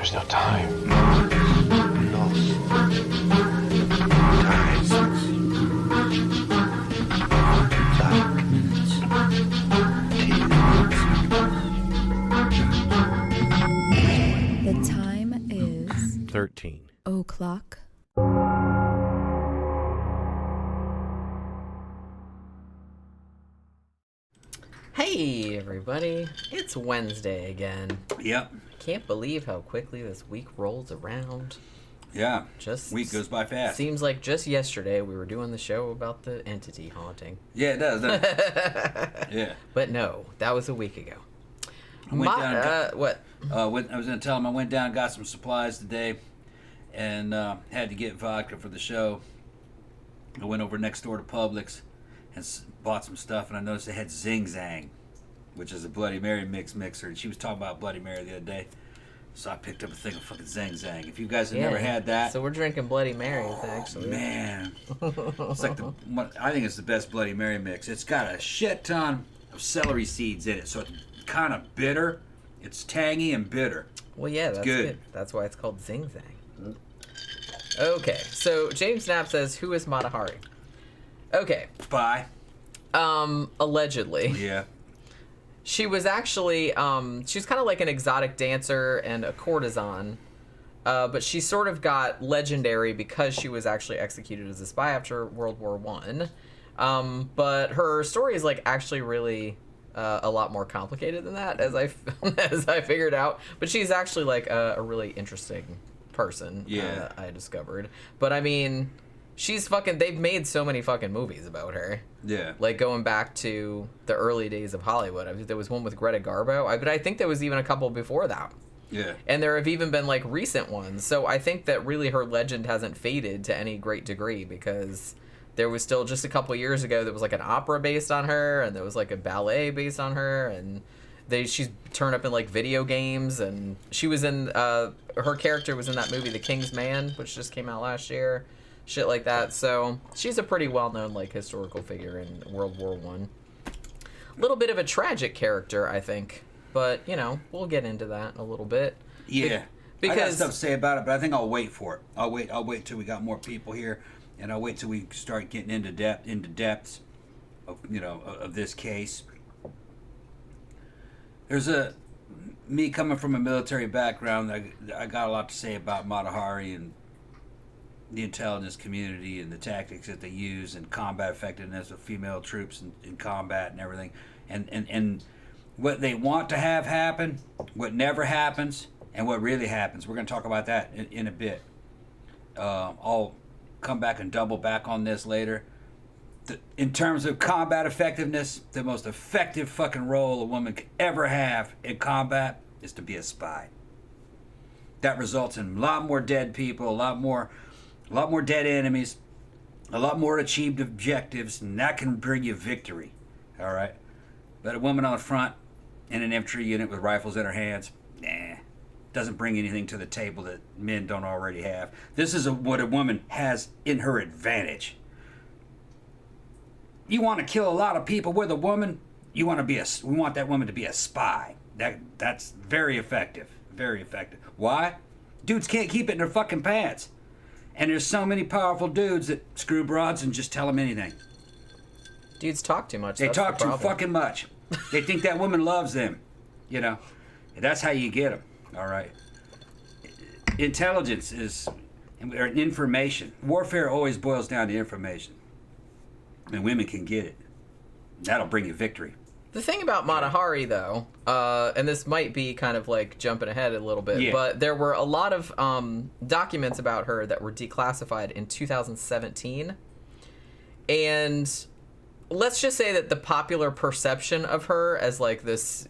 There's no time. The time is 13 o'clock. Hey everybody, it's Wednesday again. Yep. Can't believe how quickly this week rolls around. Yeah. Just week goes by fast. Seems like just yesterday we were doing the show about the entity haunting. Yeah, it does. Doesn't it? Yeah. But no, that was a week ago. I went down and got, what? I was going to tell him I went down and got some supplies today and had to get vodka for the show. I went over next door to Publix and bought some stuff, and I noticed they had Zing Zang, which is a Bloody Mary mixer, and she was talking about Bloody Mary the other day. So I picked up a thing of fucking Zing Zang. If you guys have never had that. So we're drinking Bloody Marys, actually. Man. It's like I think it's the best Bloody Mary mix. It's got a shit ton of celery seeds in it, so it's kind of bitter. It's tangy and bitter. Well, yeah, that's good. That's why it's called Zing Zang. Okay, so James Knapp says, who is Matahari? Okay. Bye. Allegedly. Yeah. She was actually, she's kind of like an exotic dancer and a courtesan, but she sort of got legendary because she was actually executed as a spy after World War I. But her story is like actually really a lot more complicated than that, as I figured out. But she's actually like a really interesting person. Yeah. I discovered. But I mean, they've made so many fucking movies about her. Yeah. Like going back to the early days of Hollywood. I mean, there was one with Greta Garbo, but I think there was even a couple before that. Yeah. And there have even been like recent ones. So I think that really her legend hasn't faded to any great degree, because there was still just a couple years ago there was like an opera based on her, and there was like a ballet based on her, and she's turned up in like video games, and she was in her character was in that movie The King's Man, which just came out last year. Shit like that. So she's a pretty well-known like historical figure in World War I. A little bit of a tragic character, I think, but you know, we'll get into that in a little bit. Yeah. Because I got stuff to say about it, but I think I'll wait for it. I'll wait till we got more people here, and I'll wait till we start getting into depths of of this case. There's me coming from a military background, I got a lot to say about Matahari and the intelligence community and the tactics that they use and combat effectiveness of female troops in combat and everything, and what they want to have happen, what never happens, and what really happens. We're going to talk about that in a bit. I'll come back and double back on this later. In terms of combat effectiveness, the most effective fucking role a woman could ever have in combat is to be a spy. That results in a lot more dead people, a lot more dead enemies, a lot more achieved objectives, and that can bring you victory. All right? But a woman on the front in an infantry unit with rifles in her hands, doesn't bring anything to the table that men don't already have. This is what a woman has in her advantage. You want to kill a lot of people with a woman, we want that woman to be a spy. That's very effective. Very effective. Why? Dudes can't keep it in their fucking pants. And there's so many powerful dudes that screw broads and just tell them anything. Dudes talk too much. They talk too fucking much. They think that woman loves them. And that's how you get them. All right. Intelligence is information. Warfare always boils down to information. And women can get it. That'll bring you victory. The thing about Matahari, though, and this might be kind of like jumping ahead a little bit, but there were a lot of documents about her that were declassified in 2017. And let's just say that the popular perception of her as like this,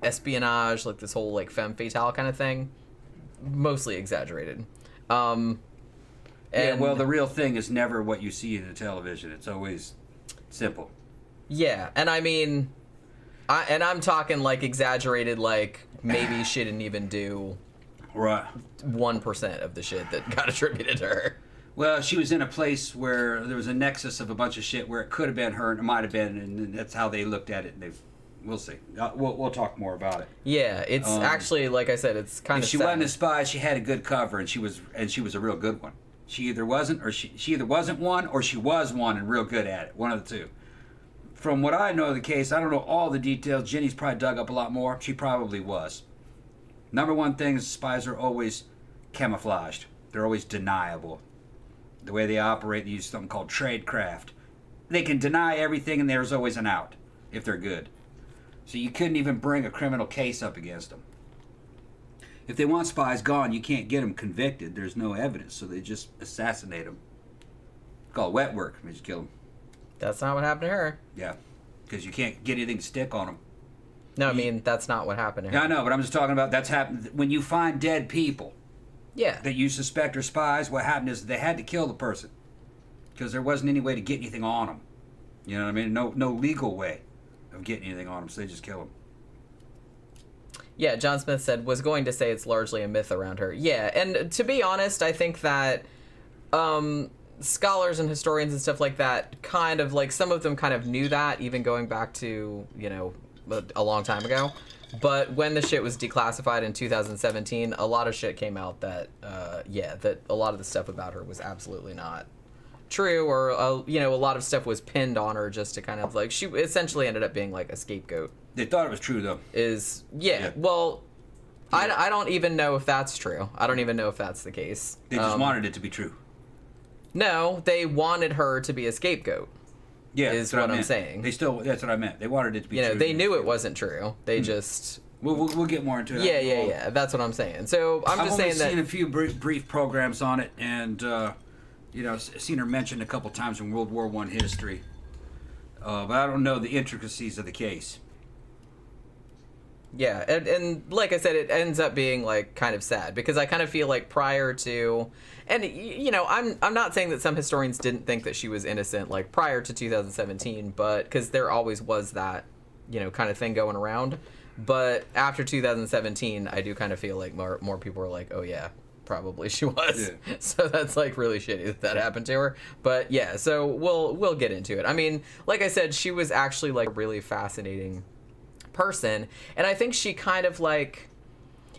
espionage, like this whole like femme fatale kind of thing, mostly exaggerated. Well, the real thing is never what you see in the television. It's always simple. Yeah, and I mean, I'm talking like exaggerated, like maybe she didn't even do 1% of the shit that got attributed to her. Well, she was in a place where there was a nexus of a bunch of shit where it could have been her and it might have been, and that's how they looked at it. And We'll see. We'll talk more about it. Yeah, it's actually, like I said, it's kind If of she sad. wasn't a spy, she had a good cover, and she was a real good one. She either wasn't, or she either wasn't one, or she was one and real good at it. One of the two. From what I know of the case, I don't know all the details. Jenny's probably dug up a lot more. She probably was. Number one thing is spies are always camouflaged. They're always deniable. The way they operate, they use something called tradecraft. They can deny everything, and there's always an out if they're good. So you couldn't even bring a criminal case up against them. If they want spies gone, you can't get them convicted. There's no evidence, so they just assassinate them. It's called wet work. They just kill them. That's not what happened to her. Yeah, because you can't get anything to stick on them. No, I mean, that's not what happened to her. Yeah, I know, but I'm just talking about that's happened when you find dead people Yeah. that you suspect are spies. What happened is they had to kill the person because there wasn't any way to get anything on them. You know what I mean? No legal way of getting anything on them, so they just kill them. Yeah, John Smith said, was going to say it's largely a myth around her. Yeah, and to be honest, I think that scholars and historians and stuff like that kind of, like, some of them kind of knew that, even going back to, you know, a long time ago. But when the shit was declassified in 2017, a lot of shit came out that, that a lot of the stuff about her was absolutely not true, or, you know, a lot of stuff was pinned on her just to kind of, like, she essentially ended up being, like, a scapegoat. They thought it was true, though. Well, I don't even know if that's true. I don't even know if that's the case. They just wanted it to be true. No, they wanted her to be a scapegoat. Yeah, is that's what I I'm mean. saying. That's what I meant. They wanted it to be You true. know, they knew it wasn't true. They just... We'll get more into that. Yeah. That's what I'm saying. So I'm just saying that... I've only seen a few brief programs on it, and, you know, seen her mentioned a couple times in World War I history. But I don't know the intricacies of the case. Yeah, and like I said, it ends up being, like, kind of sad, because I kind of feel like prior to, and, you know, I'm not saying that some historians didn't think that she was innocent, like, prior to 2017, but, because there always was that, you know, kind of thing going around, but after 2017, I do kind of feel like more people were like, oh yeah, probably she was. Yeah. So that's, like, really shitty that happened to her, but yeah, so we'll get into it. I mean, like I said, she was actually, like, a really fascinating person, and I think she kind of, like,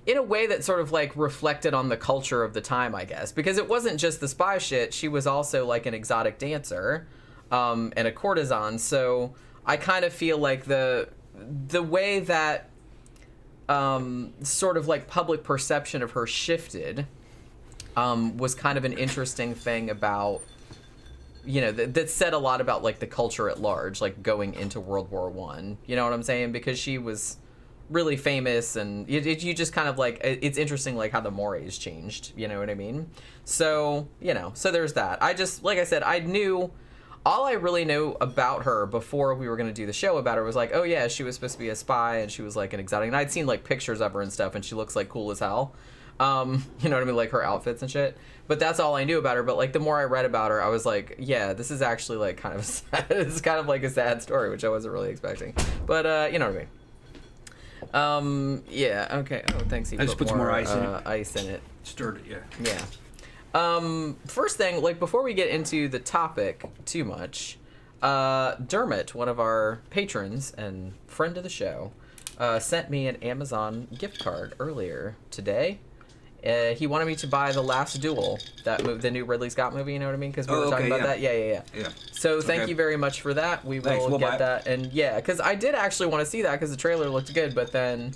in a way that sort of, like, reflected on the culture of the time, I guess, because it wasn't just the spy shit. She was also, like, an exotic dancer and a courtesan, so I kind of feel like the way that sort of, like, public perception of her shifted was kind of an interesting thing about, you know, that said a lot about, like, the culture at large, like, going into World War I. You know what I'm saying? Because she was really famous, and you just kind of, like, it's interesting, like, how the mores changed. You know what I mean? So, you know, so there's that. I just, like I said, all I really knew about her before we were going to do the show about her was, like, oh yeah, she was supposed to be a spy, and she was, like, an exotic, and I'd seen, like, pictures of her and stuff, and she looks, like, cool as hell. You know what I mean? Like, her outfits and shit. But that's all I knew about her. But, like, the more I read about her, I was like, yeah, this is actually, like, kind of sad. It's kind of like a sad story, which I wasn't really expecting. But, you know what I mean. Yeah, okay. Oh, thanks. I just put some more ice in it. it. Stirred it, yeah. Yeah. First thing, like, before we get into the topic too much, Dermot, one of our patrons and friend of the show, sent me an Amazon gift card earlier today. He wanted me to buy The Last Duel, the new Ridley Scott movie, you know what I mean? Because we were talking about that. Yeah. So thank you very much for that. We'll get that. And yeah, because I did actually want to see that because the trailer looked good, but then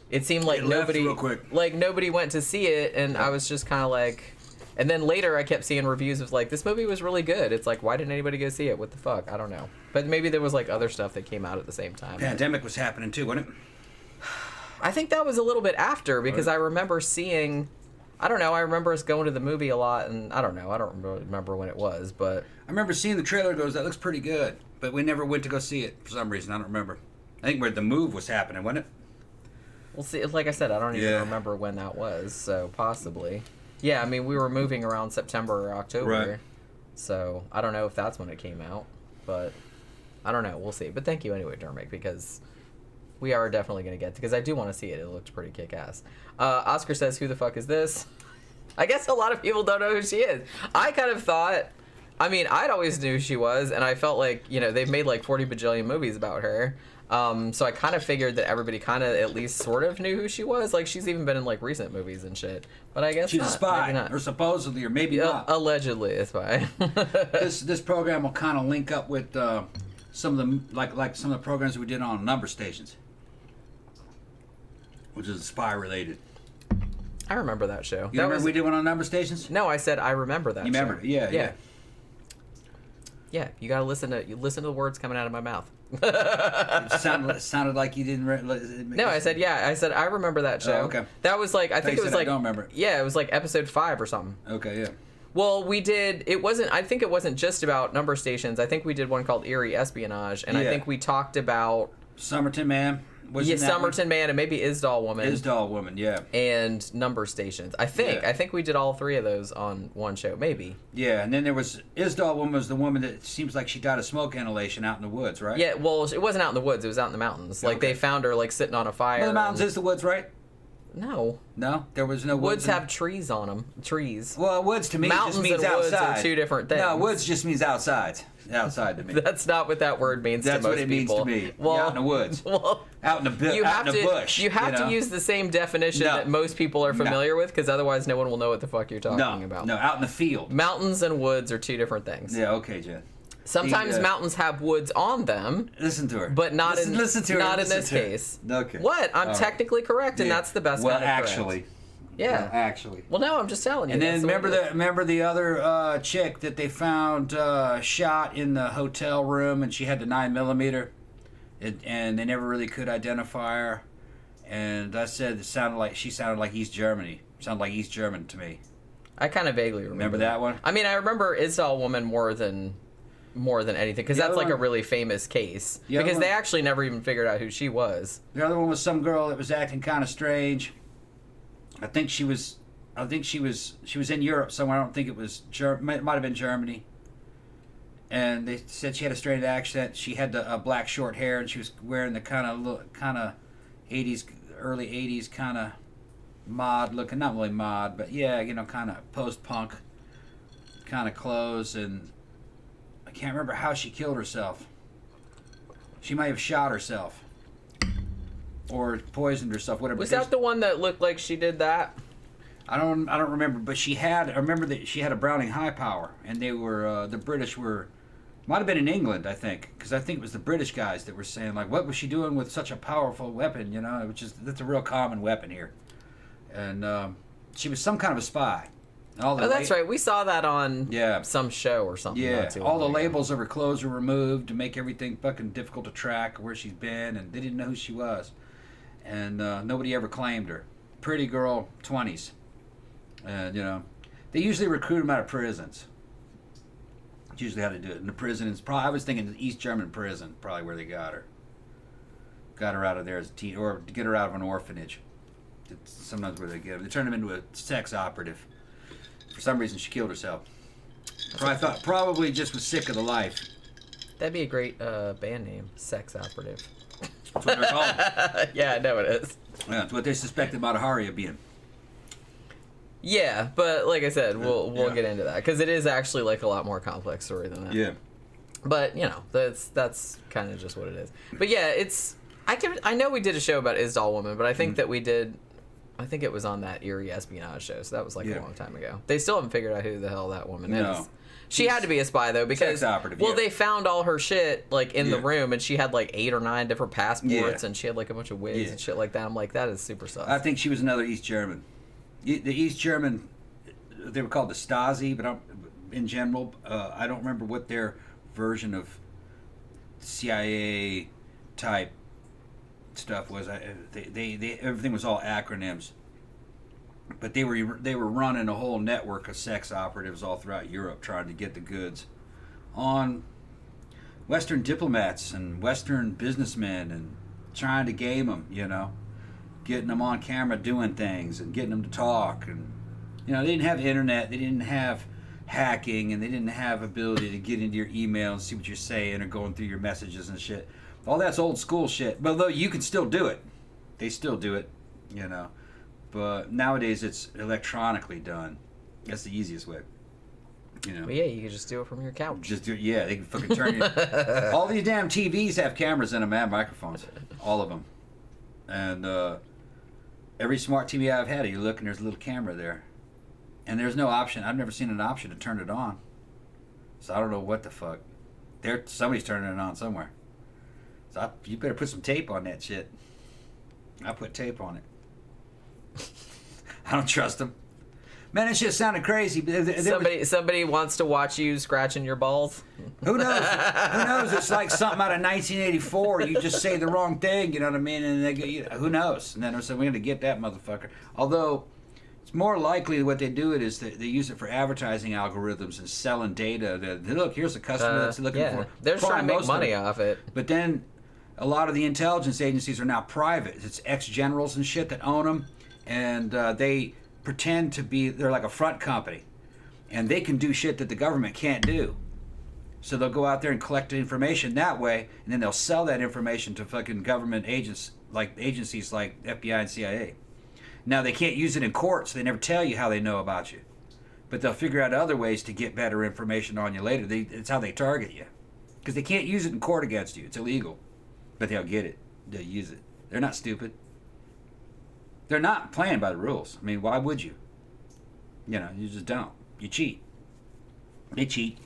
it seemed like nobody went to see it, and I was just kind of like... And then later I kept seeing reviews of, like, this movie was really good. It's like, why didn't anybody go see it? What the fuck? I don't know. But maybe there was, like, other stuff that came out at the same time. Pandemic was happening too, wasn't it? I think that was a little bit after, because I remember seeing... I don't know. I remember us going to the movie a lot, and I don't know. I don't remember when it was, but... I remember seeing the trailer, that looks pretty good. But we never went to go see it for some reason. I don't remember. I think where the move was happening, wasn't it? Well, see, like I said, I don't even remember when that was, so possibly. Yeah, I mean, we were moving around September or October. Right. So I don't know if that's when it came out, but I don't know. We'll see. But thank you anyway, Dermot, because we are definitely going to get... Because I do want to see it. It looked pretty kick-ass. Oscar says, who the fuck is this? I guess a lot of people don't know who she is. I kind of thought... I mean, I'd always knew who she was, and I felt like, you know, they've made like 40 bajillion movies about her. So I kind of figured that everybody kind of at least sort of knew who she was. Like, she's even been in, like, recent movies and shit. But I guess she's not. a spy, Maybe not. or supposedly, or maybe not. Allegedly a spy. This program will kind of link up with some of the like some of the programs we did on number stations, which is spy related. I remember that show. You remember we did one on number stations? No, I said I remember that. You show. remember? Yeah. Yeah, you gotta listen to the words coming out of my mouth. It sounded like you didn't. No, I said yeah. I said I remember that show. Oh, okay. That was like I think it was like I don't remember it. Yeah, it was like episode 5 or something. Okay, yeah. Well, we did. It wasn't. I think it wasn't just about number stations. I think we did one called Eerie Espionage, and I think we talked about Somerton Man. Somerton Man, and maybe Isdal Woman. Isdal Woman, yeah. And number stations. I think. Yeah. I think we did all 3 of those on one show, maybe. Yeah, and then there was Isdal Woman was the woman that seems like she died of smoke inhalation out in the woods, right? Yeah. Well, it wasn't out in the woods. It was out in the mountains. Like they found her like sitting on a fire. Well, the mountains is the woods, right? No. No, there was no woods. Woods have trees on them. Trees. Well, woods to me mountains just means and woods outside. are 2 different things. No, woods just means outside. Outside to me. That's not what that word means That's to most what it people. means to me. Well, out in the woods. Well, out in the bush. You have to use the same definition that most people are familiar with, because otherwise no one will know what the fuck you're talking about. No, out in the field. Mountains and woods are 2 different things. Yeah, okay, Jen. Sometimes mountains have woods on them. Listen to her. But not in this case. Okay. What? I'm technically correct, and that's the best kind of correct. Actually. Yeah. Well, actually. Well, no, I'm just telling you. And then remember the other chick that they found shot in the hotel room, and she had the 9mm, and they never really could identify her. And I said she sounded like East Germany. Sounded like East German to me. I kind of vaguely remember that one. I mean, I remember Isdal Woman more than anything, because that's like a really famous case. Because they actually never even figured out who she was. The other one was some girl that was acting kind of strange. I think she was in Europe somewhere. I don't think it was might have been Germany. And they said she had a strange accent. She had the black short hair, and she was wearing the kind of 80s, early 80s kind of mod looking, not really mod, but yeah, kind of post-punk kind of clothes. And I can't remember how she killed herself. She might have shot herself. Or poisoned herself, whatever. Was that the one that looked like she did that? I don't remember, but I remember that she had a Browning High Power, and they were the British might have been in England, I think, because I think it was the British guys that were saying like, what was she doing with such a powerful weapon? That's a real common weapon here, and she was some kind of a spy. That's right. We saw that on some show or something. Yeah, all the labels of her clothes were removed to make everything fucking difficult to track where she's been, and they didn't know who she was. And nobody ever claimed her. Pretty girl, 20s. And, they usually recruit them out of prisons. That's usually how they do it. In the prison, I was thinking the East German prison, probably where they got her. Got her out of there as a teen, or to get her out of an orphanage. That's sometimes where they get her. They turn them into a sex operative. For some reason, she killed herself. Probably just was sick of the life. That'd be a great band name, Sex Operative. That's what they're called. Yeah, I know it is. Yeah, it's what they suspected Matahari of being. Yeah, but like I said, we'll get into that, because it is actually like a lot more complex story than that. Yeah. But that's kind of just what it is. But yeah, I know we did a show about Isdal Woman, but I think that we did. I think it was on that Eerie Espionage show, so that was like a long time ago. They still haven't figured out who the hell that woman is. She had to be a spy though, because sex operative, they found all her shit like in the room, and she had like 8 or 9 different passports, and she had like a bunch of wigs and shit like that. I'm like, that is super sus. I think she was another East German. The East German, they were called the Stasi, but in general, I don't remember what their version of CIA type stuff was. They everything was all acronyms. But they were running a whole network of sex operatives all throughout Europe, trying to get the goods on Western diplomats and Western businessmen, and trying to game them, getting them on camera doing things and getting them to talk. And they didn't have internet, they didn't have hacking, and they didn't have ability to get into your email and see what you're saying or going through your messages and shit. All that's old school shit. But though you can still do it, they still do it, But nowadays it's electronically done. That's the easiest way. You know. Well, yeah, you could just do it from your couch. Just do, yeah, they can fucking turn you. All these damn TVs have cameras in them and microphones, all of them, and every smart TV I've had, you look and there's a little camera there, and there's no option. I've never seen an option to turn it on, so I don't know what the fuck. Somebody's turning it on somewhere. So you better put some tape on that shit. I put tape on it. I don't trust them. Man, that shit sounded crazy. Somebody wants to watch you scratching your balls. Who knows? Who knows? It's like something out of 1984. You just say the wrong thing, you know what I mean? And they go, who knows? And then I said, we're going to get that motherfucker. Although, it's more likely what they do it is that they use it for advertising algorithms and selling data. Look, here's a customer that's looking for. They're trying to make money off it. But then, a lot of the intelligence agencies are now private. It's ex-generals and shit that own them. And they pretend to be, they're like a front company, and they can do shit that the government can't do. So they'll go out there and collect the information that way, and then they'll sell that information to fucking government agencies like FBI and CIA. Now they can't use it in court, so they never tell you how they know about you, but they'll figure out other ways to get better information on you later. It's how they target you, because they can't use it in court against you. It's illegal, but they'll get it. They'll use it. They're not stupid. They're not playing by the rules. I mean, why would you? You know, you just don't. You cheat. They cheat.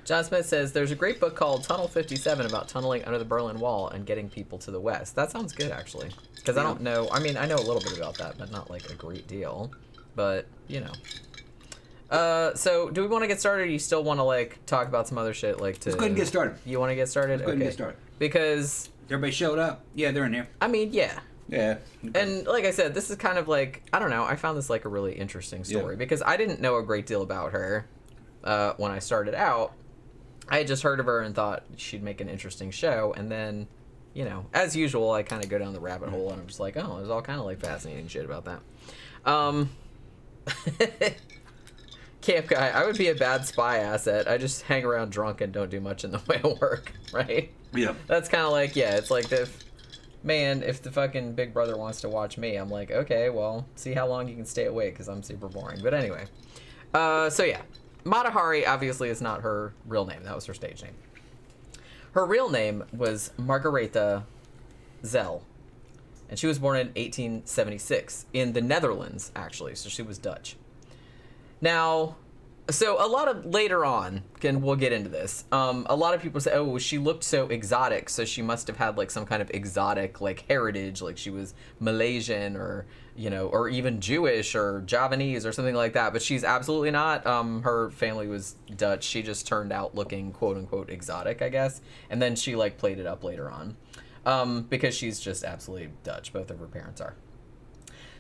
John Smith says, there's a great book called Tunnel 57 about tunneling under the Berlin Wall and getting people to the West. That sounds good, actually. Because I don't know. I mean, I know a little bit about that, but not like a great deal. But, you know. So, do we want to get started, or you still want to, like, talk about some other shit? Like, Let's go ahead and get started. You want to get started? Let's go ahead and get started. Because... Everybody showed up? Yeah, they're in there. I mean, yeah. Yeah. Okay. And like I said, this is kind of like, I don't know, I found this like a really interesting story because I didn't know a great deal about her when I started out. I had just heard of her and thought she'd make an interesting show. And then, you know, as usual, I kind of go down the rabbit hole and I'm just like, oh, there's all kind of like fascinating shit about that. Camp guy, I would be a bad spy asset. I just hang around drunk and don't do much in the way of work, right? Yeah. That's kind of like, yeah, it's like if the fucking Big Brother wants to watch me, I'm like, okay, well, see how long you can stay awake because I'm super boring. But anyway, so yeah, Mata Hari obviously is not her real name. That was her stage name. Her real name was Margaretha Zelle, and she was born in 1876 in the Netherlands, actually. So she was Dutch. Now, so a lot of later on, and we'll get into this, a lot of people say, oh, she looked so exotic, so she must have had like some kind of exotic like heritage, like she was Malaysian or, you know, or even Jewish or Javanese or something like that, but she's absolutely not. Her family was Dutch. She just turned out looking quote unquote exotic, I guess, and then she like played it up later on because she's just absolutely Dutch. Both of her parents are.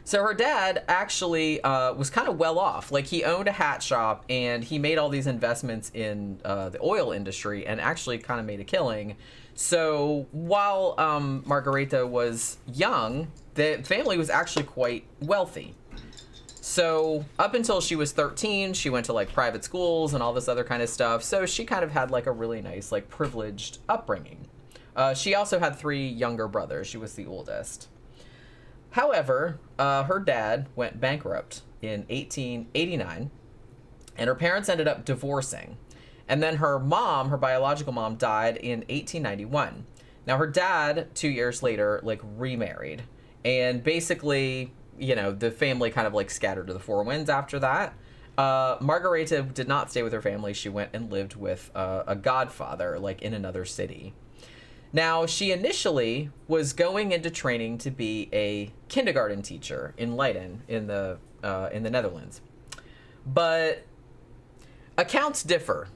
So her dad actually was kind of well off. Like, he owned a hat shop, and he made all these investments in the oil industry and actually kind of made a killing. So while Margaretha was young, the family was actually quite wealthy. So up until she was 13, she went to, like, private schools and all this other kind of stuff. So she kind of had, like, a really nice, like, privileged upbringing. She also had 3 younger brothers. She was the oldest. However, her dad went bankrupt in 1889, and her parents ended up divorcing. And then her mom, her biological mom, died in 1891. Now, her dad, 2 years later, like, remarried. And basically, you know, the family kind of, like, scattered to the 4 winds after that. Margaretha did not stay with her family. She went and lived with a godfather, like, in another city. Now, she initially was going into training to be a kindergarten teacher in Leiden in the Netherlands. But accounts differ.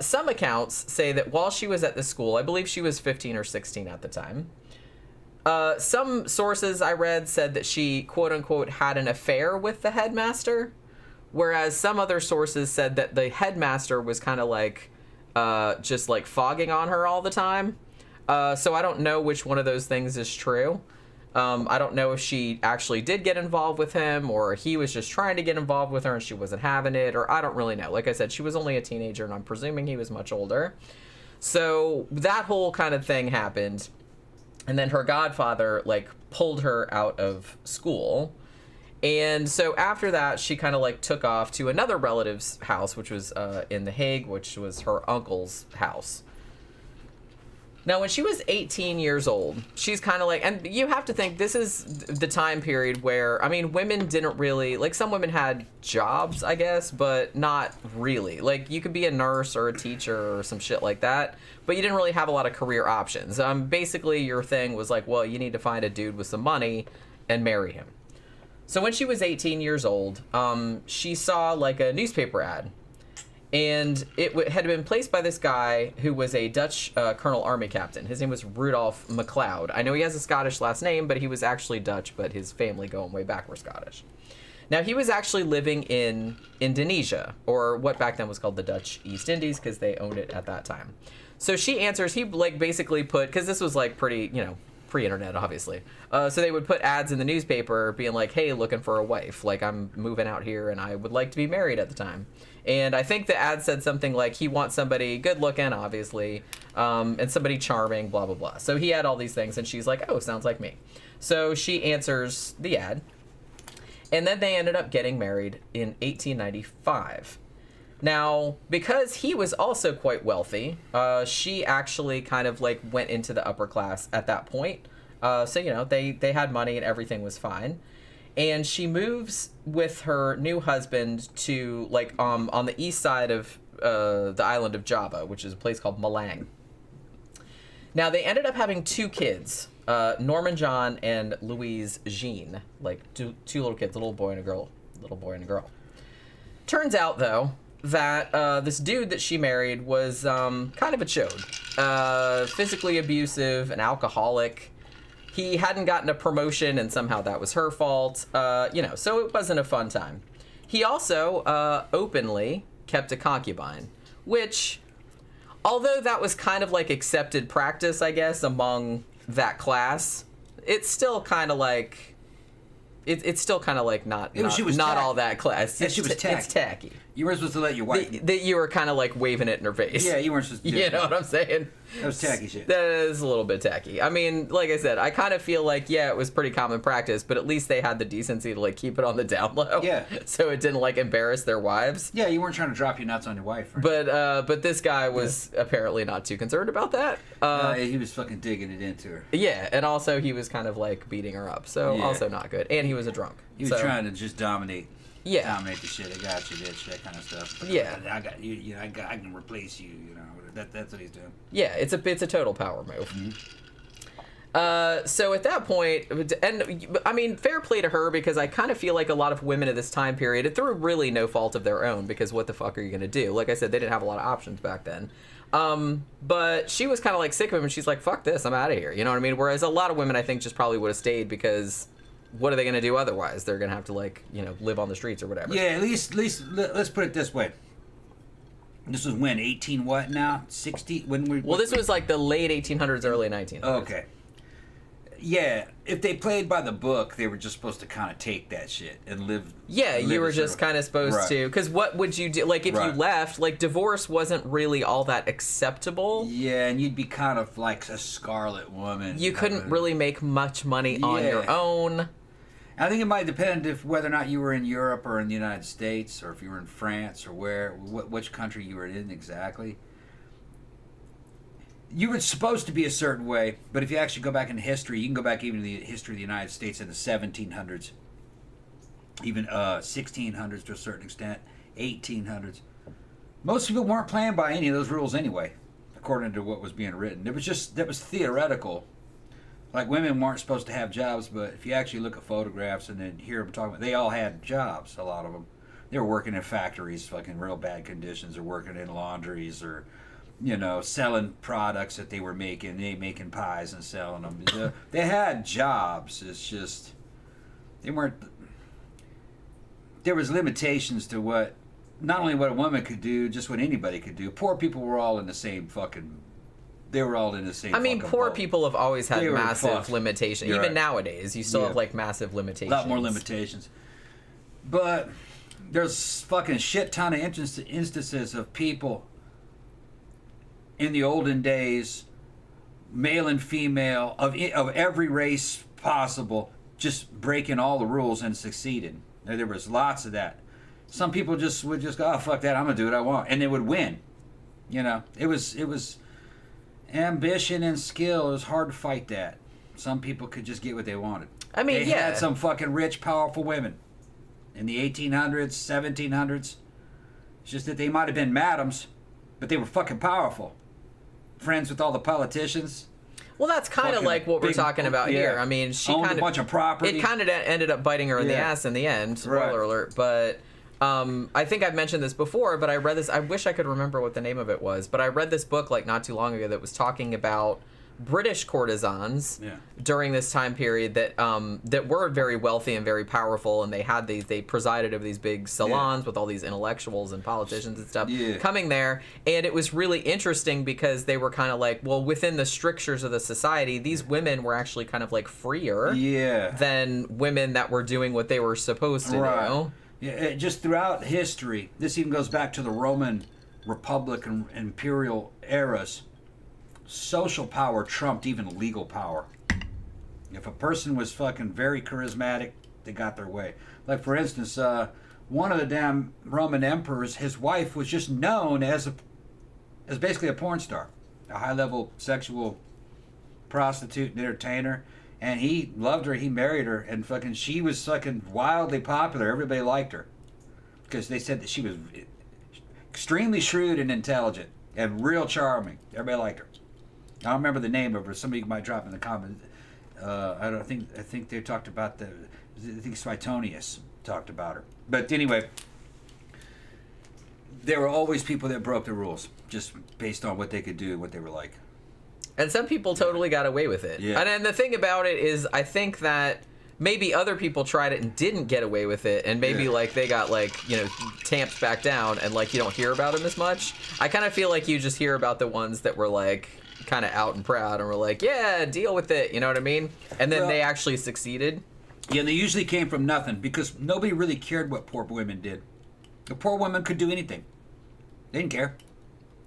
Some accounts say that while she was at the school, I believe she was 15 or 16 at the time, some sources I read said that she, quote-unquote, had an affair with the headmaster, whereas some other sources said that the headmaster was kind of like just like fogging on her all the time. So I don't know which one of those things is true. I don't know if she actually did get involved with him or he was just trying to get involved with her and she wasn't having it, or I don't really know. Like I said, she was only a teenager and I'm presuming he was much older. So that whole kind of thing happened. And then her godfather, like, pulled her out of school. And so after that, she kind of like took off to another relative's house, which was in The Hague, which was her uncle's house. Now, when she was 18 years old, she's kind of like, and you have to think this is the time period where, I mean, women didn't really, like, some women had jobs, I guess, but not really. Like, you could be a nurse or a teacher or some shit like that, but you didn't really have a lot of career options. Basically, your thing was like, well, you need to find a dude with some money and marry him. So when she was 18 years old, she saw, like, a newspaper ad. And it had been placed by this guy who was a Dutch Colonel Army captain. His name was Rudolph MacLeod. I know he has a Scottish last name, but he was actually Dutch, but his family going way back were Scottish. Now, he was actually living in Indonesia, or what back then was called the Dutch East Indies, because they owned it at that time. So she answers, he like basically put, because this was like pretty, you know, pre-internet, obviously. So they would put ads in the newspaper being like, hey, looking for a wife. Like, I'm moving out here and I would like to be married at the time. And I think the ad said something like he wants somebody good looking, obviously, and somebody charming, blah, blah, blah. So he had all these things and she's like, oh, sounds like me. So she answers the ad. And then they ended up getting married in 1895. Now, because he was also quite wealthy, she actually kind of like went into the upper class at that point. So, you know, they had money and everything was fine. And she moves with her new husband to like on the east side of the island of Java, which is a place called Malang. Now, they ended up having two kids, Norman John and Louise Jean, like two little kids, a little boy and a girl. Turns out, though, that this dude that she married was kind of a chode, physically abusive, an alcoholic. He hadn't gotten a promotion, and somehow that was her fault. You know, so it wasn't a fun time. He also openly kept a concubine, which, although that was kind of like accepted practice, I guess, among that class, it's still kind of like it's still kind of like not all that class. And she was tacky. It's tacky. You weren't supposed to let your wife... That you were kind of like waving it in her face. Yeah, you weren't supposed to do You know what I'm saying? That was tacky shit. That is a little bit tacky. I mean, like I said, I kind of feel like, yeah, it was pretty common practice, but at least they had the decency to like keep it on the down low. Yeah. So it didn't like embarrass their wives. Yeah, you weren't trying to drop your nuts on your wife. Right? But this guy was apparently not too concerned about that. He was fucking digging it into her. Yeah, and also he was kind of like beating her up, so also not good. And he was a drunk. He was trying to just dominate. Yeah. Dominate the shit. I got you, bitch. That kind of stuff. But yeah. I got you. You know, I can replace you. You know, that's what he's doing. Yeah, it's a total power move. Mm-hmm. So at that point, and I mean, fair play to her, because I kind of feel like a lot of women at this time period, through really no fault of their own, because what the fuck are you gonna do? Like I said, they didn't have a lot of options back then. But she was kind of like sick of him, and she's like, "Fuck this, I'm out of here." You know what I mean? Whereas a lot of women, I think, just probably would have stayed, because what are they going to do otherwise? They're going to have to, like, you know, live on the streets or whatever. Yeah, at least let's put it this way. This was when 18 what now? 60 when we. Well, this was like the late 1800s, early 1900s. Okay. Yeah, if they played by the book, they were just supposed to kind of take that shit and live. Yeah, you were just kind of supposed to. Because what would you do? Like, if you left, like, divorce wasn't really all that acceptable. Yeah, and you'd be kind of like a scarlet woman. You couldn't really make much money on your own. I think it might depend if whether or not you were in Europe or in the United States, or if you were in France, or which country you were in exactly. You were supposed to be a certain way, but if you actually go back in history, you can go back even to the history of the United States in the 1700s, even 1600s to a certain extent, 1800s. Most people weren't playing by any of those rules anyway, according to what was being written. It was just, that was theoretical. Like, women weren't supposed to have jobs, but if you actually look at photographs and then hear them talking about, they all had jobs, a lot of them. They were working in factories, fucking real bad conditions, or working in laundries, or, you know, selling products that they were making. They making pies and selling them. They had jobs. It's just, they weren't, there was limitations to what, not only what a woman could do, just what anybody could do. Poor people were all in the same fucking, they were all in the same. I mean, poor people have always had massive limitations. You're Even nowadays, you still have like massive limitations. A lot more limitations. But there's fucking shit ton of instances of people in the olden days, male and female, of every race possible, just breaking all the rules and succeeded. There was lots of that. Some people just would just go, oh, fuck that, I'm going to do what I want. And they would win. You know, it was ambition and skill. It was hard to fight that. Some people could just get what they wanted. I mean, they had some fucking rich, powerful women in the 1800s, 1700s. It's just that they might have been madams, but they were fucking powerful. Friends with all the politicians. Well, that's kind of like what we're talking about here. I mean, she owned kind a bunch of property. It kind of ended up biting her in the ass in the end. Spoiler alert. But I think I've mentioned this before, but I read this. I wish I could remember what the name of it was, but I read this book like not too long ago that was talking about British courtesans during this time period that that were very wealthy and very powerful, and they presided over these big salons with all these intellectuals and politicians and stuff coming there. And it was really interesting because they were kind of like, well, within the strictures of the society, these women were actually kind of like freer than women that were doing what they were supposed to do. Yeah, just throughout history, this even goes back to the Roman Republic and imperial eras. Social power trumped even legal power. If a person was fucking very charismatic, they got their way. Like, for instance, one of the damn Roman emperors, his wife was just known as basically a porn star, a high-level sexual prostitute and entertainer. And he loved her, he married her, and fucking she was fucking wildly popular. Everybody liked her. Because they said that she was extremely shrewd and intelligent and real charming. Everybody liked her. I don't remember the name of her. Somebody might drop in the comments. I think they talked about I think Suetonius talked about her. But anyway, there were always people that broke the rules just based on what they could do, what they were like. And some people totally got away with it. Yeah. And the thing about it is, I think that maybe other people tried it and didn't get away with it, and maybe like they got like, you know, tamped back down, and like you don't hear about them as much. I kind of feel like you just hear about the ones that were like kind of out and proud and were like, yeah, deal with it, you know what I mean? And then they actually succeeded. Yeah, and they usually came from nothing because nobody really cared what poor women did. The poor women could do anything. They didn't care.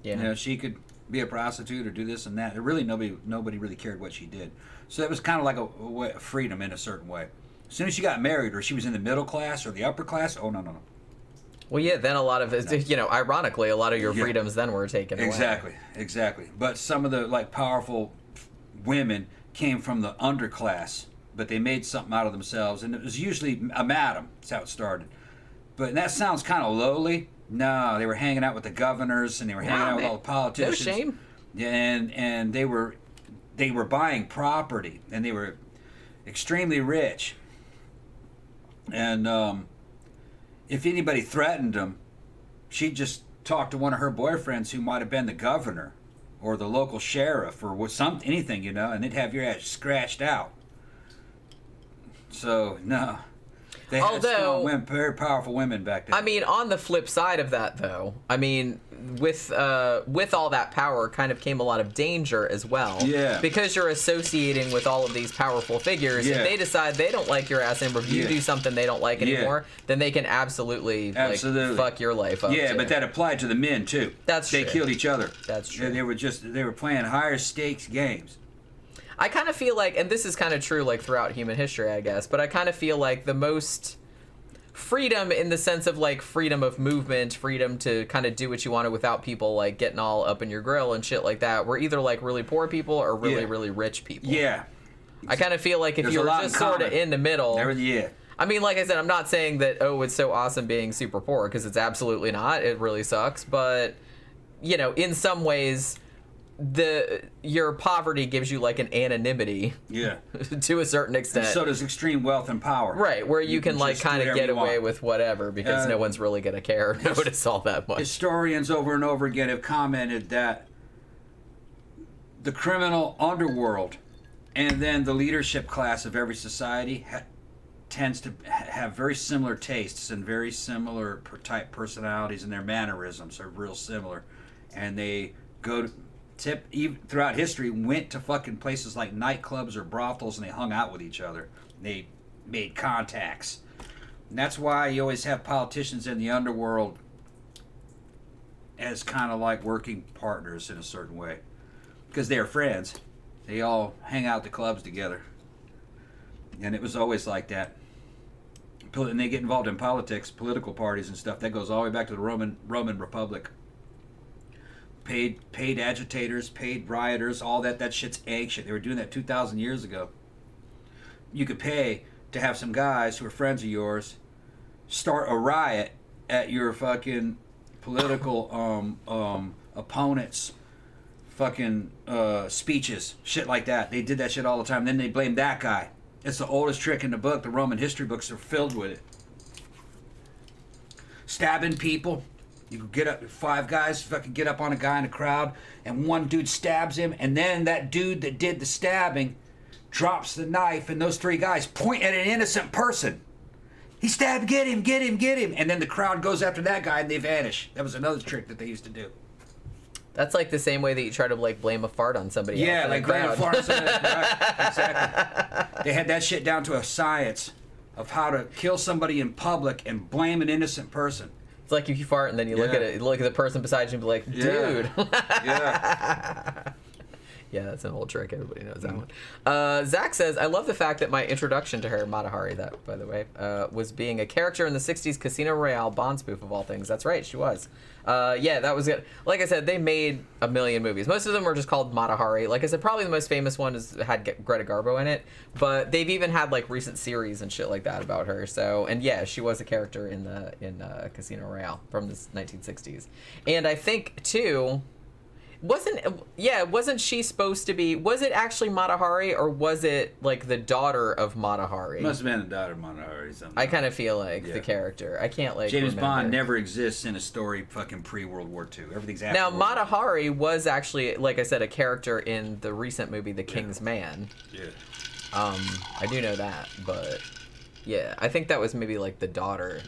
Yeah. You know, she could be a prostitute or do this and that. Really, nobody really cared what she did. So it was kind of like a freedom in a certain way. As soon as she got married or she was in the middle class or the upper class, oh, no. Well, yeah, then a lot of, you know, ironically, a lot of your freedoms then were taken away. Exactly. But some of the, like, powerful women came from the underclass, but they made something out of themselves, and it was usually a madam. That's how it started. But that sounds kind of lowly. No, they were hanging out with the governors, and they were hanging out with all the politicians. No shame. And they were buying property, and they were extremely rich. And if anybody threatened them, she'd just talk to one of her boyfriends who might have been the governor or the local sheriff or anything, you know, and they'd have your ass scratched out. So, no. They had strong women, very powerful women back then. I mean, on the flip side of that, though, I mean, with all that power kind of came a lot of danger as well. Yeah. Because you're associating with all of these powerful figures. If they decide they don't like your ass and you do something they don't like anymore, then they can absolutely. Like, fuck your life up. Yeah, but that applied to the men, too. That's true. They killed each other. That's true. They were playing higher stakes games. I kind of feel like, and this is kind of true like throughout human history, I guess, but I kind of feel like the most freedom in the sense of like freedom of movement, freedom to kind of do what you wanted without people like getting all up in your grill and shit like that, were either like really poor people or really, really rich people. Yeah. I kind of feel like if you were just sort of in the middle. I mean, like I said, I'm not saying that, oh, it's so awesome being super poor, because it's absolutely not. It really sucks. But, you know, in some ways, your poverty gives you like an anonymity to a certain extent. And so does extreme wealth and power, right, where you can like kind of get away with whatever because no one's really gonna care or notice all that much. Historians over and over again have commented that the criminal underworld and then the leadership class of every society tends to have very similar tastes and very similar type personalities, and their mannerisms are real similar, and they go to throughout history went to fucking places like nightclubs or brothels, and they hung out with each other. They made contacts. And that's why you always have politicians in the underworld as kind of like working partners in a certain way, because they're friends. They all hang out at the clubs together. And it was always like that. And they get involved in politics, political parties and stuff. That goes all the way back to the Roman Republic. Paid agitators, paid rioters, all that. That shit's egg shit. They were doing that 2,000 years ago. You could pay to have some guys who are friends of yours start a riot at your fucking political opponents' fucking speeches, shit like that. They did that shit all the time. Then they blamed that guy. It's the oldest trick in the book. The Roman history books are filled with it. Stabbing people. You could get up, 5 guys fucking get up on a guy in a crowd, and one dude stabs him, and then that dude that did the stabbing drops the knife, and those 3 guys point at an innocent person. He stabbed, get him, get him, get him. And then the crowd goes after that guy, and they vanish. That was another trick that they used to do. That's like the same way that you try to like blame a fart on somebody else. Yeah, in like the blame a crowd. fart on somebody else. Right, exactly. They had that shit down to a science of how to kill somebody in public and blame an innocent person. It's like if you fart and then you look at it, look at the person beside you and be like, dude. Yeah. Yeah, that's an old trick. Everybody knows that one. Zach says, I love the fact that my introduction to her, Matahari, that, by the way, was being a character in the 60s Casino Royale Bond spoof of all things. That's right, she was. Yeah, that was it. Like I said, they made a million movies. Most of them were just called Matahari. Like I said, probably the most famous one had Greta Garbo in it, but they've even had like recent series and shit like that about her. So, and yeah, she was a character in Casino Royale from the 1960s. And I think, too... wasn't she supposed to be, was it actually Matahari, or was it like the daughter of Matahari? Must have been the daughter of Matahari. Something. I kind of feel like the character. I can't like James remember. Bond never exists in a story fucking pre-World War II. Everything's after Now, World War II. Matahari was actually, like I said, a character in the recent movie The King's Man. Yeah. I do know that, but yeah, I think that was maybe like the daughter.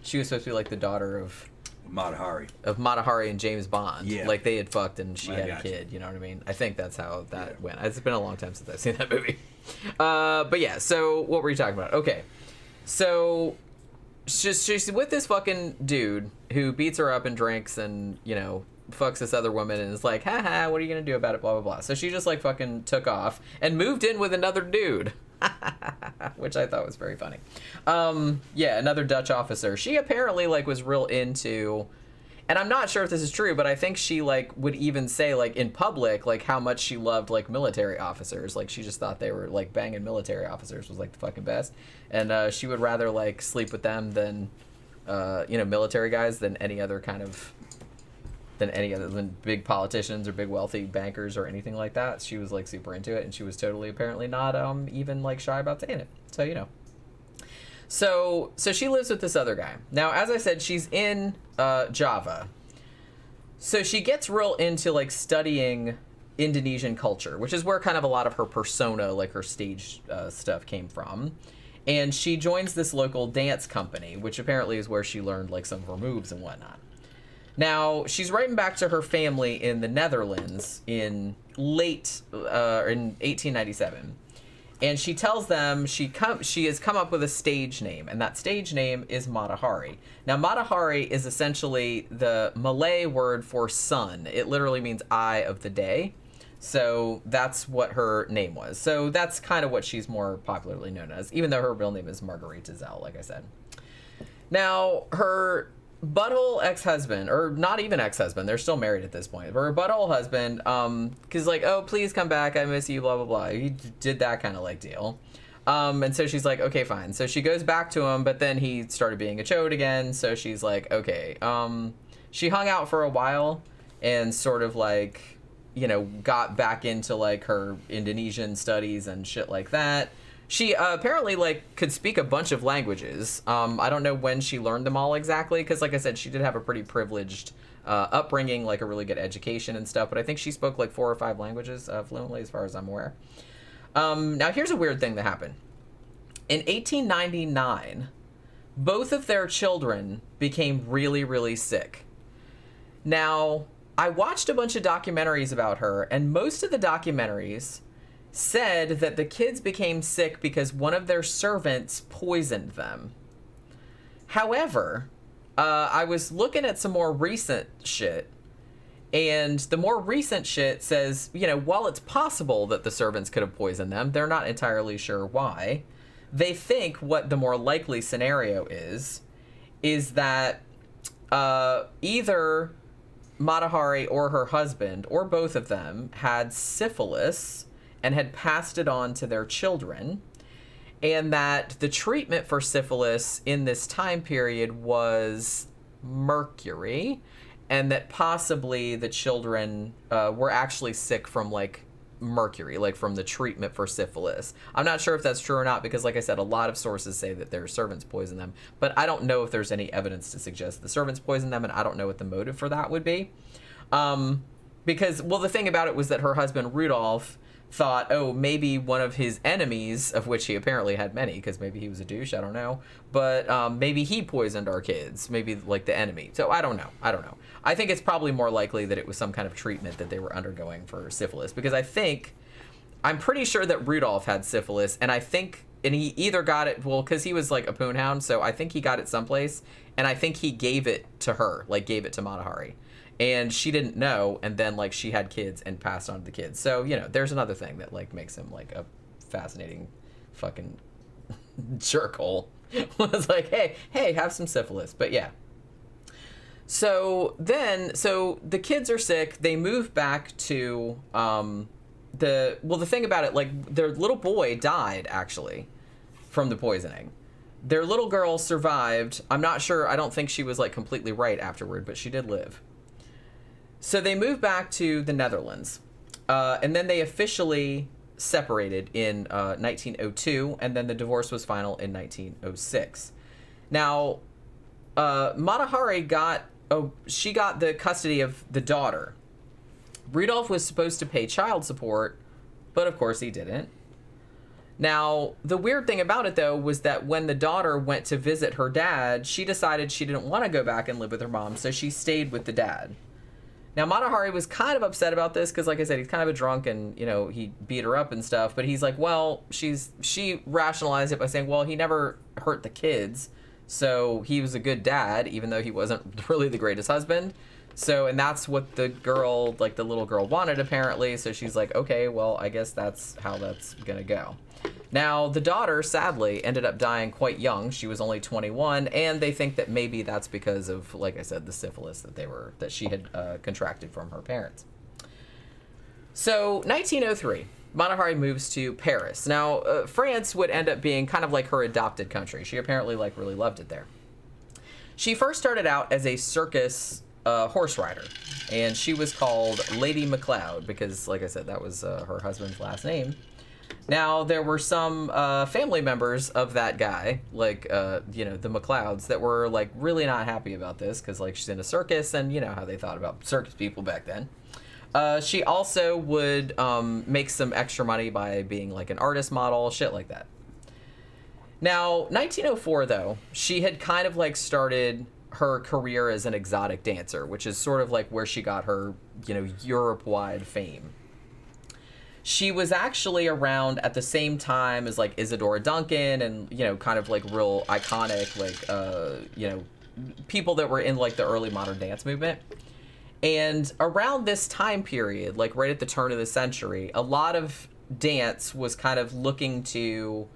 She was supposed to be like the daughter of Matahari and James Bond. Yeah. Like they had fucked and she I had a gotcha. kid, you know what I mean? I think that's how that went. It's been a long time since I've seen that movie. But yeah, so what were you talking about? Okay. So she's with this fucking dude who beats her up and drinks and, you know, fucks this other woman and is like, haha, what are you gonna do about it, blah, blah, blah. So she just like fucking took off and moved in with another dude. Which I thought was very funny. Yeah, another Dutch officer. She apparently like was real into, and I'm not sure if this is true, but I think she like would even say like in public like how much she loved like military officers. Like she just thought they were like banging military officers was like the fucking best, and she would rather like sleep with them than you know, military guys than any other than big politicians or big wealthy bankers or anything like that. She was like super into it, and she was totally apparently not even like shy about saying it. So, you know. So she lives with this other guy. Now, as I said, she's in Java. So she gets real into like studying Indonesian culture, which is where kind of a lot of her persona, like her stage stuff came from. And she joins this local dance company, which apparently is where she learned like some of her moves and whatnot. Now, she's writing back to her family in the Netherlands in 1897. And she tells them she has come up with a stage name, and that stage name is Matahari. Now, Matahari is essentially the Malay word for sun. It literally means eye of the day. So that's what her name was. So that's kind of what she's more popularly known as, even though her real name is Margaretha Zelle, like I said. Now, her butthole ex-husband, or not even ex-husband, they're still married at this point, but her butthole husband, cause like, oh, please come back, I miss you, blah, blah, blah. He did that kind of like deal. And so she's like, okay, fine. So she goes back to him, but then he started being a chode again. So she's like, okay. She hung out for a while and sort of like, you know, got back into like her Indonesian studies and shit like that. She apparently like could speak a bunch of languages. I don't know when she learned them all exactly, because like I said, she did have a pretty privileged upbringing, like a really good education and stuff. But I think she spoke like 4 or 5 languages fluently, as far as I'm aware. Now here's a weird thing that happened. In 1899, both of their children became really, really sick. Now, I watched a bunch of documentaries about her, and most of the documentaries said that the kids became sick because one of their servants poisoned them. However, I was looking at some more recent shit, And the more recent shit says, while it's possible that the servants could have poisoned them, they're not entirely sure why. They think what the more likely scenario is that either Matahari or her husband, or both of them, had syphilis and had passed it on to their children, and that the treatment for syphilis in this time period was mercury, and that possibly the children were actually sick from like mercury, like from the treatment for syphilis. I'm not sure if that's true or not, because like I said, a lot of sources say that their servants poisoned them, but I don't know if there's any evidence to suggest the servants poisoned them, and I don't know what the motive for that would be. Because, well, the thing about it was that her husband Rudolph thought, oh, maybe one of his enemies, of which he apparently had many, because maybe he was a douche, I don't know, but maybe he poisoned our kids, maybe like the enemy. So I don't know. I think it's probably more likely that it was some kind of treatment that they were undergoing for syphilis, because I'm pretty sure that Rudolph had syphilis, and he either got it, well, because he was like a poonhound, so I think he got it someplace, and I think he gave it to her, like gave it to Matahari. And she didn't know, and then like she had kids and passed on to the kids. So, there's another thing that like makes him like a fascinating fucking jerkhole. Was like, hey, have some syphilis. But yeah. So the kids are sick. They move back to the thing about it, like their little boy died actually from the poisoning. Their little girl survived. I'm not sure. I don't think she was like completely right afterward, but she did live. So they moved back to the Netherlands, and then they officially separated in 1902, and then the divorce was final in 1906. Now, Matahari got the custody of the daughter. Rudolph was supposed to pay child support, but of course he didn't. Now, the weird thing about it, though, was that when the daughter went to visit her dad, she decided she didn't want to go back and live with her mom, so she stayed with the dad. Now, Matahari was kind of upset about this because, like I said, he's kind of a drunk and, he beat her up and stuff. But he's like, well, she rationalized it by saying, well, he never hurt the kids. So he was a good dad, even though he wasn't really the greatest husband. So, and that's what the girl, like the little girl wanted, apparently. So she's like, okay, well, I guess that's how that's going to go. Now, the daughter, sadly, ended up dying quite young. She was only 21, and they think that maybe that's because of, like I said, the syphilis that she had contracted from her parents. So, 1903, Matahari moves to Paris. Now, France would end up being kind of like her adopted country. She apparently really loved it there. She first started out as a circus horse rider, and she was called Lady MacLeod because, like I said, that was her husband's last name. Now, there were some family members of that guy, like, the MacLeods, that were, like, really not happy about this because, like, she's in a circus, and you know how they thought about circus people back then. She also would make some extra money by being, like, an artist model, shit like that. Now, 1904, though, she had kind of, like, started her career as an exotic dancer, which is sort of, like, where she got her, Europe-wide fame. She was actually around at the same time as, like, Isadora Duncan and, kind of, like, real iconic, like, people that were in, like, the early modern dance movement. And around this time period, like, right at the turn of the century, a lot of dance was kind of looking to,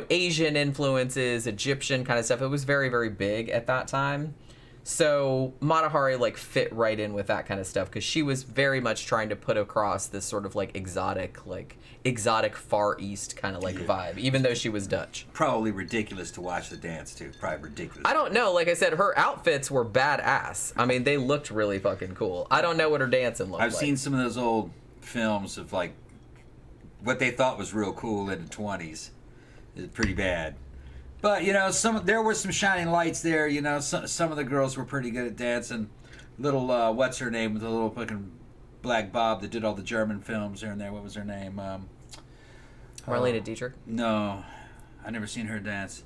Asian influences, Egyptian kind of stuff. It was very, very big at that time. So Matahari, like, fit right in with that kind of stuff because she was very much trying to put across this sort of, like, exotic Far East kind of, like, vibe, even though she was Dutch. Probably ridiculous to watch the dance, too. Probably ridiculous. I don't know. Like I said, her outfits were badass. I mean, they looked really fucking cool. I don't know what her dancing looked like. I've seen some of those old films of, like, what they thought was real cool in the 20s. It's pretty bad. But, there were some shining lights there. Some of the girls were pretty good at dancing. Little, what's her name, with the little fucking black bob that did all the German films here and there. What was her name? Marlene Dietrich? No. I never seen her dance.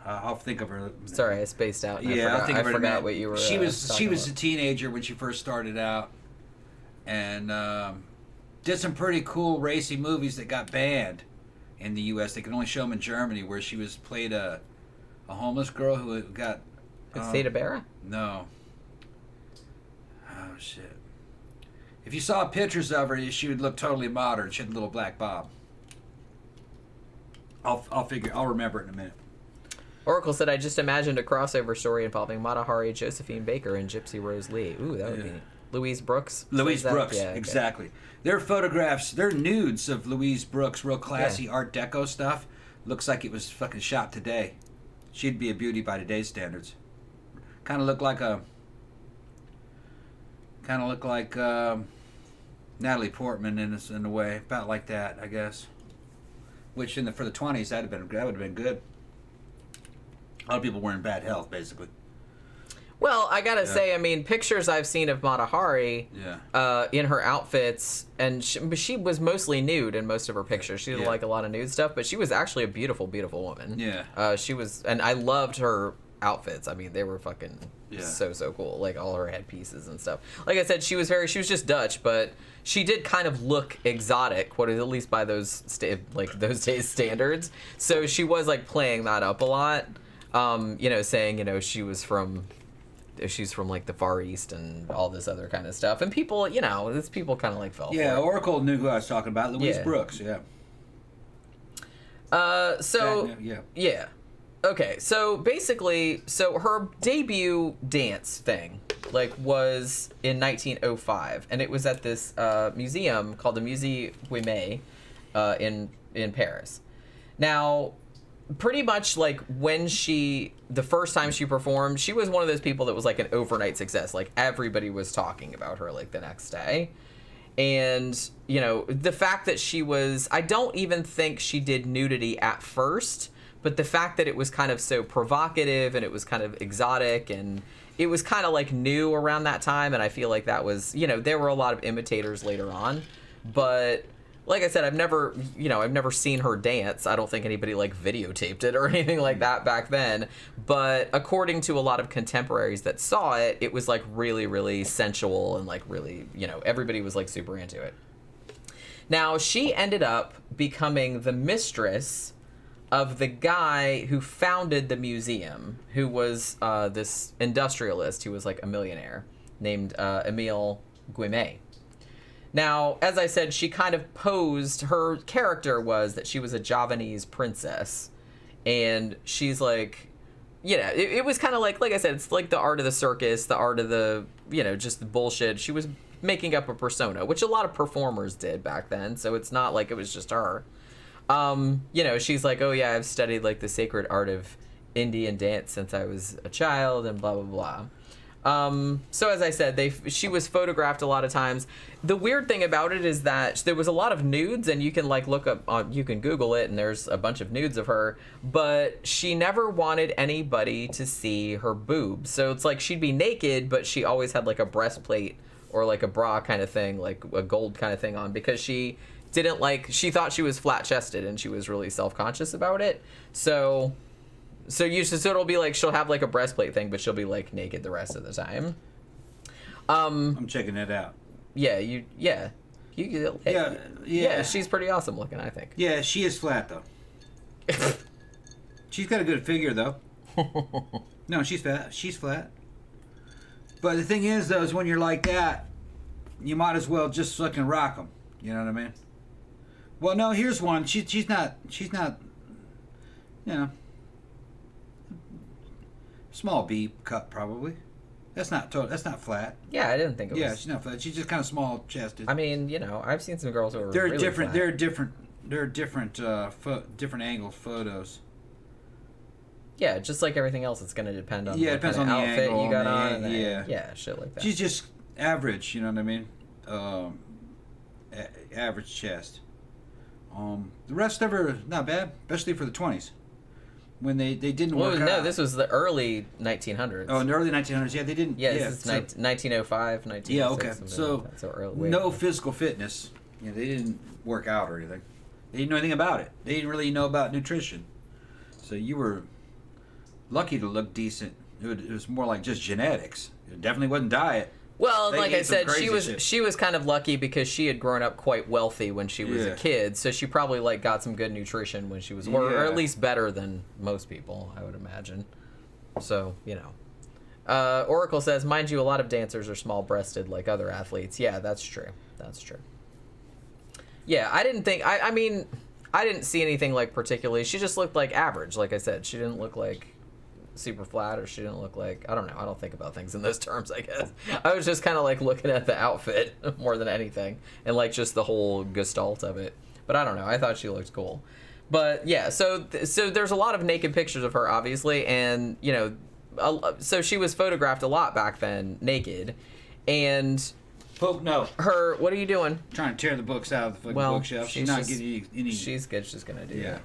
I'll think of her. Sorry, I spaced out. I forgot what you were She was about. a teenager when she first started out. And did some pretty cool racy movies that got banned in the U.S. They could only show them in Germany, where she played a homeless girl who got... Theta Bara? No. Oh shit! If you saw pictures of her, she would look totally modern. She had a little black bob. I'll remember it in a minute. Oracle said, I just imagined a crossover story involving Mata Hari, Josephine Baker, and Gypsy Rose Lee. Ooh, that would be neat. Louise Brooks? Louise Brooks, yeah, okay. Exactly. They're photographs, they're nudes of Louise Brooks, real classy Art Deco stuff. Looks like it was fucking shot today. She'd be a beauty by today's standards. Kind of look like Natalie Portman in a way, about like that, I guess. Which for the 20s that would have been good. A lot of people were in bad health, basically. Well, I gotta say, I mean, pictures I've seen of Mata Hari in her outfits, and she was mostly nude in most of her pictures. She did like a lot of nude stuff, but she was actually a beautiful, beautiful woman. Yeah. She was, and I loved her outfits. I mean, they were fucking so cool. Like all her headpieces and stuff. Like I said, she was just Dutch, but she did kind of look exotic, at least by those those days standards. So she was like playing that up a lot. Saying she's from like the Far East and all this other kind of stuff, and people people kind of like fell for it. Oracle knew who I was talking about, Louise Brooks. Okay, so basically, her debut dance thing was in 1905, and it was at this museum called the Musée Guimet in Paris. Now, pretty much when the first time she performed, she was one of those people that was like an overnight success. Like everybody was talking about her the next day. And, the fact that I don't even think she did nudity at first, but the fact that it was kind of so provocative and it was kind of exotic and it was kind of new around that time. And I feel like that was, there were a lot of imitators later on, but like I said, I've never seen her dance. I don't think anybody videotaped it or anything like that back then. But according to a lot of contemporaries that saw it, it was really, really sensual and really, everybody was super into it. Now, she ended up becoming the mistress of the guy who founded the museum, who was this industrialist who was a millionaire named Émile Guimet. Now, as I said, she kind of posed, her character was that she was a Javanese princess. And she's it was kind of like I said, it's the art of the circus, the art of the, just the bullshit. She was making up a persona, which a lot of performers did back then. So it's not like it was just her. She's oh yeah, I've studied the sacred art of Indian dance since I was a child and blah, blah, blah. So as I said, she was photographed a lot of times. The weird thing about it is that there was a lot of nudes, and you can look up you can Google it, and there's a bunch of nudes of her, but she never wanted anybody to see her boobs. So it's she'd be naked, but she always had a breastplate or a bra kind of thing, a gold kind of thing on, because she didn't she thought she was flat chested and she was really self-conscious about it. So it'll be she'll have a breastplate thing, but she'll be naked the rest of the time. I'm checking it out. Yeah, she's pretty awesome looking, I think. Yeah, she is flat though. She's got a good figure though. No, she's fat. She's flat. But the thing is though, is when you're like that, you might as well just fucking rock them. You know what I mean? Well, no, here's one. She's not. Small B cut probably. That's not flat. Yeah, I didn't think it was. Yeah, she's not flat. She's just kind of small chested. I mean, I've seen some girls who are really different. flat. There are different angle photos. Yeah, just like everything else, it's going to depend on it what depends kind of on the outfit angle, you got on. Yeah, shit like that. She's just average. You know what I mean? Average chest. The rest of her not bad, especially for the 20s. When they didn't work out. No, this was the early 1900s. Oh, in the early 1900s, yeah, they didn't. Yeah, this is 1905, 1906. Yeah, okay. So early, no physical fitness. They didn't work out or anything. They didn't know anything about it. They didn't really know about nutrition. So you were lucky to look decent. It was more like just genetics. It definitely wasn't diet. Well, like I said, she was kind of lucky because she had grown up quite wealthy when she was a kid, so she probably got some good nutrition when she was, or at least better than most people, I would imagine. So Oracle says, mind you, a lot of dancers are small-breasted like other athletes. Yeah, that's true. That's true. Yeah, I didn't think... I mean, I didn't see anything, like, particularly... She just looked, like, average, like I said. She didn't look, like, super flat, or she didn't look like... I don't know. I don't think about things in those terms, I guess. I was just kind of, like, looking at the outfit more than anything. And, like, just the whole gestalt of it. But I don't know. I thought she looked cool. But, yeah, so there's a lot of naked pictures of her, obviously, and, you know... So she was photographed a lot back then, naked, and No. her. What are you doing? Trying to tear the books out of the fucking bookshelf. She's not getting you any. She's good. She's gonna do Yeah.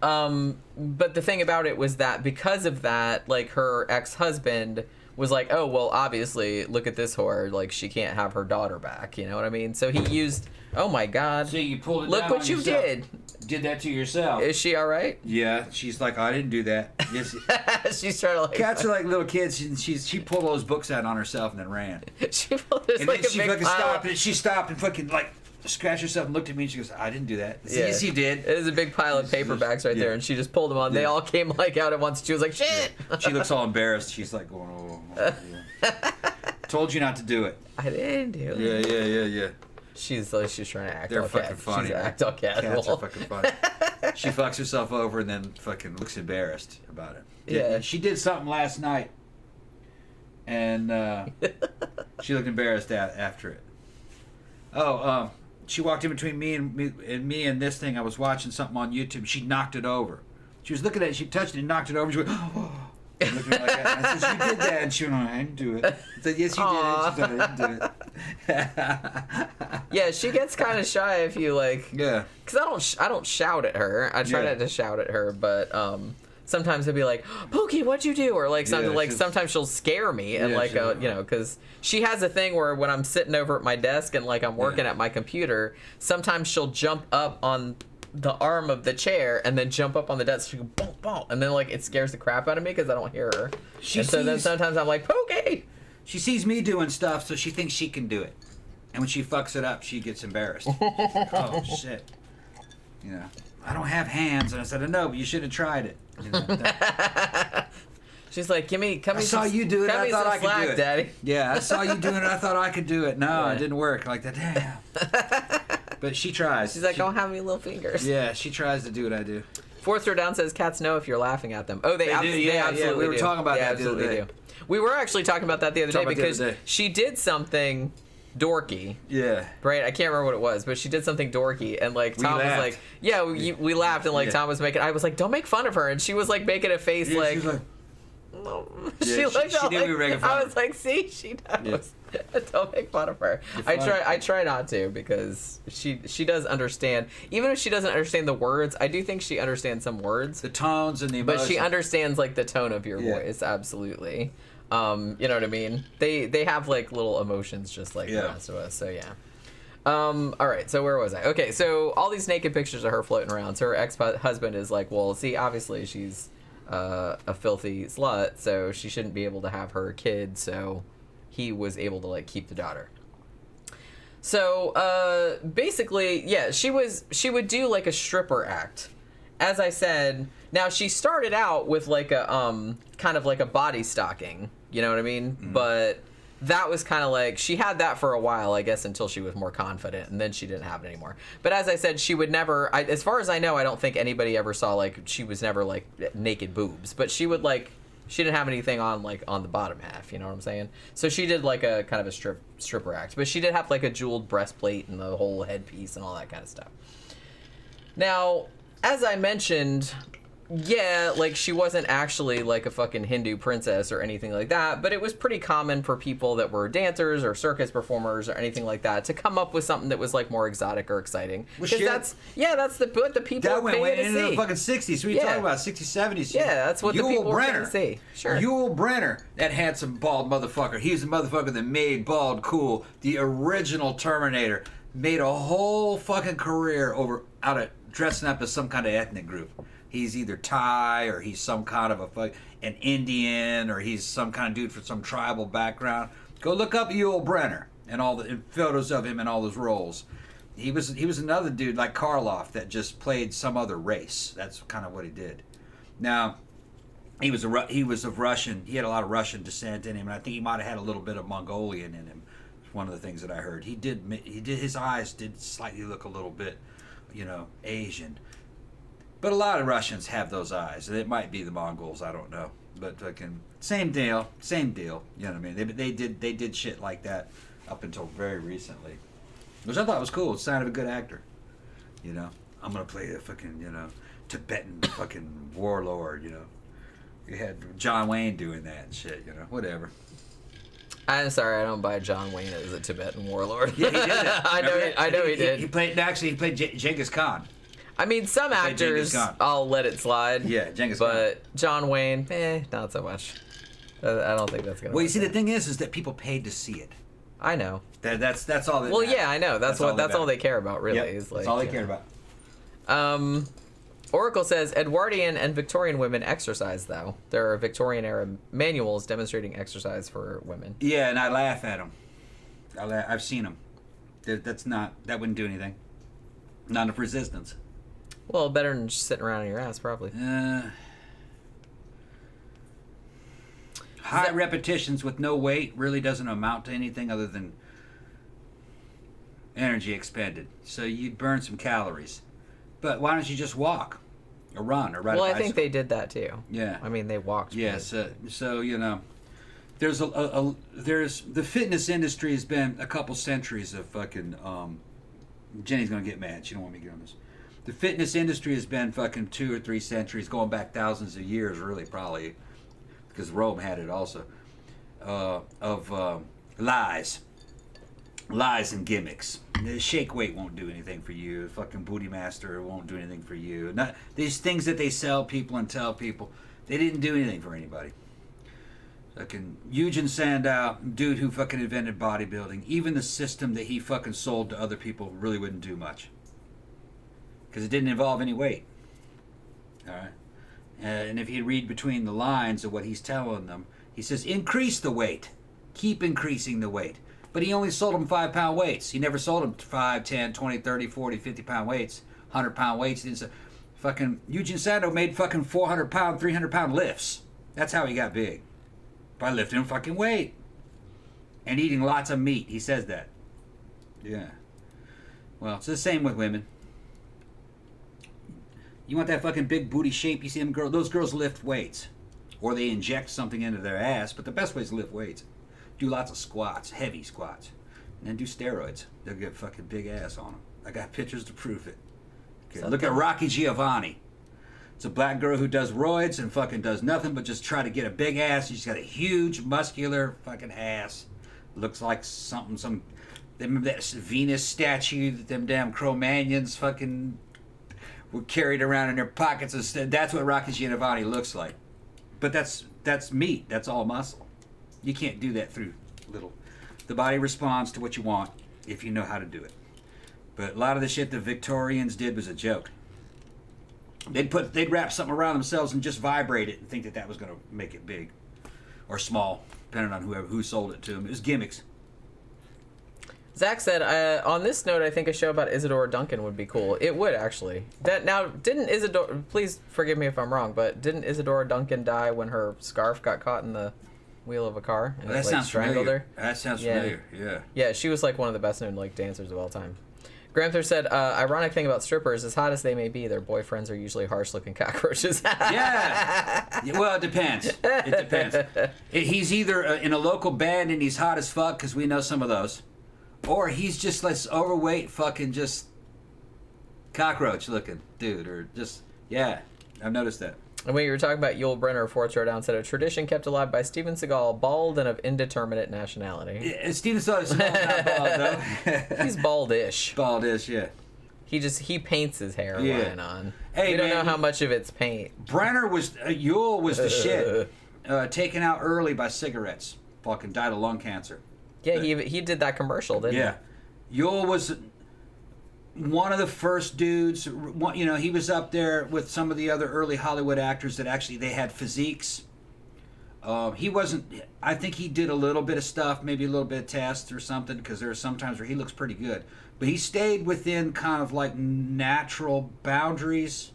that. But the thing about it was that because of that, like her ex-husband was like, oh well, obviously, look at this whore. Like she can't have her daughter back. You know what I mean? So he used. Oh my God! See, you pulled it Look down what on you yourself. did. Did that to yourself. Is she all right? Yeah, she's like, I didn't do that. Yes. She's trying to like. Cats are like little kids. She pulled those books out on herself and then ran. She pulled this And like then a she big fucking pile. stopped. And she stopped and fucking like scratched herself and looked at me and she goes, I didn't do that. I said, yes, you did. It was a big pile of paperbacks right there, and she just pulled them on. They all came like out at once. She was like, "Shit!" She looks all embarrassed. She's like going, oh. Told you not to do it. I didn't do it. Yeah. She's like, she's trying to act. They're all fucking funny. She's act all casual. Cats are fucking funny. She fucks herself over and then fucking looks embarrassed about it. Yeah. She did something last night, and she looked embarrassed after it. Oh, she walked in between me and this thing. I was watching something on YouTube. She knocked it over. She was looking at it. She touched it and knocked it over. She went, oh. And looked at me like that. And I said, she did that. And she went, I didn't do it. I said, yes, you did. She said, I didn't do it. Yeah, she gets kind of shy if you like. Yeah. Because I don't shout at her. I try not to shout at her, but sometimes I'd be like, Pookie, what'd you do? Or like something sometimes she'll scare me and because she has a thing where when I'm sitting over at my desk and like I'm working at my computer, sometimes she'll jump up on the arm of the chair and then jump up on the desk. She go boom, boom, and then like it scares the crap out of me because I don't hear her. So then sometimes I'm like, Pookie. She sees me doing stuff, so she thinks she can do it. And when she fucks it up, she gets embarrassed. Oh shit! You know, I don't have hands, and I said, I know, but you should have tried it. You know, She's like, I saw you do it. I thought I could do it, Daddy. Yeah, I saw you doing it. I thought I could do it. No, it didn't work like that. Damn. But she tries. She's like, don't have any little fingers. Yeah, she tries to do what I do. Fourth row down says cats know if you're laughing at them. Oh, they do. absolutely do. We were talking about that the other day. Do. We were actually talking about that the other day because she did something dorky. Yeah. Right? I can't remember what it was, but she did something dorky, and like Tom was like, yeah, we laughed, and like Tom was making. I was like, don't make fun of her, and she was like making a face like. She was like, no. She knew we were making fun of her. I was like, see, she knows. Yeah. Don't make fun of her. I try not to because she does understand. Even if she doesn't understand the words, I do think she understands some words. The tones and the emotions. But she understands like the tone of your voice, absolutely. You know what I mean? They have like little emotions just like the rest of us. So yeah. All right. So where was I? Okay. So all these naked pictures of her floating around. So her ex-husband is like, well, see, obviously she's a filthy slut, so she shouldn't be able to have her kid. So he was able to like keep the daughter. So basically, yeah, she would do like a stripper act. As I said, now she started out with like a kind of like a body stocking, you know what I mean? Mm-hmm. But that was kind of like, she had that for a while, I guess, until she was more confident, and then she didn't have it anymore. But as I said, she would never, as far as I know, I don't think anybody ever saw, like, she was never, like, naked boobs. But she would, like, she didn't have anything on, like, on the bottom half, you know what I'm saying? So she did, like, a kind of a stripper act. But she did have, like, a jeweled breastplate and the whole headpiece and all that kind of stuff. Now, as I mentioned, yeah, like, she wasn't actually, like, a fucking Hindu princess or anything like that, but it was pretty common for people that were dancers or circus performers or anything like that to come up with something that was, like, more exotic or exciting. Because that's what the people that were paying to see. That went into the fucking 60s. What are you talking about? 60s, 70s? Yeah, that's what the people were paying to see. Sure. Yul Brynner, that handsome, bald motherfucker. He's the motherfucker that made Bald cool. The original Terminator. Made a whole fucking career out of dressing up as some kind of ethnic group. He's either Thai or he's some kind of an Indian or he's some kind of dude from some tribal background. Go look up Yul Brynner and all the photos of him in all those roles. He was another dude like Karloff that just played some other race. That's kind of what he did. Now, he was of Russian. He had a lot of Russian descent in him, and I think he might have had a little bit of Mongolian in him. It's one of the things that I heard. He did. His eyes did slightly look a little bit, Asian. But a lot of Russians have those eyes. It might be the Mongols. I don't know. But fucking same deal. You know what I mean? They did shit like that up until very recently, which I thought was cool. It's a sign of a good actor. I'm gonna play a fucking Tibetan fucking warlord. You had John Wayne doing that and shit. Whatever. I'm sorry, I don't buy John Wayne as a Tibetan warlord. Yeah, he did that. I know he did. He played Genghis Khan. I mean, some actors I'll let it slide. Yeah, Genghis Khan. But John Wayne, not so much. I don't think that's gonna. Well, you see, the thing is that people paid to see it. I know. That's all. That well, matters. yeah, I know. That's all they care about, really. Yep, is that's all they care about. Oracle says Edwardian and Victorian women exercise, though. There are Victorian era manuals demonstrating exercise for women. Yeah, and I laugh at them. I've seen them. That wouldn't do anything. Not enough resistance. Well, better than just sitting around on your ass, probably. High repetitions with no weight really doesn't amount to anything other than energy expended. So you burn some calories. But why don't you just walk or run or ride a bicycle? Well, I think they did that too. Yeah. I mean, they walked. Yeah, so there's there's the fitness industry has been a couple centuries of fucking Jenny's gonna get mad. She don't want me to get on this. The fitness industry has been fucking 2 or 3 centuries, going back thousands of years, really, probably, because Rome had it also, of lies and gimmicks. The shake weight won't do anything for you. Fucking Booty Master won't do anything for you. These things that they sell people and tell people, they didn't do anything for anybody. Fucking Eugen Sandow, dude who fucking invented bodybuilding, even the system that he fucking sold to other people really wouldn't do much. Because it didn't involve any weight. All right? And if you read between the lines of what he's telling them, he says, increase the weight. Keep increasing the weight. But he only sold them 5-pound weights. He never sold them 5, 10, 20, 30, 40, 50-pound weights, 100-pound weights. He didn't say, fucking Eugen Sandow made fucking 400-pound, 300-pound lifts. That's how he got big. By lifting fucking weight. And eating lots of meat. He says that. Yeah. Well, it's the same with women. You want that fucking big booty shape? You see them those girls lift weights. Or they inject something into their ass. But the best way is to lift weights. Do lots of squats, heavy squats. And then do steroids. They'll get fucking big ass on them. I got pictures to prove it. Okay, look at Rocky Giovanni. It's a black girl who does roids and fucking does nothing but just try to get a big ass. She's got a huge, muscular fucking ass. Looks like something, remember that Venus statue that them damn Cro-Magnons fucking were carried around in their pockets instead. That's what Rocky Giovanni looks like. But that's meat. That's all muscle. You can't do that through little. The body responds to what you want if you know how to do it. But a lot of the shit the Victorians did was a joke. They'd wrap something around themselves and just vibrate it and think that was going to make it big or small, depending on who sold it to them. It was gimmicks. Zach said, on this note, I think a show about Isadora Duncan would be cool. It would, actually. Didn't Isadora, please forgive me if I'm wrong, but didn't Isadora Duncan die when her scarf got caught in the wheel of a car? And that sounds strangled familiar. her? That sounds familiar, yeah. Yeah, she was like one of the best known dancers of all time. Granther said, ironic thing about strippers, as hot as they may be, their boyfriends are usually harsh-looking cockroaches. Yeah. Well, it depends. It depends. He's either in a local band and he's hot as fuck, because we know some of those, or he's just less overweight, fucking just cockroach-looking dude, or just, yeah, I've noticed that. And when you were talking about Yul Brynner, Forrest Row Down said, a tradition kept alive by Steven Seagal, bald and of indeterminate nationality. Yeah, Steven Seagal's not bald, though. He's baldish. Baldish, yeah. He paints his hairline on. Hey, we don't know how much of it's paint. Brenner Yule was the shit. Taken out early by cigarettes. Fucking died of lung cancer. Yeah, he did that commercial, didn't he? Yeah. Yule was one of the first dudes. He was up there with some of the other early Hollywood actors that actually they had physiques. He wasn't. I think he did a little bit of stuff, maybe a little bit of tests or something, because there are some times where he looks pretty good. But he stayed within kind of like natural boundaries.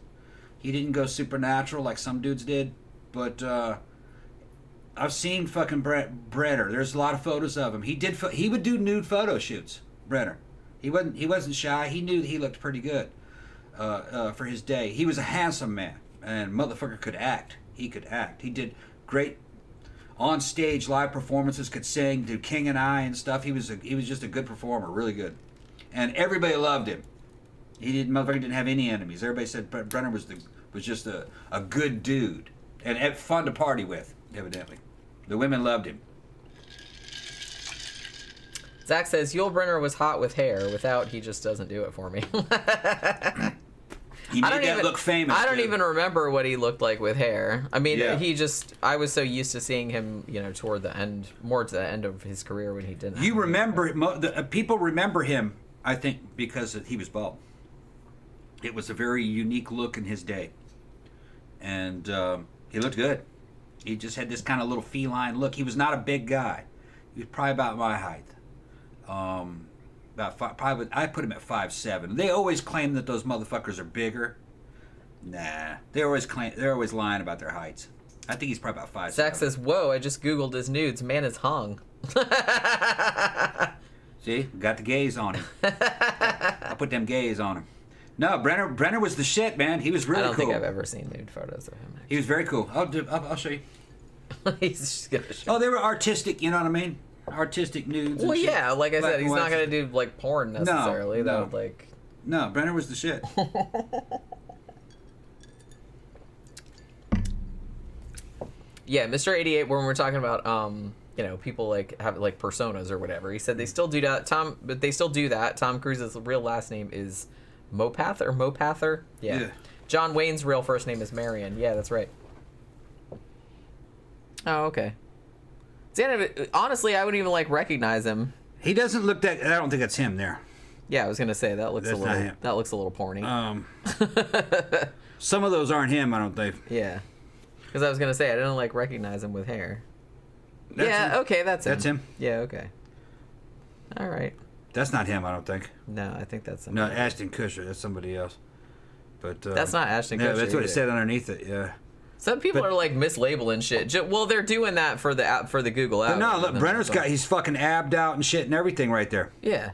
He didn't go supernatural like some dudes did, but I've seen fucking Brenner. There's a lot of photos of him. He would do nude photo shoots. Brenner. He wasn't shy. He knew that he looked pretty good for his day. He was a handsome man, and motherfucker could act. He could act. He did great on stage live performances. Could sing, do King and I and stuff. He was just a good performer, really good, and everybody loved him. Motherfucker didn't have any enemies. Everybody said Brenner was just a good dude and fun to party with. Evidently, the women loved him. Zach says Yul Brynner was hot with hair. Without, he just doesn't do it for me. He made that look famous. I don't even remember what he looked like with hair. I mean, Yeah. I was so used to seeing him, toward the end, more to the end of his career when he didn't. You remember, people remember him, I think, because he was bald. It was a very unique look in his day. And he looked good. He just had this kind of little feline look. He was not a big guy. He was probably about my height. I put him at 5'7". They always claim that those motherfuckers are bigger. Nah, they're always lying about their heights. I think he's probably about 5'7". Zach says, "Whoa! I just googled his nudes. Man is hung." See, got the gaze on him. I put them gaze on him. No, Brenner was the shit, man. He was really cool. I don't think I've ever seen nude photos of him. Actually. He was very cool. I'll show you. He's just gonna show. Oh, they were artistic. You know what I mean? Artistic nudes. Well, and shit. yeah, like I Black said, he's and not white. gonna do like porn necessarily. No. That would like. No, Brenner was the shit. Yeah, Mr. 88. When we're talking about people like have like personas or whatever, he said they still do that. But they still do that. Tom Cruise's real last name is Mopather. Yeah. John Wayne's real first name is Marion. Yeah, that's right. Oh, okay. Honestly, I wouldn't even recognize him. He doesn't look that. I don't think that's him there. Yeah, I was gonna say that looks That's not him. that looks a little porny. Some of those aren't him. I don't think. Yeah, because I was gonna say I didn't recognize him with hair. That's yeah, him. okay, that's him. That's him. Yeah, okay. All right. That's not him. I don't think. No, I think that's No, somebody else. Ashton Kutcher. That's somebody else. But That's not Ashton Yeah, Kutcher that's what it either. said underneath it. Yeah. Some people are mislabeling shit. Well, they're doing that for the Google But no, algorithm. look, Brenner's he's fucking abbed out and shit and everything right there. Yeah.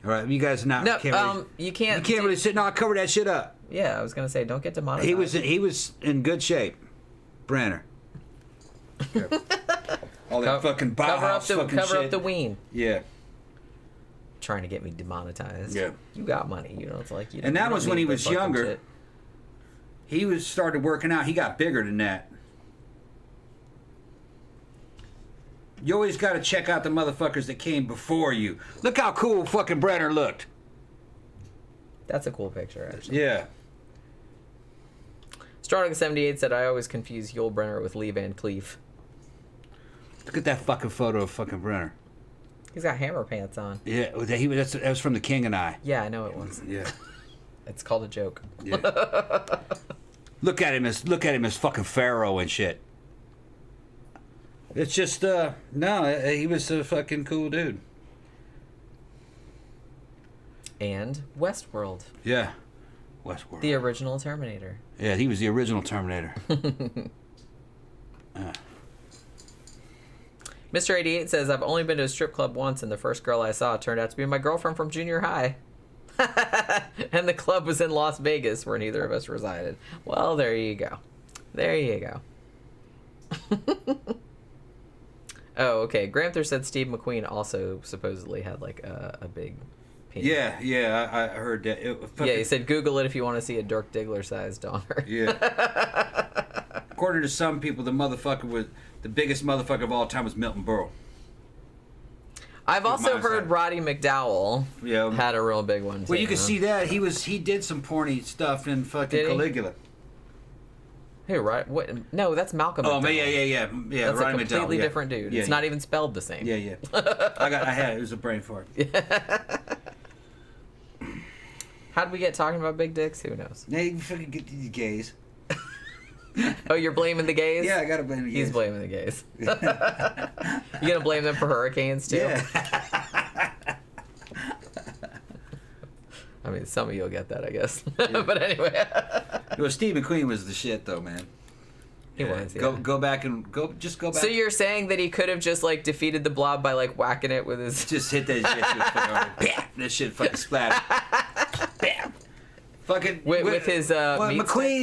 All right, you guys not. No, can't really, you can't. You can't really sit. No, I'll cover that shit up. Yeah, I was gonna say, don't get demonetized. He was in good shape, Brenner. All that fucking Bauhaus fucking cover shit. up the ween. Yeah. Trying to get me demonetized. Yeah. You got money, it's like you. And that you don't was when need he the was fucking younger. shit. He started working out. He got bigger than that. You always got to check out the motherfuckers that came before you. Look how cool fucking Brenner looked. That's a cool picture, actually. Yeah. Stardog78 said, "I always confuse Yul Brynner with Lee Van Cleef. Look at that fucking photo of fucking Brenner. He's got hammer pants on." Yeah, that was from The King and I. Yeah, I know it was. Yeah. It's called a joke. Yeah. Look at him as fucking Pharaoh and shit. It's just no, he was a fucking cool dude. And Westworld, Yeah. Westworld. the original Terminator. Yeah, he was the original Terminator. Mr. 88 says, "I've only been to a strip club once, and the first girl I saw turned out to be my girlfriend from junior high." And the club was in Las Vegas, where neither of us resided. Well, there you go. There you go. Oh, okay. Gramther said Steve McQueen also supposedly had a big penis. Yeah, I heard that. Yeah, he said Google it if you want to see a Dirk Diggler-sized donor. Yeah. According to some people, the biggest motherfucker of all time was Milton Berle. I've also my heard side. Roddy McDowell had a real big one. Well, too, you can huh? see that he did some porny stuff in fucking Did he? Caligula. Hey, right? What? No, that's Malcolm. Oh, McDowell. yeah. That's Roddy a completely McDowell, yeah. different dude. Yeah, It's yeah. not even spelled the same. Yeah. I had it. It was a brain fart. How'd we get talking about big dicks? Who knows? Now you fucking get these gays. Oh, you're blaming the gays? Yeah, I gotta blame the gays. He's blaming the gays. You gonna blame them for hurricanes too? Yeah. I mean, some of you'll get that, I guess. But anyway. Well, Steve McQueen was the shit, though, man. He was, yeah. Go back and go back. So you're saying that he could have just like defeated the blob by like whacking it with his... Just hit that shit. Bam! That shit fucking splattered. Bam! Fucking with his meat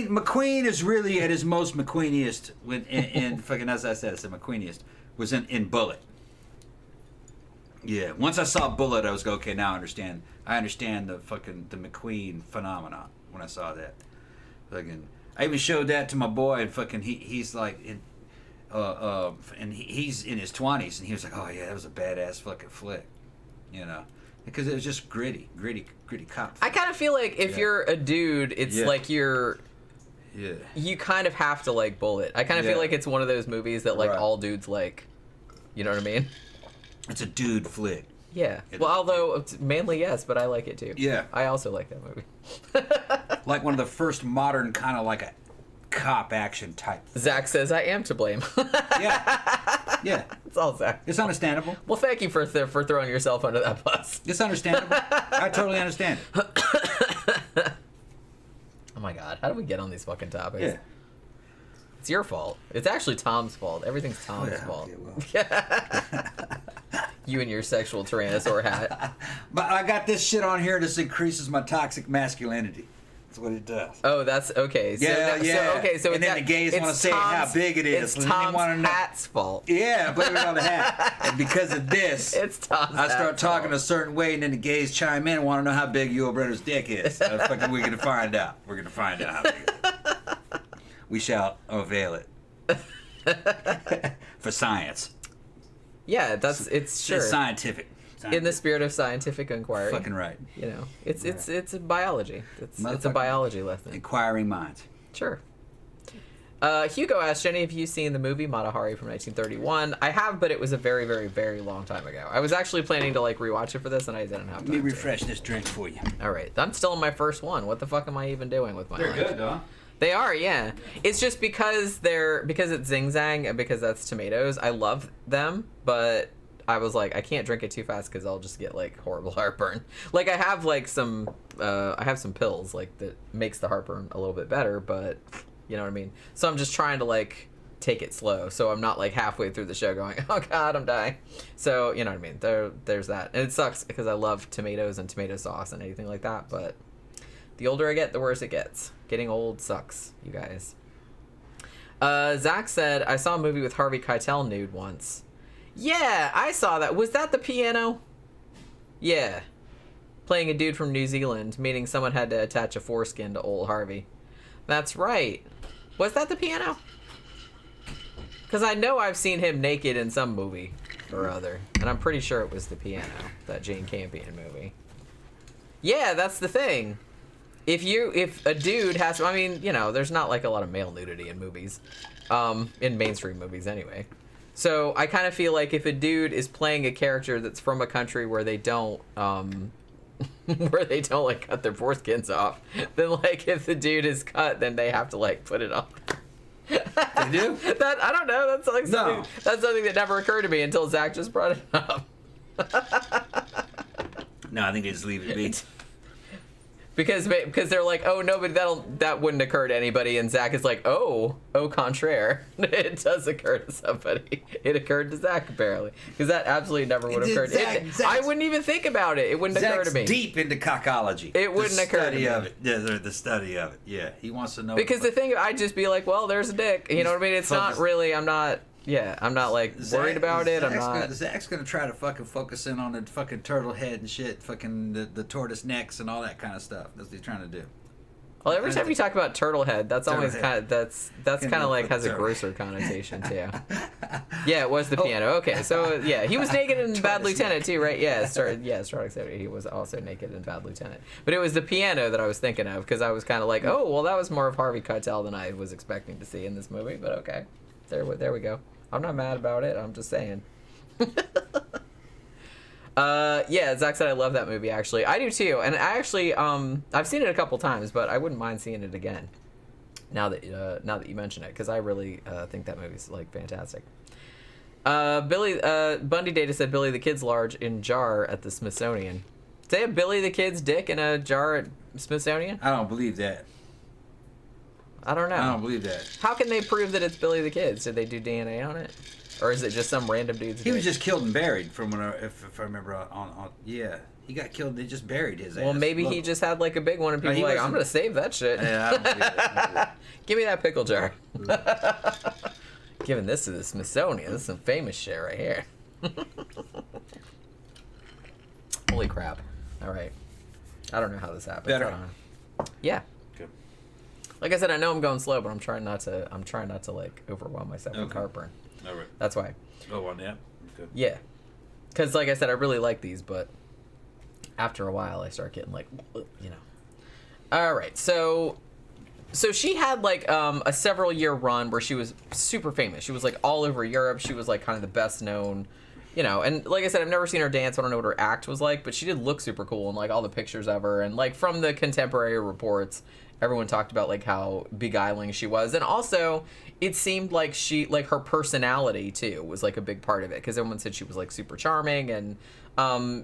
McQueen is really at his most McQueeniest when in fucking, as I said, it's the McQueeniest was in Bullet. Yeah, once I saw Bullet, I was go, okay, now I understand the McQueen phenomenon when I saw that. Fucking, I even showed that to my boy, and fucking he's like and he's in his 20s, and he was like, oh yeah, that was a badass fucking flick, you know, because it was just gritty cop. I kind of feel like if you're a dude, it's like you kind of have to like Bullet. I kind of feel like it's one of those movies that like all dudes like, you know what I mean? It's a dude flick. Yeah. Well, although mainly yes, but I like it too. Yeah. I also like that movie. Like one of the first modern kind of like a cop action type. Zach says I am to blame. Yeah. It's all Zach. It's understandable. Well, thank you for throwing yourself under that bus. It's understandable. I totally understand it. Oh my God, how do we get on these fucking topics? Yeah. It's your fault. It's actually Tom's fault. Everything's Tom's fault. Okay, well. You and your sexual tyrannosaur hat. But I got this shit on here. This increases my toxic masculinity. That's what it does. Oh, that's okay. So, so and then the gays want to say how big it is. It's Tom's hat's fault. Yeah, blame it on the hat. And because of this, it's Tom's I start talking fault. a certain way, and then the gays chime in and want to know how big your brother's dick is. We're going to find out. We're going to find out how big it is. We shall avail it. For science. Yeah, it's sure. It's scientific. In the spirit of scientific inquiry. Fucking right. You know, it's a biology. It's a biology lesson. Inquiring minds. Sure. Hugo asked, Jenny, have you seen the movie Mata Hari from 1931? I have, but it was a very, very, very long time ago. I was actually planning to like rewatch it for this, and I didn't have time. Let me refresh this drink for you. All right, I'm still in my first one. What the fuck am I even doing with my life? They're good, though. They are, yeah. It's just because it's Zing Zang and because that's tomatoes. I love them, but I was like, I can't drink it too fast because I'll just get like horrible heartburn. Like I have like some pills like that makes the heartburn a little bit better, but you know what I mean. So I'm just trying to like take it slow, so I'm not like halfway through the show going, oh God, I'm dying. So you know what I mean. There's that, and it sucks because I love tomatoes and tomato sauce and anything like that, but. The older I get, the worse it gets. Getting old sucks, you guys. Zach said, I saw a movie with Harvey Keitel nude once. Yeah, I saw that. Was that the piano? Yeah. Playing a dude from New Zealand, meaning someone had to attach a foreskin to old Harvey. That's right. Was that the piano? Because I know I've seen him naked in some movie or other. And I'm pretty sure it was the piano, that Jane Campion movie. Yeah, that's the thing. If a dude has to, I mean, you know, there's not like a lot of male nudity in movies, in mainstream movies anyway. So I kind of feel like if a dude is playing a character that's from a country where they don't, where they don't like cut their foreskins off, then like if the dude is cut, then they have to like put it on. They do? That I don't know. That's like something, that's something that never occurred to me until Zach just brought it up. No, I think they just leave it be. Because they're like, oh no, but that wouldn't occur to anybody, and Zach is like, au contraire, it does occur to somebody. It occurred to Zach apparently, because that absolutely never would have occurred. I wouldn't even think about it. It wouldn't occur to me. Zach's deep into cockology. It wouldn't occur to me. The study of it. Yeah, he wants to know. Because the thing, I'd just be like, well, there's a dick. You know what I mean? It's not really. I'm not like worried about it. Zach's gonna try to fucking focus in on the fucking turtle head and shit, fucking the tortoise necks and all that kind of stuff. That's what he's trying to do. Well, every time you talk about turtle head, that's always kind of that's kind of like has a grosser connotation too. Yeah, it was the piano. Okay, so yeah, he was naked in Bad Lieutenant too, right? Yeah, Starlight City. He was also naked in Bad Lieutenant. But it was the piano that I was thinking of because I was kind of like, oh, well, that was more of Harvey Keitel than I was expecting to see in this movie. But okay, there we go. I'm not mad about it. I'm just saying. Yeah, Zach said I love that movie, actually. I do, too. And I actually, I've seen it a couple times, but I wouldn't mind seeing it again. Now that you mention it, because I really think that movie's, like, fantastic. Bundy Data said Billy the Kid's large in jar at the Smithsonian. Did they have Billy the Kid's dick in a jar at Smithsonian? I don't believe that. I don't know. I don't believe that. How can they prove that it's Billy the Kid's? Did they do DNA on it? Or is it just some random dude's He was dick? just killed and buried from when if I remember on yeah. He got killed. They just buried his ass. Well, maybe he just had like a big one and people he were like, wasn't- I'm going to save that shit. Yeah, I don't believe that. Give me that pickle jar. Giving this to the Smithsonian. This is some famous shit right here. Holy crap. All right. I don't know how this happened. Better. I don't know. Yeah. Good. Like I said, I know I'm going slow, but I'm trying not to like overwhelm myself with Okay. heartburn. All right. That's why. Oh, on that. Good. Yeah. Because, like I said, I really like these, but after a while, I start getting like, you know. All right. So she had like a several year run where she was super famous. She was like all over Europe. She was like kind of the best known, you know. And like I said, I've never seen her dance. I don't know what her act was like, but she did look super cool and like all the pictures of her. And like from the contemporary reports, everyone talked about like how beguiling she was. And also it seemed like her personality too was like a big part of it, because everyone said she was like super charming, and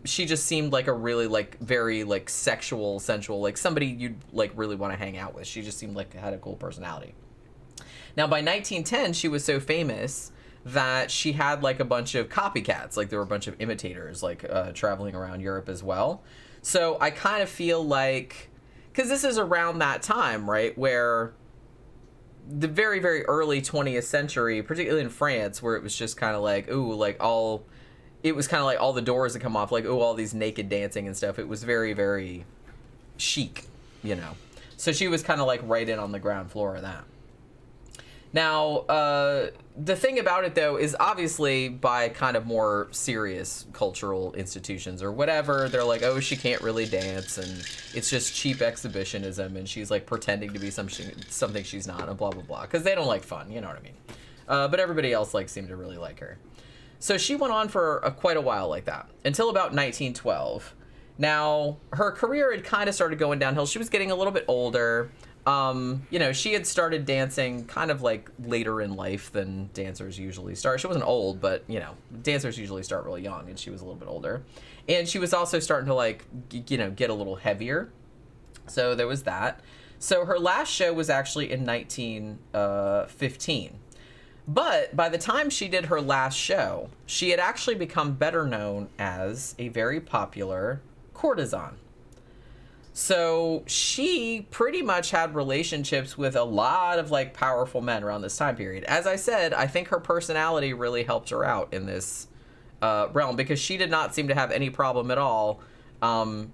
she just seemed like a really like very like sexual, sensual, like somebody you'd like really want to hang out with. She just seemed like had a cool personality. Now by 1910 she was so famous that she had like a bunch of copycats. Like there were a bunch of imitators like traveling around Europe as well. So I kind of feel like, because this is around that time, right, where the very, very early 20th century, particularly in France, where it was just kind of like, ooh, like it was kind of like all the doors that come off, like, ooh, all these naked dancing and stuff. It was very, very chic, you know. So she was kind of like right in on the ground floor of that. Now, the thing about it, though, is obviously by kind of more serious cultural institutions or whatever, they're like, oh, she can't really dance, and it's just cheap exhibitionism, and she's like pretending to be something she's not, and blah, blah, blah, because they don't like fun, you know what I mean? But everybody else like seemed to really like her. So she went on for quite a while like that, until about 1912. Now, her career had kind of started going downhill. She was getting a little bit older. You know, she had started dancing kind of like later in life than dancers usually start. She wasn't old, but, you know, dancers usually start really young, and she was a little bit older. And she was also starting to like, you know, get a little heavier. So there was that. So her last show was actually in 1915. But by the time she did her last show, she had actually become better known as a very popular courtesan. So she pretty much had relationships with a lot of like powerful men around this time period. As I said, I think her personality really helped her out in this realm, because she did not seem to have any problem at all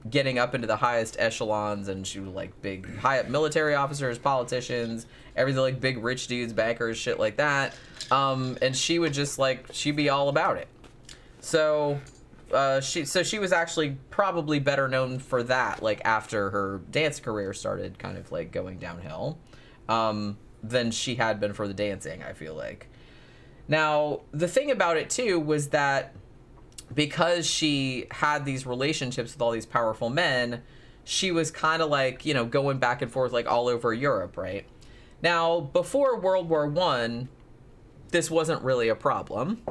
getting up into the highest echelons, and she was like big high up military officers, politicians, everything, like big rich dudes, bankers, shit like that. And she would just like, she'd be all about it. So she was actually probably better known for that, like after her dance career started kind of like going downhill, than she had been for the dancing, I feel like. Now, the thing about it too was that because she had these relationships with all these powerful men, she was kind of like, you know, going back and forth like all over Europe, right? Now, before World War I, this wasn't really a problem.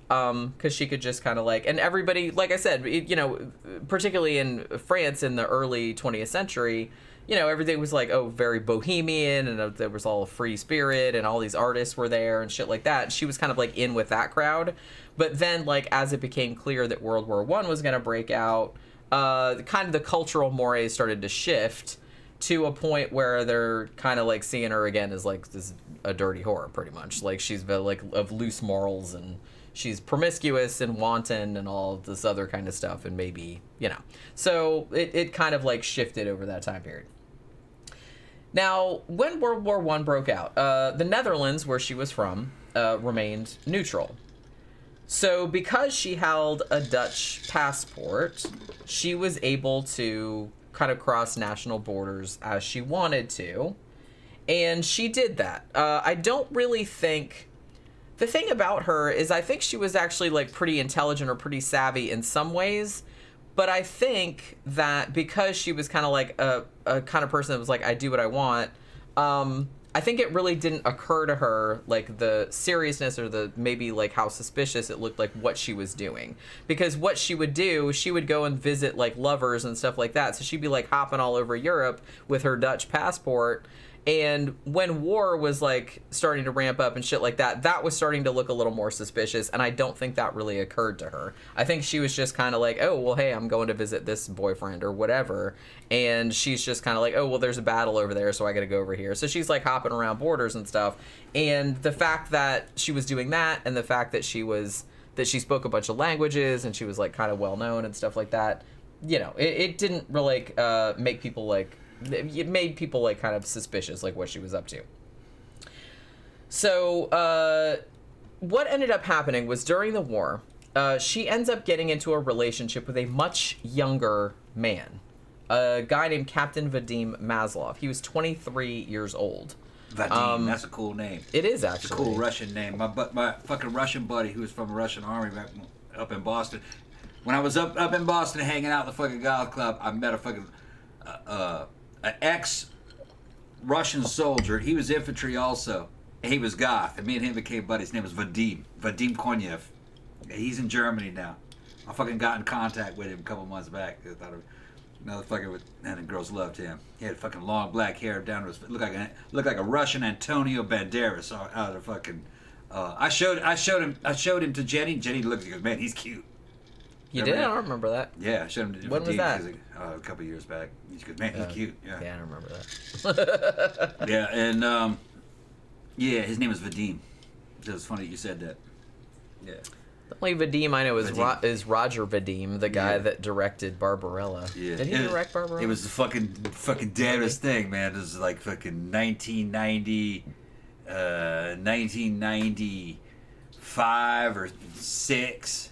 Because she could just kind of like, and everybody, like I said, you know, particularly in France in the early 20th century, you know, everything was like, oh, very bohemian, and there was all free spirit, and all these artists were there and shit like that. She was kind of like in with that crowd. But then, like, as it became clear that World War I was going to break out, kind of the cultural mores started to shift to a point where they're kind of like seeing her again as like this a dirty whore, pretty much. Like she's like of loose morals, and she's promiscuous and wanton and all of this other kind of stuff, and maybe, you know. So it kind of like shifted over that time period. Now, when World War I broke out, the Netherlands, where she was from, remained neutral. So because she held a Dutch passport, she was able to kind of cross national borders as she wanted to. And she did that. I don't really think... The thing about her is I think she was actually like pretty intelligent or pretty savvy in some ways. But I think that because she was kind of like a kind of person that was like, I do what I want, I think it really didn't occur to her like the seriousness or the maybe like how suspicious it looked like what she was doing. Because what she would do, she would go and visit like lovers and stuff like that. So she'd be like hopping all over Europe with her Dutch passport. And when war was like starting to ramp up and shit like that, that was starting to look a little more suspicious, and I don't think that really occurred to her. I think she was just kind of like, oh, well, hey, I'm going to visit this boyfriend or whatever, and she's just kind of like, oh, well, there's a battle over there, so I gotta go over here. So she's like hopping around borders and stuff, and the fact that she was doing that, and the fact that she spoke a bunch of languages, and she was like kind of well known and stuff like that, you know, it didn't really make people like, it made people like kind of suspicious, like what she was up to. So what ended up happening was during the war, she ends up getting into a relationship with a much younger man, a guy named Captain Vadim Maslov. He was 23 years old. Vadim, that's a cool name. It is, actually. It's a cool Russian name. My fucking Russian buddy, who was from the Russian army back up in Boston. When I was up in Boston hanging out at the fucking golf club, I met a fucking an ex-Russian soldier. He was infantry also. He was goth, and me and him became buddies. His name was Vadim Konyev. He's in Germany now. I fucking got in contact with him a couple months back. I thought another fucker and the girls loved him. He had fucking long black hair down to his, looked like a Russian Antonio Banderas out of fucking. I showed him to Jenny. Jenny looked and goes, man, he's cute. You did? I don't remember that. Yeah, I showed him to When was that? A couple years back. He goes, man, he's cute. Yeah. Yeah, I don't remember that. Yeah, and yeah, his name is Vadim. So it's funny you said that. Yeah. The only Vadim I know is Roger Vadim, the guy that directed Barbarella. Yeah. Did he direct Barbarella? It was the fucking damnest thing, man. It was like fucking 1995 or 6.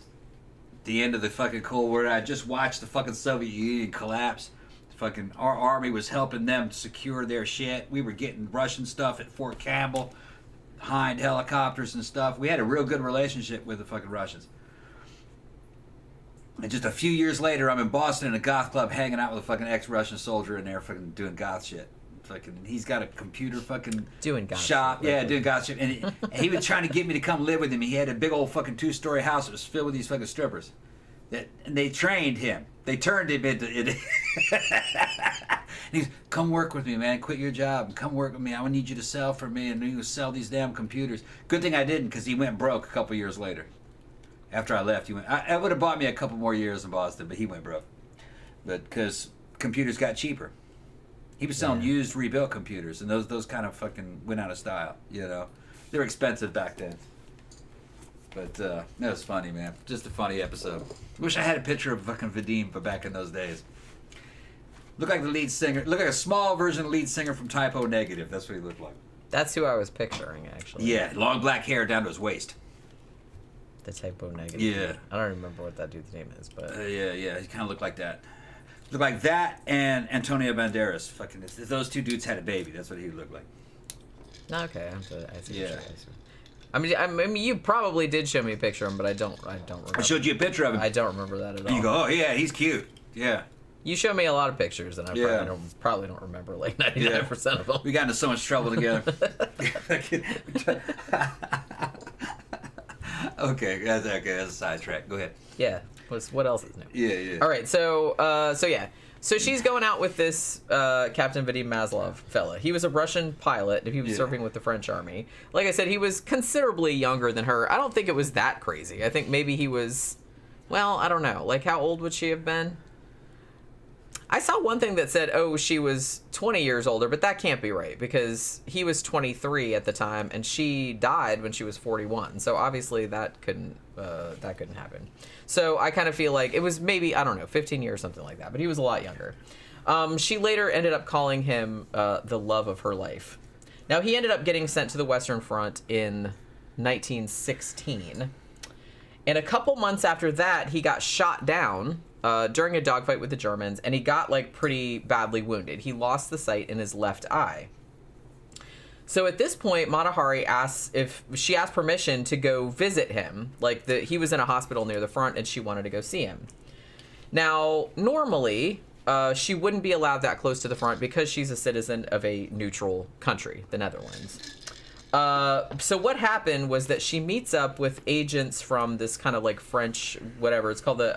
The end of the fucking Cold War. I just watched the fucking Soviet Union collapse. Fucking our army was helping them secure their shit. We were getting Russian stuff at Fort Campbell, Hind helicopters and stuff. We had a real good relationship with the fucking Russians. And just a few years later, I'm in Boston in a goth club hanging out with a fucking ex-Russian soldier in there fucking doing goth shit. Fucking, he's got a computer fucking doing goth shop. Shit, yeah, doing goth shit. And he was trying to get me to come live with him. He had a big old fucking 2-story house that was filled with these fucking strippers. And they trained him. They turned him into it. He's, come work with me, man. Quit your job and come work with me. I need you to sell for me, and you sell these damn computers. Good thing I didn't, because he went broke a couple years later. After I left, he went. I would have bought me a couple more years in Boston, but he went broke. But because computers got cheaper, he was selling used, rebuilt computers, and those kind of fucking went out of style. You know, they were expensive back then. But that was funny, man. Just a funny episode. Wish I had a picture of fucking Vadim for back in those days. Looked like the lead singer. Looked like a small version of the lead singer from Typo Negative. That's what he looked like. That's who I was picturing, actually. Yeah, long black hair down to his waist. The Typo Negative. Yeah. I don't remember what that dude's name is, but... Yeah, he kind of looked like that. Looked like that and Antonio Banderas. Fucking, if those two dudes had a baby, that's what he looked like. Okay, I see. Yeah. I mean, you probably did show me a picture of him, but I don't remember. I showed you a picture of him. I don't remember that at all. And you go, oh yeah, he's cute. Yeah. You show me a lot of pictures, and I probably don't remember like 99% of them. We got into so much trouble together. Okay, that's a sidetrack. Go ahead. Yeah. What else is new? Yeah. All right, so she's going out with this Captain Vadim Maslov fella. He was a Russian pilot. He was serving with the French army. Like I said, he was considerably younger than her. I don't think it was that crazy. I think maybe he was, well, I don't know. Like, how old would she have been? I saw one thing that said, oh, she was 20 years older, but that can't be right because he was 23 at the time and she died when she was 41. So obviously that couldn't happen. So I kind of feel like it was maybe, I don't know, 15 years, something like that, but he was a lot younger. She later ended up calling him the love of her life. Now, he ended up getting sent to the Western Front in 1916. And a couple months after that, he got shot down during a dogfight with the Germans, and he got like pretty badly wounded. He lost the sight in his left eye. So at this point, Mata Hari asked permission to go visit him. Like he was in a hospital near the front, and she wanted to go see him. Now, normally, she wouldn't be allowed that close to the front because she's a citizen of a neutral country, the Netherlands. So what happened was that she meets up with agents from this kind of like French, whatever, it's called the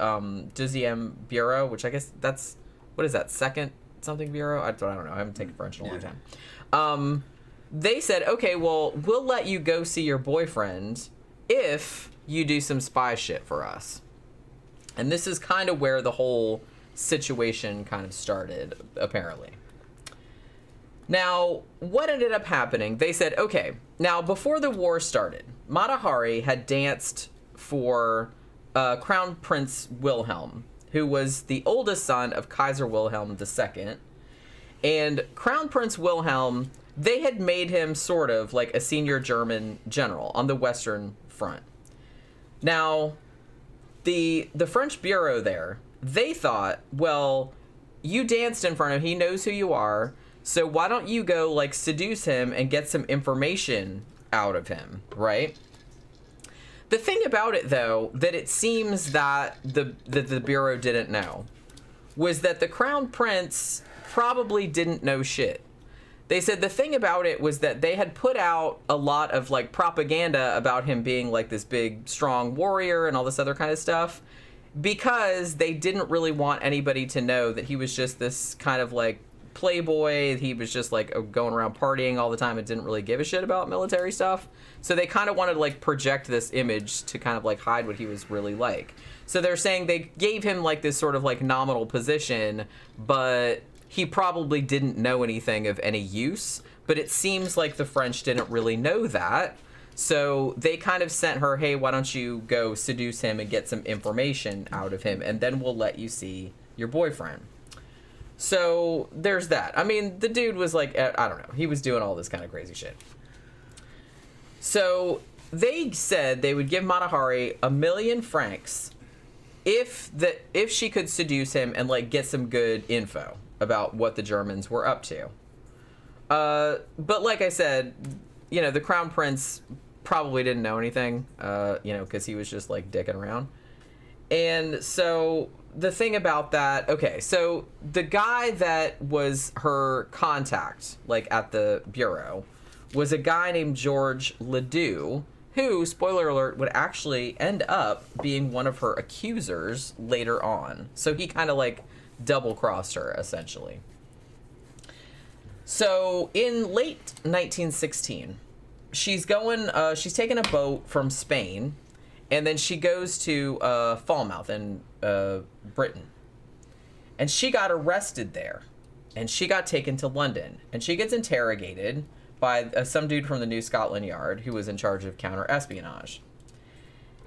Deuxième Bureau, which I guess that's, what is that, second something bureau? I don't know. I haven't taken French in a long time. they said, okay, well, we'll let you go see your boyfriend if you do some spy shit for us. And this is kind of where the whole situation kind of started, apparently. Now, what ended up happening, they said, okay, now before the war started, Mata Hari had danced for Crown Prince Wilhelm, who was the oldest son of Kaiser Wilhelm II. And Crown Prince Wilhelm, they had made him sort of like a senior German general on the Western Front. Now, the French bureau there, they thought, well, you danced in front of him, he knows who you are, so why don't you go, like, seduce him and get some information out of him, right? The thing about it, though, that it seems that the Bureau didn't know was that the Crown Prince probably didn't know shit. They said the thing about it was that they had put out a lot of, like, propaganda about him being, like, this big, strong warrior and all this other kind of stuff because they didn't really want anybody to know that he was just this kind of, like, playboy. He was just like going around partying all the time and didn't really give a shit about military stuff. So they kind of wanted to like project this image to kind of like hide what he was really like. So they're saying they gave him like this sort of like nominal position, but he probably didn't know anything of any use. But it seems like the French didn't really know that. So they kind of sent her, hey, why don't you go seduce him and get some information out of him, and then we'll let you see your boyfriend. So there's that. I mean, the dude was like, I don't know, he was doing all this kind of crazy shit. So they said they would give Mata Hari 1,000,000 francs if she could seduce him and like get some good info about what the Germans were up to. But like I said, you know, the Crown Prince probably didn't know anything, you know, because he was just like dicking around. And so the thing about that, okay, so the guy that was her contact, like at the bureau, was a guy named George Ledoux, who, spoiler alert, would actually end up being one of her accusers later on. So he kind of like double-crossed her, essentially. So in late 1916, she's taking a boat from Spain, and then she goes to Falmouth in Britain. And she got arrested there. And she got taken to London. And she gets interrogated by some dude from the New Scotland Yard who was in charge of counter-espionage.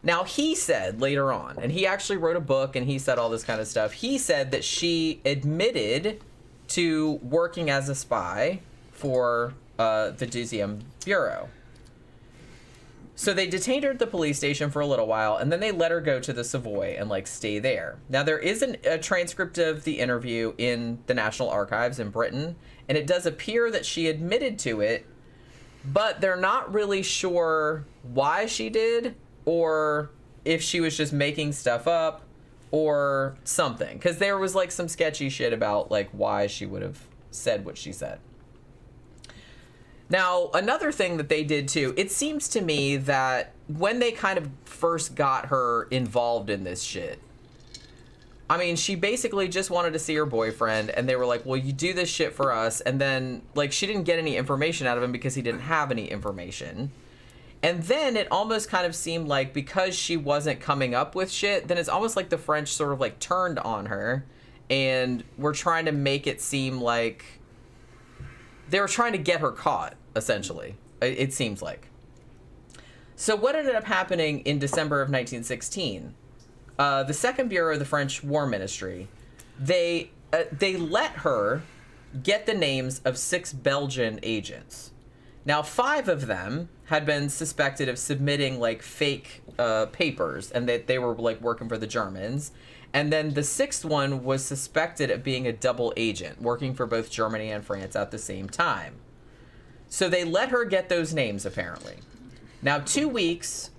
Now, he said later on, and he actually wrote a book and he said all this kind of stuff, he said that she admitted to working as a spy for the Deuxième Bureau. So they detained her at the police station for a little while, and then they let her go to the Savoy and, like, stay there. Now, there is a transcript of the interview in the National Archives in Britain, and it does appear that she admitted to it, but they're not really sure why she did, or if she was just making stuff up, or something. Because there was, like, some sketchy shit about, like, why she would have said what she said. Now, another thing that they did, too, it seems to me that when they kind of first got her involved in this shit, I mean, she basically just wanted to see her boyfriend, and they were like, well, you do this shit for us, and then, like, she didn't get any information out of him because he didn't have any information. And then it almost kind of seemed like because she wasn't coming up with shit, then it's almost like the French sort of, like, turned on her, and were trying to make it seem like they were trying to get her caught, essentially, it seems like. So what ended up happening in December of 1916? The Second Bureau of the French War Ministry, they let her get the names of 6 Belgian agents. Now, 5 of them had been suspected of submitting, like, fake papers, and that they were, like, working for the Germans. And then the 6th one was suspected of being a double agent, working for both Germany and France at the same time. So they let her get those names, apparently. Now, 2 weeks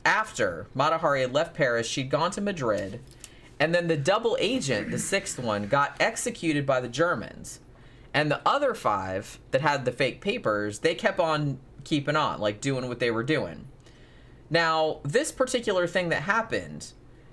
after Mata Hari had left Paris, she'd gone to Madrid, and then the double agent, the 6th one, got executed by the Germans. And the other 5 that had the fake papers, they kept on keeping on, like doing what they were doing. Now, this particular thing that happened,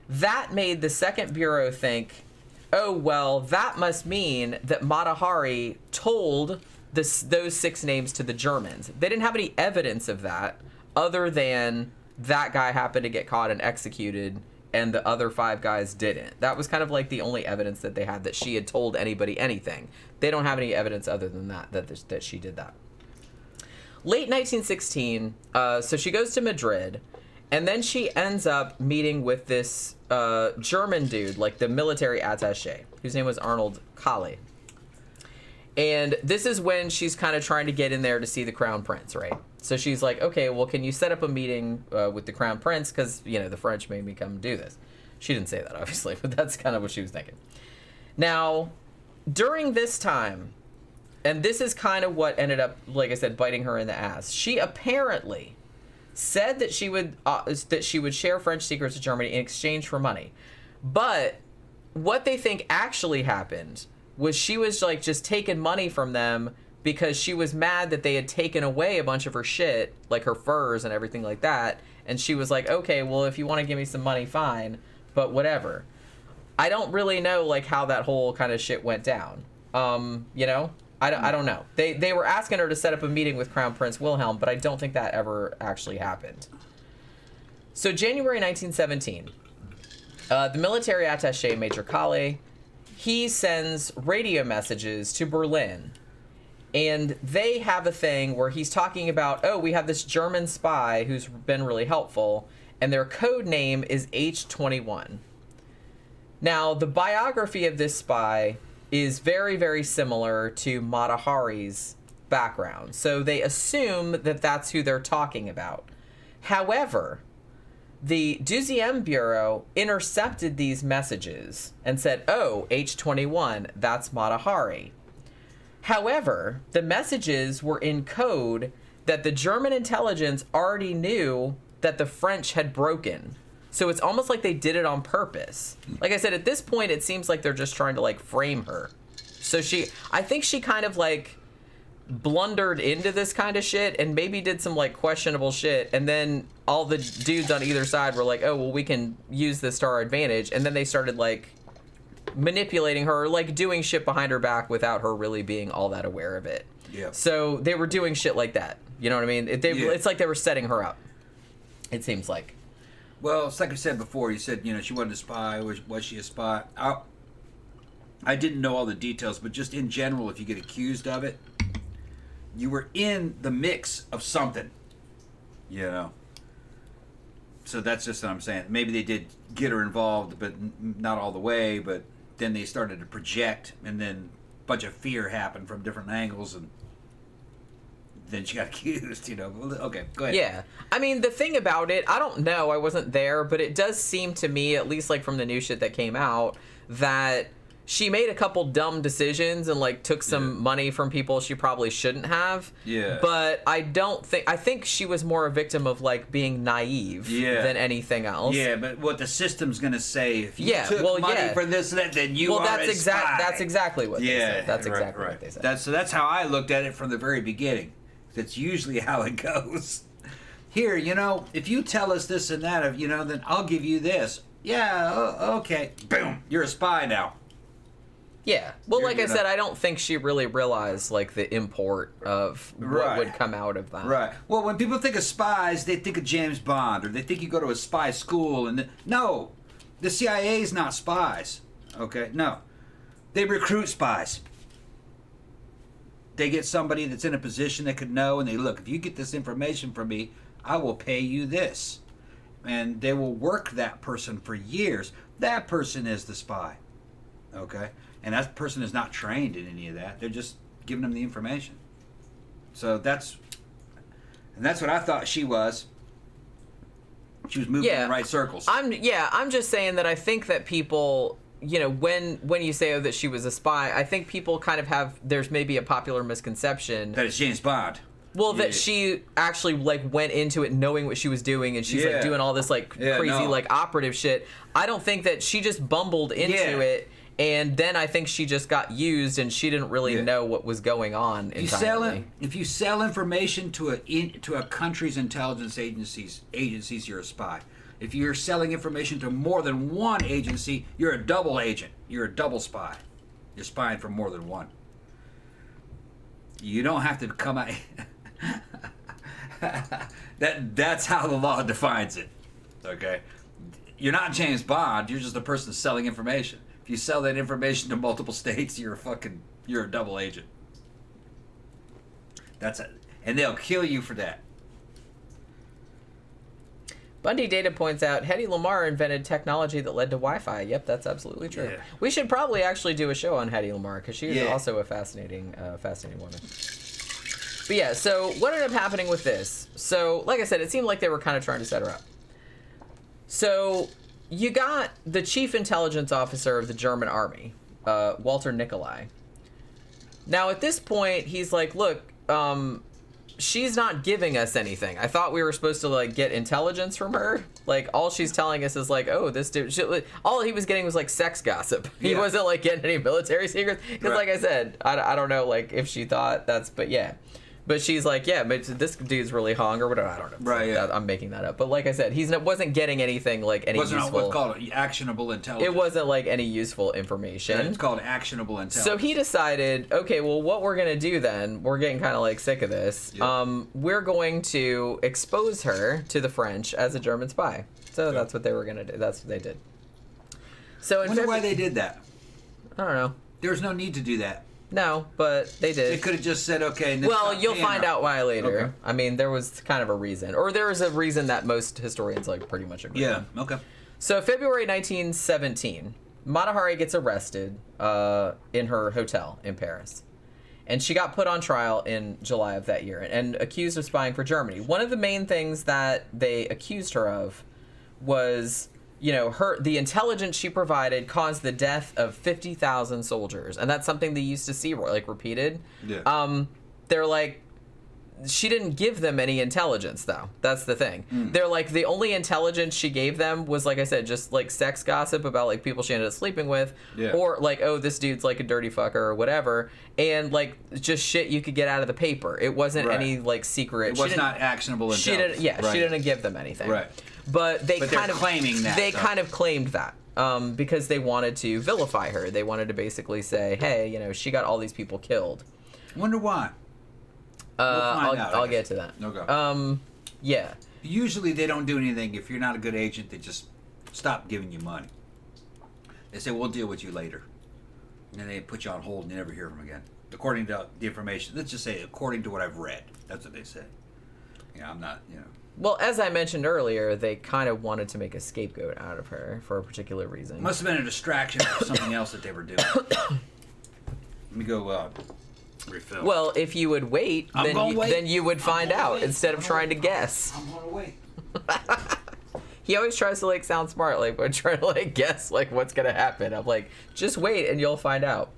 that made the Second Bureau think, oh, well, that must mean that Mata Hari told those 6 names to the Germans. They didn't have any evidence of that other than that guy happened to get caught and executed and the other 5 guys didn't. That was kind of like the only evidence that they had that she had told anybody anything. They don't have any evidence other than that she did that. Late 1916, so she goes to Madrid, and then she ends up meeting with this German dude, like the military attaché, whose name was Arnold Kalle. And this is when she's kind of trying to get in there to see the Crown Prince, right? So she's like, okay, well, can you set up a meeting with the Crown Prince? Because, you know, the French made me come do this. She didn't say that, obviously, but that's kind of what she was thinking. Now, during this time, and this is kind of what ended up, like I said, biting her in the ass. She apparently said that she would share French secrets with Germany in exchange for money. But what they think actually happened was she was like just taking money from them because she was mad that they had taken away a bunch of her shit, like her furs and everything like that. And she was like, okay, well, if you want to give me some money, fine, but whatever. I don't really know like how that whole kind of shit went down. You know? I don't know. They were asking her to set up a meeting with Crown Prince Wilhelm, but I don't think that ever actually happened. So January 1917, the military attaché, Major Kalle, he sends radio messages to Berlin. And they have a thing where he's talking about, oh, we have this German spy who's been really helpful, and their code name is H21. Now, the biography of this spy is very, very similar to Mata Hari's background. So they assume that that's who they're talking about. However, the Deuxième Bureau intercepted these messages and said, oh, H21, that's Mata Hari. However, the messages were in code that the German intelligence already knew that the French had broken. So it's almost like they did it on purpose. Like I said, at this point, it seems like they're just trying to, like, frame her. So I think she kind of, like, blundered into this kind of shit and maybe did some, like, questionable shit. And then all the dudes on either side were like, oh, well, we can use this to our advantage. And then they started, like, manipulating her, like, doing shit behind her back without her really being all that aware of it. Yeah. So they were doing shit like that. You know what I mean? It's like they were setting her up. It seems like. Well, it's like I said before. You said, you know, she wasn't a spy. Was she a spy? I didn't know all the details, but just in general, if you get accused of it, you were in the mix of something, you know. So that's just what I'm saying. Maybe they did get her involved, but not all the way. But then they started to project, and then a bunch of fear happened from different angles, and then she got accused, you know. Okay, go ahead. Yeah. I mean, the thing about it, I don't know, I wasn't there, but it does seem to me, at least like from the new shit that came out, that she made a couple dumb decisions and like took some money from people she probably shouldn't have. Yeah. But I think she was more a victim of like being naive than anything else. Yeah, but what the system's going to say, if you took money for this and that, then you are a spy. That's exactly what they said. That's exactly what they said. So that's how I looked at it from the very beginning. That's usually how it goes. Here, you know, if you tell us this and that, you know, then I'll give you this. Yeah, okay. Boom, you're a spy now. Yeah. Well, like I said, I don't think she really realized, like, the import of what would come out of that. Right. Well, when people think of spies, they think of James Bond, or they think you go to a spy school, and no, the CIA is not spies. Okay? No. They recruit spies. They get somebody that's in a position that could know, and they look, if you get this information from me, I will pay you this. And they will work that person for years. That person is the spy. Okay? And that person is not trained in any of that. They're just giving them the information. So that's what I thought she was. She was moving in the right circles. I'm just saying that I think that people, you know, when you say that she was a spy, I think people kind of have, there's maybe a popular misconception that it's James Bond. Well, that she actually like went into it knowing what she was doing, and she's like doing all this like crazy like operative shit. I don't think that she just bumbled into it, and then I think she just got used, and she didn't really know what was going on entirely. If you sell information to a country's intelligence agencies, you're a spy. If you're selling information to more than one agency, you're a double agent. You're a double spy. You're spying for more than one. You don't have to come out. That's how the law defines it. Okay, you're not James Bond. You're just a person selling information. If you sell that information to multiple states, you're a double agent. That's it, and they'll kill you for that. Bundy Data points out Hedy Lamarr invented technology that led to Wi-Fi. Yep, that's absolutely true. Yeah. We should probably actually do a show on Hedy Lamarr because she is also a fascinating woman. But yeah, so what ended up happening with this? So, like I said, it seemed like they were kind of trying to set her up. So, you got the chief intelligence officer of the German army, Walter Nicolai. Now, at this point, he's like, look, she's not giving us anything. I thought we were supposed to, like, get intelligence from her. Like, all she's telling us is, like, oh, this dude... all he was getting was, like, sex gossip. He wasn't, like, getting any military secrets. Because, like I said, I don't know, like, if she thought that's... But, yeah. But she's like, yeah, but this dude's really hung or whatever. I don't know. Right, yeah. I'm making that up. But like I said, wasn't getting anything like any useful... Wasn't what's called actionable intelligence. It wasn't like any useful information. Yeah, it's called actionable intelligence. So he decided, okay, well, what we're going to do then, we're getting kind of like sick of this. Yep. We're going to expose her to the French as a German spy. So that's what they were going to do. That's what they did. So I wonder why they did that. I don't know. There was no need to do that. No, but they did. They could have just said, okay. Well, you'll find out why later. Okay. I mean, there was kind of a reason. Or there was a reason that most historians like pretty much agree on. Yeah, okay. So February 1917, Mata Hari gets arrested in her hotel in Paris. And she got put on trial in July of that year and accused of spying for Germany. One of the main things that they accused her of was... You know, the intelligence she provided caused the death of 50,000 soldiers. And that's something they used to see, like, repeated. Yeah. They're like, she didn't give them any intelligence, though. That's the thing. They're like, the only intelligence she gave them was, like I said, just, like, sex gossip about, like, people she ended up sleeping with. Yeah. Or, like, oh, this dude's, like, a dirty fucker or whatever. And, like, just shit you could get out of the paper. It wasn't any, like, secret. It was not actionable intelligence. She didn't give them anything. Right. But they kind of claiming that. They kind of claimed that because they wanted to vilify her. They wanted to basically say, "Hey, you know, she got all these people killed." Wonder why. I'll get to that. Okay. Yeah. Usually they don't do anything if you're not a good agent. They just stop giving you money. They say, "We'll deal with you later," and then they put you on hold and you never hear from them again. According to the information, let's just say, according to what I've read, that's what they say. Yeah, I'm not, you know. Well, as I mentioned earlier, they kind of wanted to make a scapegoat out of her for a particular reason. Must have been a distraction for something else that they were doing. Let me go refill. Well, if you would wait, then you would find out instead of trying to guess. I'm going to wait. He always tries to, like, sound smart, like, we're trying to, like, guess, like, what's going to happen. I'm like, just wait and you'll find out.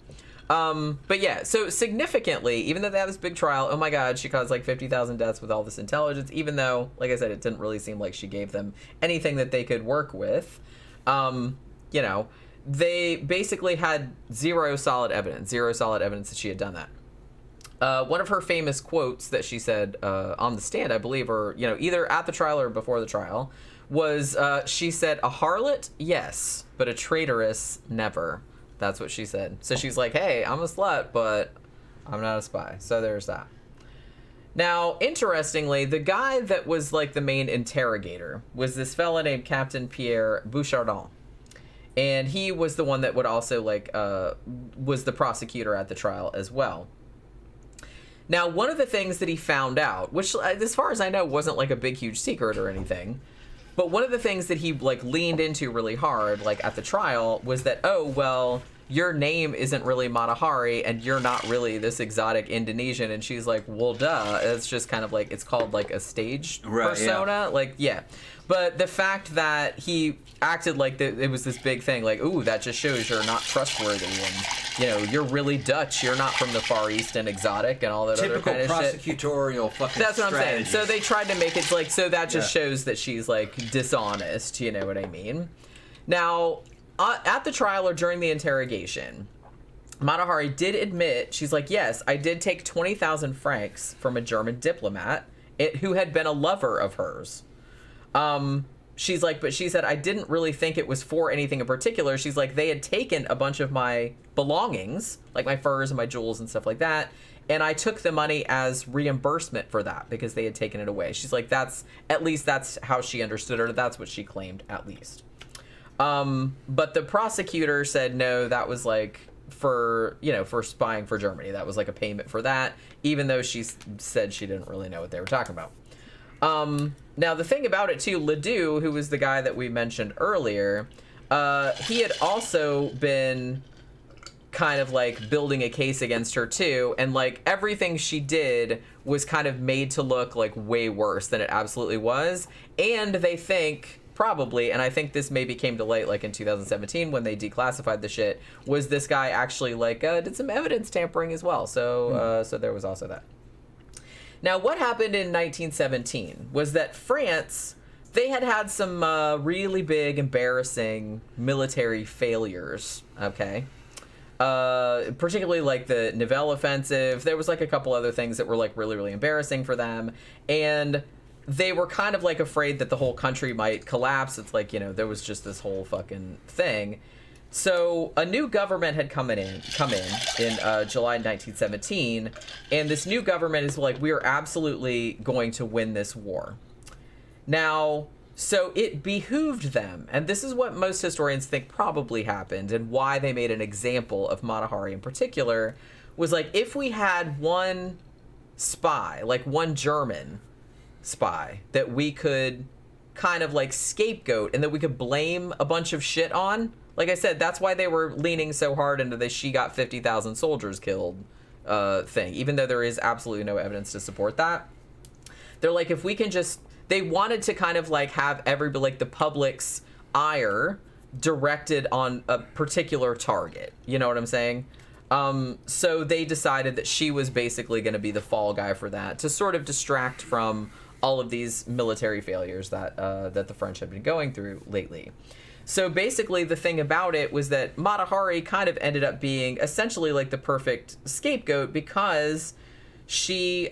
But yeah, so significantly, even though they had this big trial, oh my god, she caused like 50,000 deaths with all this intelligence, even though, like I said, it didn't really seem like she gave them anything that they could work with. You know, they basically had zero solid evidence that she had done that. One of her famous quotes that she said on the stand, I believe, or, you know, either at the trial or before the trial, was she said, "A harlot, yes, but a traitoress, never." That's what she said. So she's like, hey, I'm a slut, but I'm not a spy. So there's that. Now, interestingly, the guy that was like the main interrogator was this fella named Captain Pierre Bouchardon. And he was the one that would also like, was the prosecutor at the trial as well. Now, one of the things that he found out, which as far as I know wasn't like a big, huge secret or anything, but one of the things that he like leaned into really hard, like at the trial, was that, oh, well, your name isn't really Mata Hari and you're not really this exotic Indonesian. And she's like, well, duh. It's just kind of like, it's called like a stage persona. Yeah. Like, yeah. But the fact that he acted like it was this big thing, like, ooh, that just shows you're not trustworthy. And, you know, you're really Dutch. You're not from the Far East and exotic and all that typical other kind of shit. Prosecutorial fucking That's what strategy. I'm saying. So they tried to make it like, so that just shows that she's like dishonest. You know what I mean? Now, at the trial or during the interrogation, Mata Hari did admit, she's like, yes, I did take 20,000 francs from a German diplomat who had been a lover of hers. she's like, but she said, I didn't really think it was for anything in particular. She's like, they had taken a bunch of my belongings, like my furs and my jewels and stuff like that, and I took the money as reimbursement for that because they had taken it away. She's like, that's how she understood it, or that's what she claimed, at least. But the prosecutor said, no, that was like for spying for Germany. That was like a payment for that, even though she said she didn't really know what they were talking about. Now, the thing about it, too, Ledoux, who was the guy that we mentioned earlier, he had also been kind of like building a case against her too, and like everything she did was kind of made to look like way worse than it absolutely was. And they think probably, and I think this maybe came to light like in 2017 when they declassified the shit, was this guy actually like did some evidence tampering as well. So so there was also that. Now, what happened in 1917 was that France, they had some really big, embarrassing military failures, okay? Particularly like the Nivelle offensive. There was like a couple other things that were like really, really embarrassing for them. And they were kind of like afraid that the whole country might collapse. It's like, there was just this whole fucking thing. So a new government had come in July 1917, and this new government is like, we are absolutely going to win this war. Now, so it behooved them, and this is what most historians think probably happened, and why they made an example of Mata Hari in particular, was like, if we had one spy, like one German spy, that we could kind of like scapegoat, and that we could blame a bunch of shit on. Like I said, that's why they were leaning so hard into the she got 50,000 soldiers killed thing, even though there is absolutely no evidence to support that. They're like, if we can just... They wanted to kind of like have like the public's ire directed on a particular target. You know what I'm saying? So they decided that she was basically going to be the fall guy for that, to sort of distract from all of these military failures that the French had been going through lately. So basically the thing about it was that Mata Hari kind of ended up being essentially like the perfect scapegoat, because she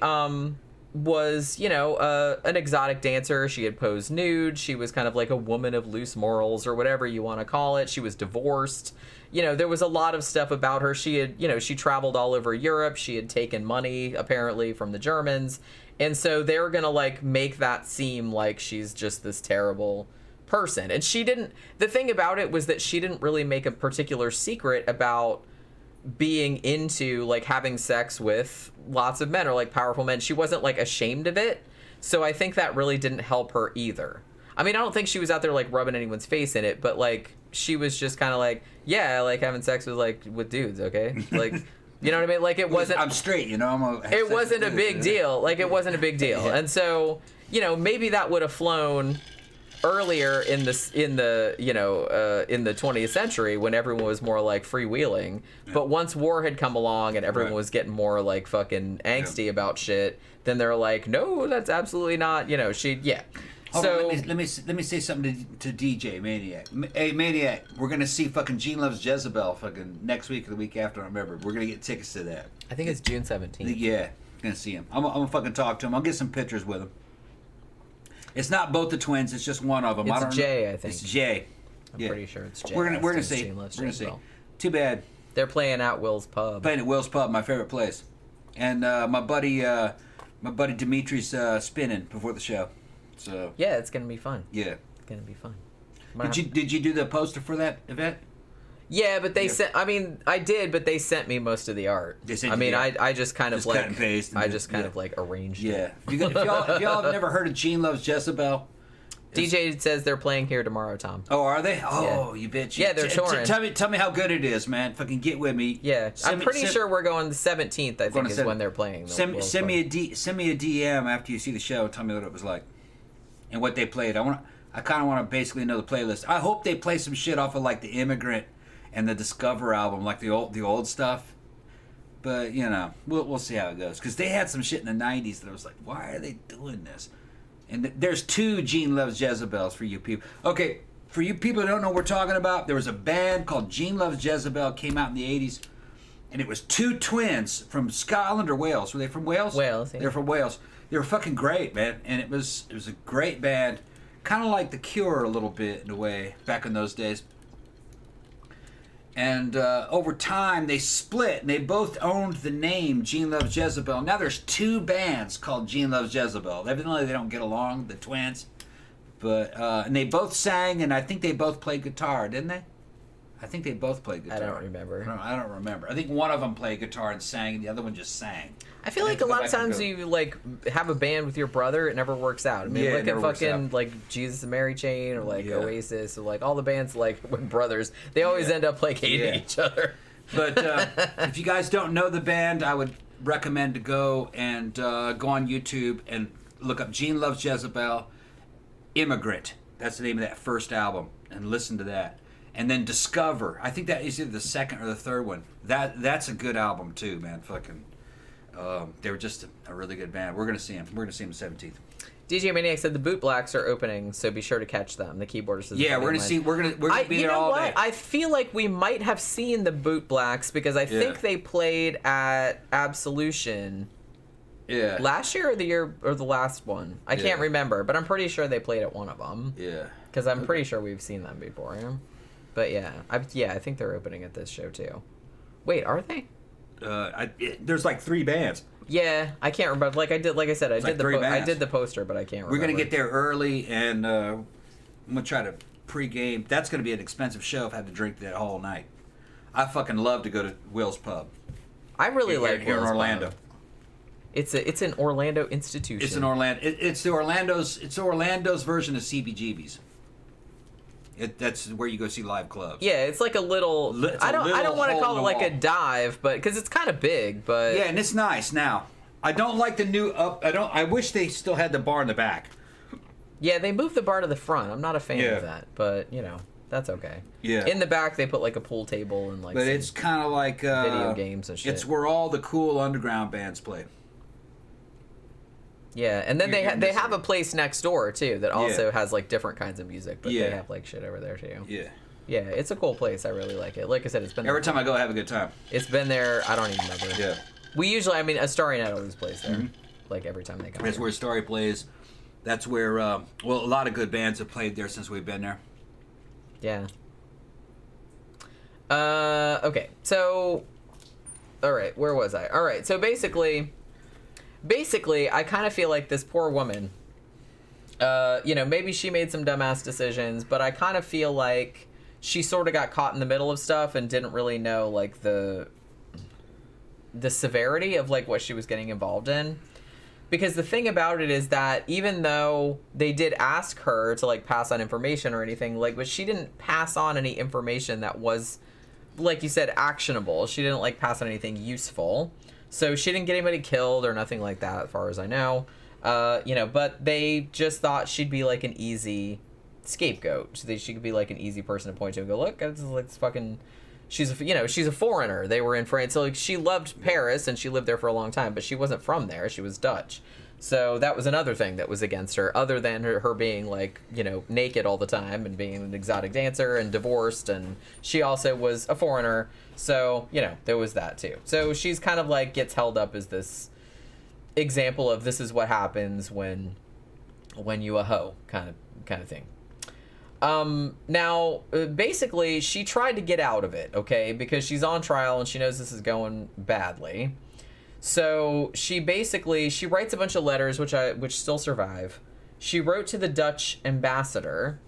was, an exotic dancer. She had posed nude. She was kind of like a woman of loose morals, or whatever you want to call it. She was divorced. There was a lot of stuff about her. She had, she traveled all over Europe. She had taken money, apparently, from the Germans. And so they were going to like make that seem like she's just this terrible person. And she didn't... The thing about it was that she didn't really make a particular secret about being into like having sex with lots of men, or like powerful men. She wasn't like ashamed of it. So I think that really didn't help her either. I mean, I don't think she was out there like rubbing anyone's face in it, but like she was just kind of like, yeah, like having sex with dudes, okay? Like, you know what I mean? Like it wasn't... I'm straight, it wasn't a big deal. Like it wasn't a big deal. And so, maybe that would have flown earlier in the 20th century, when everyone was more like freewheeling. But once war had come along and everyone was getting more like fucking angsty about shit, then they're like, no, that's absolutely not, Hold So on, let me say something to DJ Maniac. Hey Maniac, we're gonna see fucking Gene Loves Jezebel fucking next week or the week after. I don't remember. We're gonna get tickets to that. I think it's June 17th. Yeah, gonna see him. I'm gonna fucking talk to him. I'll get some pictures with him. It's not both the twins. It's just one of them. It's Jay, I think. It's Jay. I'm pretty sure it's Jay. We're gonna see. We're gonna see. Too bad. They're playing at Will's Pub. Playing at Will's Pub, my favorite place. And my buddy Dimitri's spinning before the show. So yeah, it's gonna be fun. Yeah, it's gonna be fun. Did you do the poster for that event? Yeah, but they sent. I mean, I did, but they sent me most of the art. I just kind of like cut and paste. I just kind of like arranged it. If y'all have never heard of Gene Loves Jezebel, DJ says they're playing here tomorrow, Tom. Oh, are they? Oh, yeah. You bitch. Yeah, they're touring. Tell me how good it is, man. Fucking get with me. Yeah, I'm pretty sure we're going the 17th. I think is when they're playing. Send me a DM after you see the show. Tell me what it was like and what they played. I kind of want to basically know the playlist. I hope they play some shit off of like the Immigrant and the Discover album, like the old stuff. But we'll see how it goes, because they had some shit in the '90s that I was like, why are they doing this? And there's two Gene Loves Jezebels for you people. Okay, for you people that don't know what we're talking about, there was a band called Gene Loves Jezebel, came out in the '80s, and it was two twins from Scotland or Wales. Were they from Wales? Wales. Yeah. They're from Wales. They were fucking great, man, and it was a great band. kind of like The Cure a little bit in a way back in those days. And over time, they split, and they both owned the name Gene Loves Jezebel. Now there's 2 bands called Gene Loves Jezebel. Evidently, they don't get along, the twins. But and they both sang, and I think they both played guitar, didn't they? I think they both played guitar. I don't remember. I don't remember. I think one of them played guitar and sang, and the other one just sang. I feel like a lot of times you like have a band with your brother, it never works out. I mean, look at fucking like Jesus and Mary Chain or like Oasis or like all the bands like when brothers, they always end up like hating each other. But if you guys don't know the band, I would recommend to go and go on YouTube and look up Gene Loves Jezebel, Immigrant. That's the name of that first album, and listen to that. And then Discover. I think that is either the second or the third one. That's a good album too, man. Fucking, they were just a really good band. We're gonna see them. We're gonna see them the 17th. DJ Maniac said the Boot Blacks are opening, so be sure to catch them. The keyboardist says. Yeah, we're gonna see. We're gonna be there all day. I feel like we might have seen the Boot Blacks because I think they played at Absolution. Yeah. Last year or the year or the last one, I can't remember, but I'm pretty sure they played at one of them. Yeah. Because I'm pretty sure we've seen them before. But I think they're opening at this show too. Wait, are they? There's like 3 bands. Yeah, I can't remember. Like I said, I did the poster, but I can't remember. We're gonna get there early, and I'm gonna try to pregame. That's gonna be an expensive show if I have to drink that whole night. I fucking love to go to Will's Pub. I really like here in Orlando. Pub. It's an Orlando institution. It's an Orlando. It's Orlando's version of CBGB's. That's where you go see live clubs. Yeah, it's like a little. I don't want to call it like a dive, but because it's kind of big. But yeah, and it's nice. Now, I don't like the new up. I wish they still had the bar in the back. Yeah, they moved the bar to the front. I'm not a fan of that, but that's okay. Yeah. In the back, they put like a pool table and like. But it's kind of like video games and shit. It's where all the cool underground bands play. Yeah, and then they have a place next door too that also has like different kinds of music, but they have like shit over there too. Yeah. Yeah, it's a cool place. I really like it. Like I said, it's been every time I go, I have a good time. It's been there. I don't even remember. Yeah. We usually, a Starry Night always plays there. Like every time they come. That's where Starry plays. That's where a lot of good bands have played there since we've been there. Yeah. Okay. So, all right. Where was I? All right. So basically, I kind of feel like this poor woman, maybe she made some dumbass decisions, but I kind of feel like she sort of got caught in the middle of stuff and didn't really know, like, the severity of, like, what she was getting involved in. Because the thing about it is that even though they did ask her to, like, pass on information or anything, like, but she didn't pass on any information that was, like you said, actionable. She didn't, like, pass on anything useful. So she didn't get anybody killed or nothing like that, as far as I know. But they just thought she'd be like an easy scapegoat. So she could be like an easy person to point to and go, look, this is like this fucking. She's a foreigner. They were in France, so like she loved Paris and she lived there for a long time, but she wasn't from there. She was Dutch. So that was another thing that was against her, other than her being like, naked all the time and being an exotic dancer and divorced, and she also was a foreigner. So, there was that too. So she's kind of like gets held up as this example of this is what happens when you a hoe kind of thing. Now, basically, she tried to get out of it, okay, because she's on trial and she knows this is going badly. So she writes a bunch of letters, which still survive. She wrote to the Dutch ambassador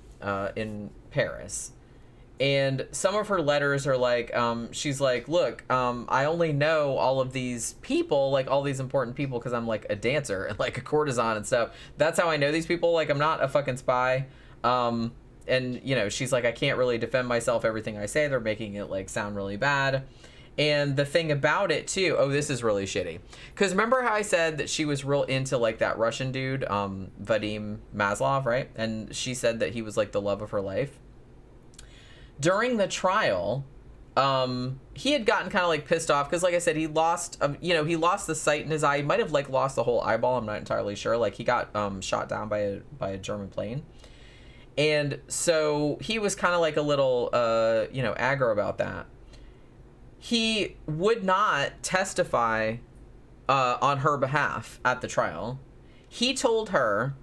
in Paris. And some of her letters are like, she's like, look, I only know all of these people, like all these important people, because I'm like a dancer and like a courtesan and stuff. That's how I know these people. Like, I'm not a fucking spy. And, she's like, I can't really defend myself. Everything I say, they're making it like sound really bad. And the thing about it too, this is really shitty. Because remember how I said that she was real into like that Russian dude, Vadim Maslov, right? And she said that he was like the love of her life. During the trial, he had gotten kind of like pissed off because, like I said, he lost the sight in his eye. He might have like lost the whole eyeball. I'm not entirely sure. Like he got shot down by a German plane, and so he was kind of like a little aggro about that. He would not testify on her behalf at the trial. He told her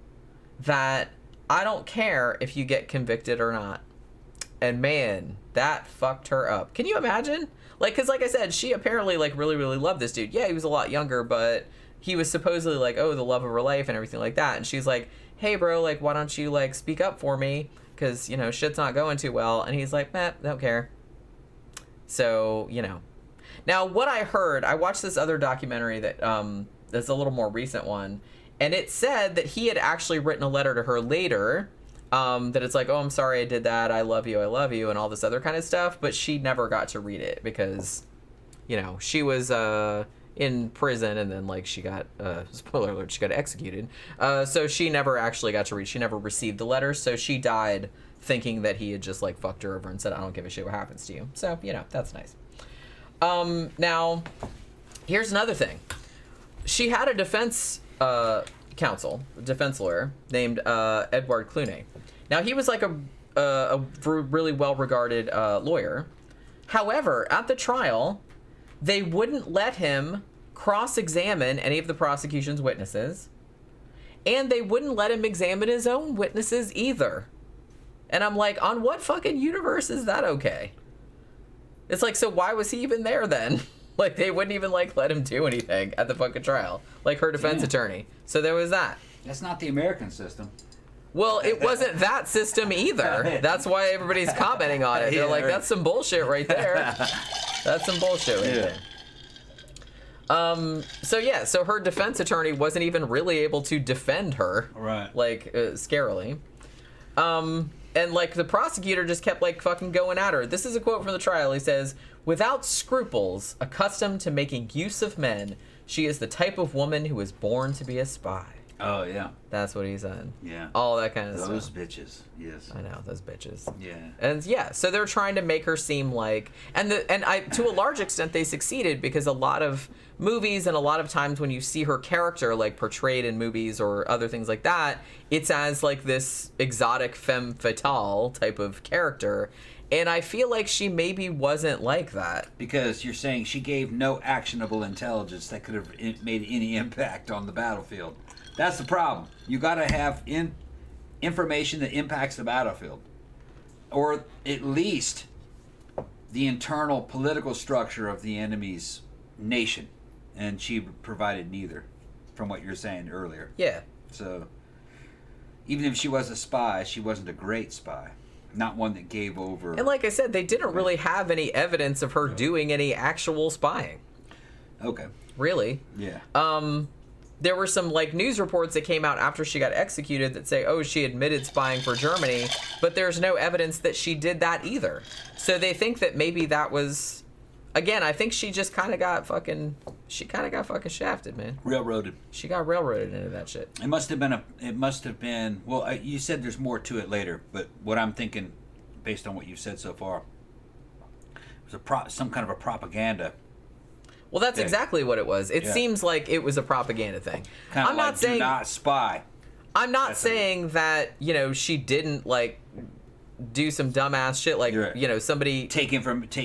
that I don't care if you get convicted or not. And man, that fucked her up. Can you imagine? Like, because like I said, she apparently like really, really loved this dude. Yeah, he was a lot younger, but he was supposedly like, oh, the love of her life and everything like that. And she's like, hey, bro, like, why don't you like speak up for me? Because, you know, shit's not going too well. And he's like, don't care. So, you know. Now, what I heard, I watched this other documentary that that's a little more recent one. And it said that he had actually written a letter to her later. That it's like, oh, I'm sorry I did that. I love you, and all this other kind of stuff. But she never got to read it because, you know, she was in prison and then, like, she got, spoiler alert, she got executed. So she never actually got to read. She never received the letter. So she died thinking that he had just, like, fucked her over and said, I don't give a shit what happens to you. So, you know, that's nice. Now, here's another thing. She had a defense counsel, defense lawyer, named Edward Clooney. Now, he was like a really well-regarded lawyer. However, at the trial, they wouldn't let him cross-examine any of the prosecution's witnesses, and they wouldn't let him examine his own witnesses either. And I'm like, on what fucking universe is that okay? It's like, so why was he even there then? Like, they wouldn't even, like, let him do anything at the fucking trial. Like, her defense attorney. So there was that. That's not the American system. Well, it wasn't that system either. That's why everybody's commenting on it. They're like, that's some bullshit right there. That's some bullshit right there. So her defense attorney wasn't even really able to defend her. Right. Like, scarily. And, like, the prosecutor just kept, like, fucking going at her. This is a quote from the trial. He says, without scruples, accustomed to making use of men, she is the type of woman who was born to be a spy. Oh, yeah. That's what he said. Yeah. All that kind of stuff. Those bitches. Yes. I know, those bitches. Yeah. And yeah, so they're trying to make her seem like, to a large extent they succeeded, because a lot of movies and a lot of times when you see her character like portrayed in movies or other things like that, it's as like this exotic femme fatale type of character. And I feel like she maybe wasn't like that. Because you're saying she gave no actionable intelligence that could have made any impact on the battlefield. That's the problem. You got to have information that impacts the battlefield, or at least the internal political structure of the enemy's nation. And she provided neither, from what you're saying earlier. Yeah. So, even if she was a spy, she wasn't a great spy. Not one that gave over. And like I said, they didn't really have any evidence of her doing any actual spying. Okay. Really. Yeah. There were some like news reports that came out after she got executed that say, oh, she admitted spying for Germany, but there's no evidence that she did that either. So they think that maybe that was, again, I think she just kind of got fucking shafted, man. Railroaded. She got railroaded into that shit. It must have been, well, you said there's more to it later, but what I'm thinking, based on what you've said so far, was some kind of a propaganda. Well, that's exactly what it was. It seems like it was a propaganda thing. Kind of I'm like, not saying, do not spy. I'm not saying that, you know, she didn't, like, do some dumbass shit, like, you know, somebody... Take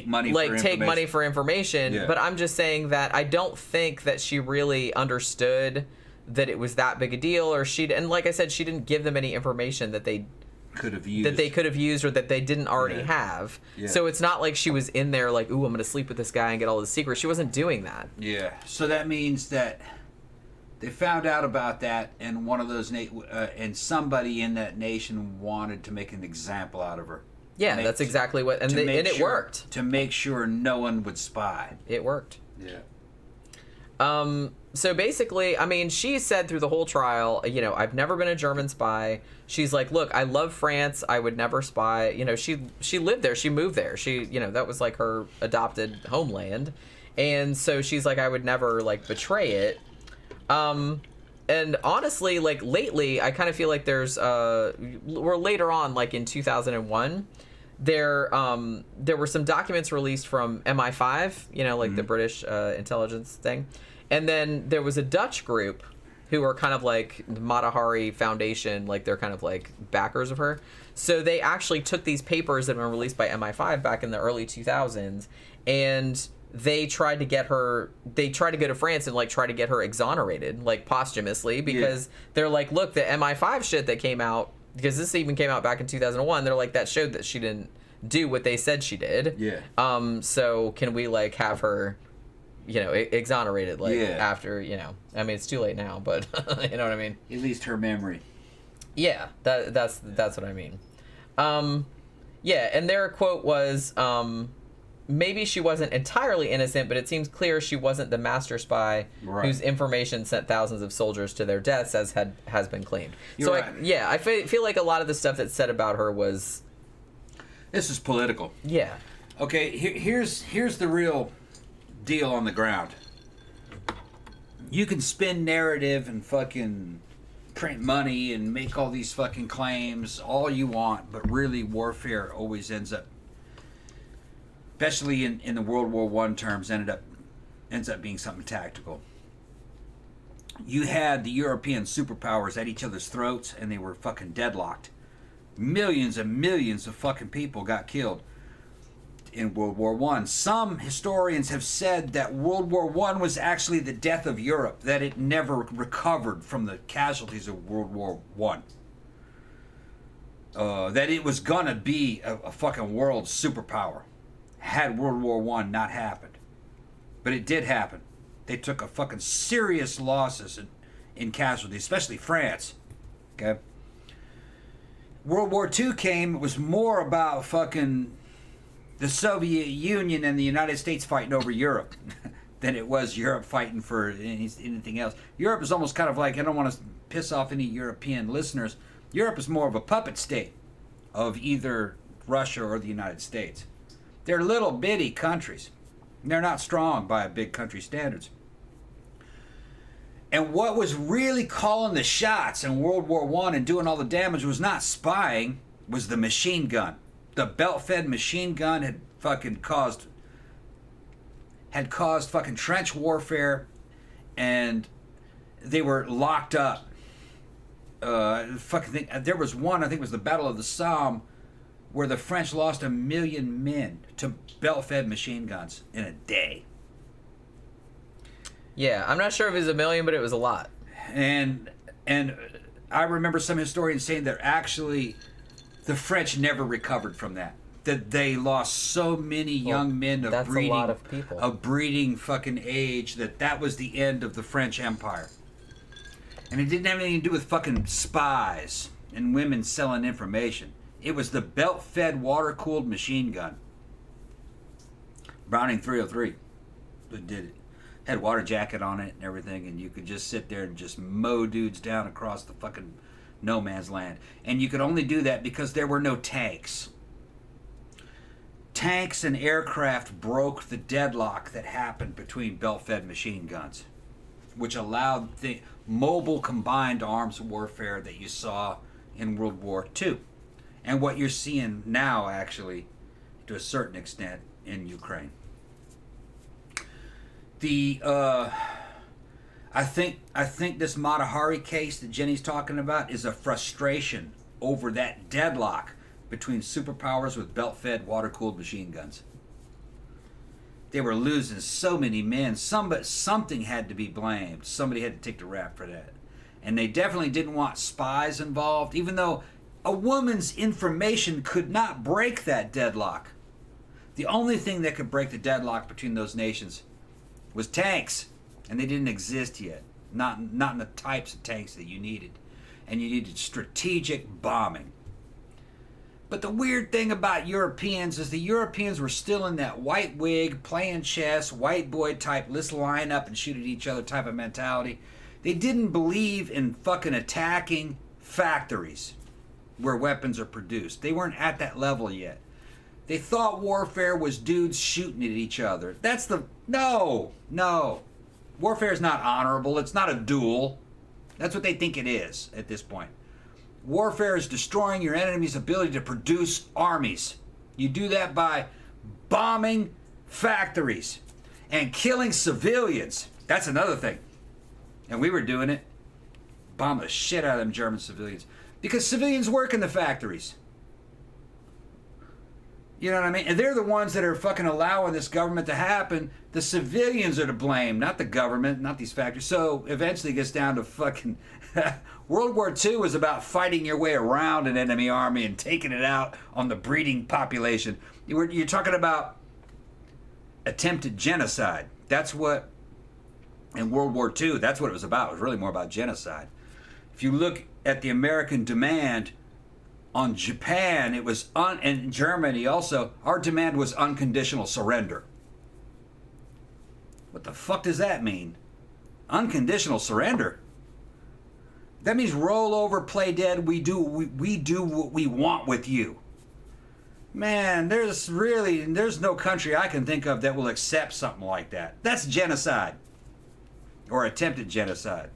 money for information. Yeah. But I'm just saying that I don't think that she really understood that it was that big a deal, or and like I said, she didn't give them any information that they could have used or that they didn't already have. Yeah. So it's not like she was in there like, ooh, I'm going to sleep with this guy and get all the secrets. She wasn't doing that. Yeah. So that means that they found out about that, and one of those and somebody in that nation wanted to make an example out of her. Yeah, that's exactly what, and it worked. To make sure no one would spy. It worked. Yeah. So basically, I mean, she said through the whole trial, you know, I've never been a German spy. She's like, look, I love France. I would never spy. You know, she lived there. She moved there. She, you know, that was like her adopted homeland. And so she's like, I would never like betray it. And honestly, like lately, I kind of feel like there's, or later on, like in 2001, there were some documents released from MI5, you know, like the British intelligence thing. And then there was a Dutch group who are kind of like the Mata Hari Foundation, like they're kind of like backers of her. So they actually took these papers that were released by MI5 back in the early 2000s, and they tried to get her, they tried to go to France and like try to get her exonerated, like posthumously, because they're like, look, the MI5 shit that came out, because this even came out back in 2001. They're like, that showed that she didn't do what they said she did. Yeah. So can we like have her, exonerated after, I mean, it's too late now, but you know what I mean? At least her memory. Yeah, that's what I mean. Yeah, and their quote was, maybe she wasn't entirely innocent, but it seems clear she wasn't the master spy whose information sent thousands of soldiers to their deaths, as has been claimed. You're right. I feel like a lot of the stuff that's said about her was... This is political. Yeah. Okay, here's the real deal on the ground. You can spin narrative and fucking print money and make all these fucking claims all you want, but really warfare always ends up, especially in the World War I terms, ends up being something tactical. You had the European superpowers at each other's throats, and they were fucking deadlocked. Millions and millions of fucking people got killed in World War I. Some historians have said that World War I was actually the death of Europe, that it never recovered from the casualties of World War I. That it was gonna be a fucking world superpower had World War I not happened. But it did happen. They took a fucking serious losses in casualties, especially France. Okay? World War II came, it was more about fucking the Soviet Union and the United States fighting over Europe than it was Europe fighting for anything else. Europe is almost kind of like, I don't want to piss off any European listeners, Europe is more of a puppet state of either Russia or the United States. They're little bitty countries. They're not strong by big country standards. And what was really calling the shots in World War I and doing all the damage was not spying, was the machine gun. The belt-fed machine gun had caused fucking trench warfare, and they were locked up. There was one, I think it was the Battle of the Somme, where the French lost 1 million men to belt-fed machine guns in a day. Yeah, I'm not sure if it was 1 million, but it was a lot. And I remember some historians saying that actually the French never recovered from that. That they lost so many young men that's a lot of people. Of breeding fucking age, that was the end of the French Empire. And it didn't have anything to do with fucking spies and women selling information. It was the belt-fed, water-cooled machine gun. Browning 303 that did it. Had water jacket on it and everything, and you could just sit there and just mow dudes down across the fucking no man's land. And you could only do that because there were no tanks. Tanks and aircraft broke the deadlock that happened between belt-fed machine guns, which allowed the mobile combined arms warfare that you saw in World War II. And what you're seeing now, actually, to a certain extent, in Ukraine. I think this Matahari case that Jenny's talking about is a frustration over that deadlock between superpowers with belt-fed, water-cooled machine guns. They were losing so many men. Something had to be blamed. Somebody had to take the rap for that. And they definitely didn't want spies involved, even though a woman's information could not break that deadlock. The only thing that could break the deadlock between those nations was tanks, and they didn't exist yet. Not in the types of tanks that you needed. And you needed strategic bombing. But the weird thing about Europeans is the Europeans were still in that white wig, playing chess, white boy type, let's line up and shoot at each other type of mentality. They didn't believe in fucking attacking factories where weapons are produced. They weren't at that level yet. They thought warfare was dudes shooting at each other. No. Warfare is not honorable. It's not a duel. That's what they think it is at this point. Warfare is destroying your enemy's ability to produce armies. You do that by bombing factories and killing civilians. That's another thing. And we were doing it. Bomb the shit out of them German civilians. Because civilians work in the factories. You know what I mean? And they're the ones that are fucking allowing this government to happen. The civilians are to blame, not the government, not these factories. So eventually it gets down to fucking... World War II was about fighting your way around an enemy army and taking it out on the breeding population. You're talking about attempted genocide. That's what... In World War II, that's what it was about. It was really more about genocide. If you look at the American demand... On Japan, it was and Germany also, our demand was unconditional surrender. What the fuck does that mean? Unconditional surrender? That means roll over, play dead, we do what we want with you. Man, there's no country I can think of that will accept something like that. That's genocide. Or attempted genocide.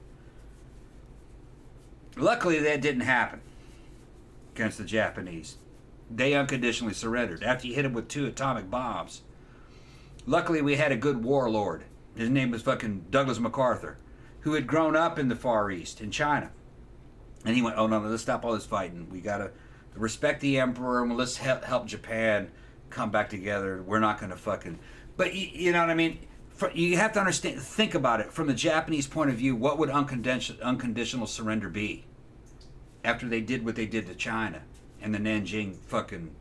Luckily, that didn't happen against the Japanese. They unconditionally surrendered after you hit them with 2 atomic bombs. Luckily, we had a good warlord. His name was fucking Douglas MacArthur, who had grown up in the Far East, in China. And he went, oh no, let's stop all this fighting. We gotta respect the emperor and let's help Japan come back together. We're not gonna fucking... But you know what I mean? You have to understand, think about it. From the Japanese point of view, what would unconditional surrender be? After they did what they did to China and the Nanjing fucking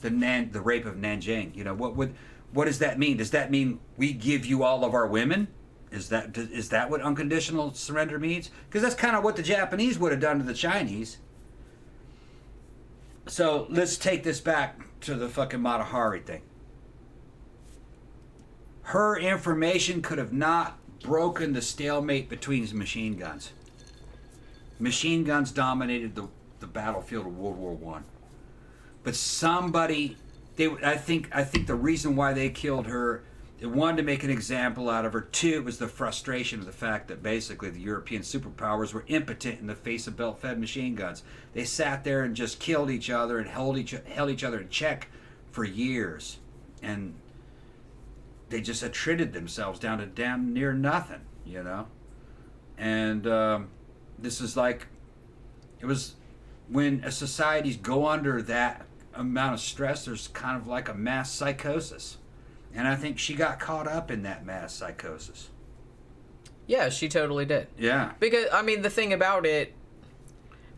the rape of Nanjing, you know, what does that mean? Does that mean we give you all of our women? Is that what unconditional surrender means? Because that's kind of what the Japanese would have done to the Chinese. So let's take this back to the fucking Mata Hari thing. Her information could have not broken the stalemate between machine guns. Machine guns dominated the battlefield of World War I. But somebody, I think the reason why they killed her, they wanted to make an example out of her. 2, it was the frustration of the fact that basically the European superpowers were impotent in the face of belt-fed machine guns. They sat there and just killed each other and held each other in check for years. And they just attrited themselves down to damn near nothing, you know? And... this is like, it was when societies go under that amount of stress, there's kind of like a mass psychosis. And I think she got caught up in that mass psychosis. Yeah, she totally did. Yeah. Because, I mean, the thing about it,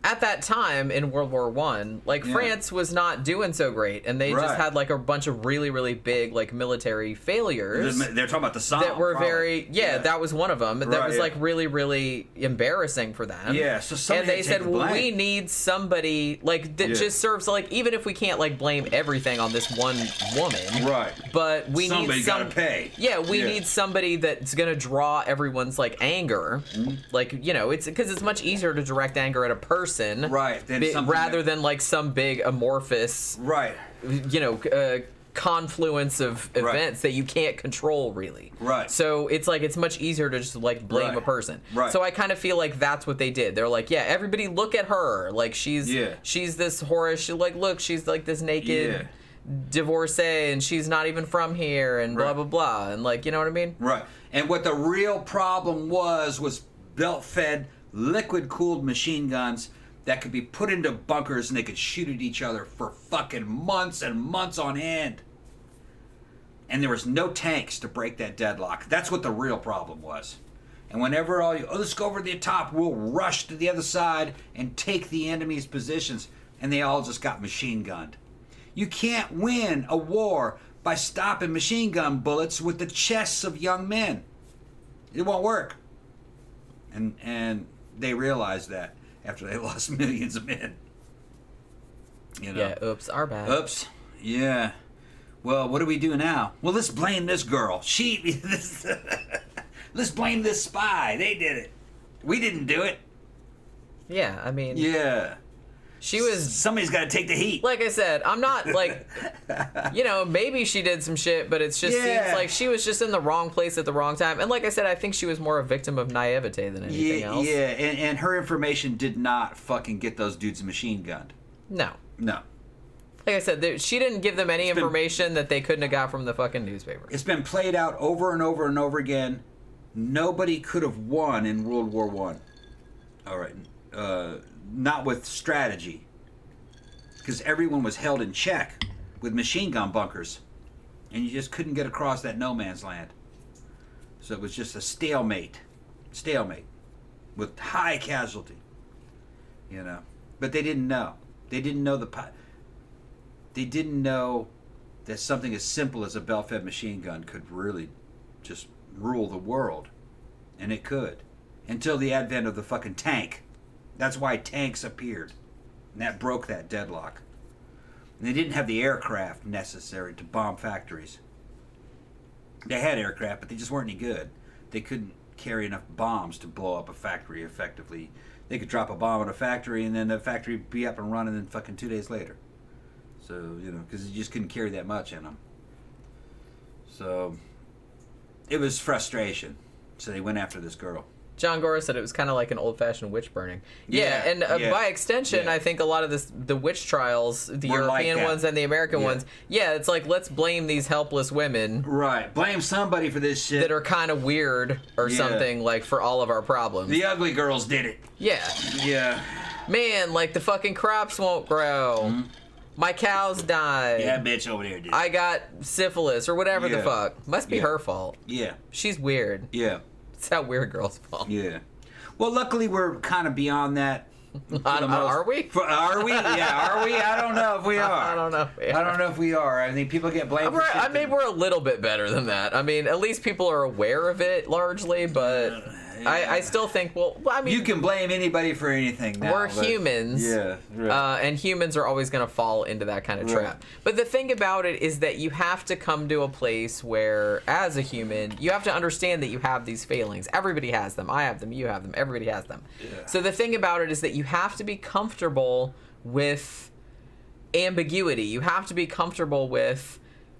at that time in World War I, like, France was not doing so great, and they just had, like, a bunch of really, really big, like, military failures. They're talking about the Somme. That were very, that was one of them. That was, like, really, really embarrassing for them. Yeah, so somebody and they said, well, we need somebody, like, that just serves, like, even if we can't, like, blame everything on this one woman. Right. But we somebody need gotta pay. Yeah, we need somebody that's going to draw everyone's, like, anger. Like, you know, it's because it's much easier to direct anger at a person. Right. Rather than like some big amorphous, you know, confluence of events that you can't control really. Right. So it's like it's much easier to just like blame a person. Right. So I kind of feel like that's what they did. They're like, yeah, everybody look at her. Like she's this whorish. She, like, look, she's like this naked divorcee and she's not even from here and blah blah blah and like, you know what I mean? Right. And what the real problem was belt-fed, liquid-cooled machine guns that could be put into bunkers and they could shoot at each other for fucking months and months on end. And there was no tanks to break that deadlock. That's what the real problem was. And whenever let's go over the top, we'll rush to the other side and take the enemy's positions. And they all just got machine gunned. You can't win a war by stopping machine gun bullets with the chests of young men. It won't work. And they realized that after they lost millions of men. You know? Yeah, oops, our bad. Oops, yeah. Well, what do we do now? Well, let's blame this girl. Let's blame this spy. They did it. We didn't do it. Yeah, I mean... Yeah. She was... Somebody's got to take the heat. Like I said, I'm not, like... you know, maybe she did some shit, but it just seems like she was just in the wrong place at the wrong time. And like I said, I think she was more a victim of naivete than anything else. Yeah, and her information did not fucking get those dudes machine gunned. No. No. Like I said, she didn't give them any information that they couldn't have got from the fucking newspaper. It's been played out over and over and over again. Nobody could have won in World War I. All right. Not with strategy. Because everyone was held in check. with machine gun bunkers, and you just couldn't get across that no man's land. So it was just a stalemate with high casualty, you know. But they didn't know. They didn't know they didn't know that something as simple as a belt-fed machine gun could really just rule the world. And it could. Until the advent of the fucking tank. That's why tanks appeared. And that broke that deadlock. And they didn't have the aircraft necessary to bomb factories. They had aircraft, but they just weren't any good. They couldn't carry enough bombs to blow up a factory effectively. They could drop a bomb on a factory, and then the factory would be up and running in fucking 2 days later. So, you know, because you just couldn't carry that much in them. So, it was frustration. So they went after this girl. John Gora said it was kind of like an old-fashioned witch burning. Yeah, and by extension, I think a lot of the witch trials, the Were European like ones and the American ones, it's like, let's blame these helpless women. Right. Blame somebody for this shit. That are kind of weird or something, like, for all of our problems. The ugly girls did it. Yeah. Yeah. Man, like, the fucking crops won't grow. Mm-hmm. My cows died. Yeah, bitch over there did. I got syphilis or whatever the fuck. Must be her fault. Yeah. She's weird. Yeah. It's that weird girl's fault. Yeah. Well, luckily we're kind of beyond that. Are we? Are we? Yeah, are we? I don't know if we are. I don't know if we are. I think people get blamed for shit. I mean, we're a little bit better than that. I mean, at least people are aware of it largely, but I still think, well, I mean... You can blame anybody for anything now. We're humans. Yeah, right. And humans are always going to fall into that kind of trap. But the thing about it is that you have to come to a place where, as a human, you have to understand that you have these failings. Everybody has them. I have them. You have them. Everybody has them. Yeah. So the thing about it is that you have to be comfortable with ambiguity. You have to be comfortable with...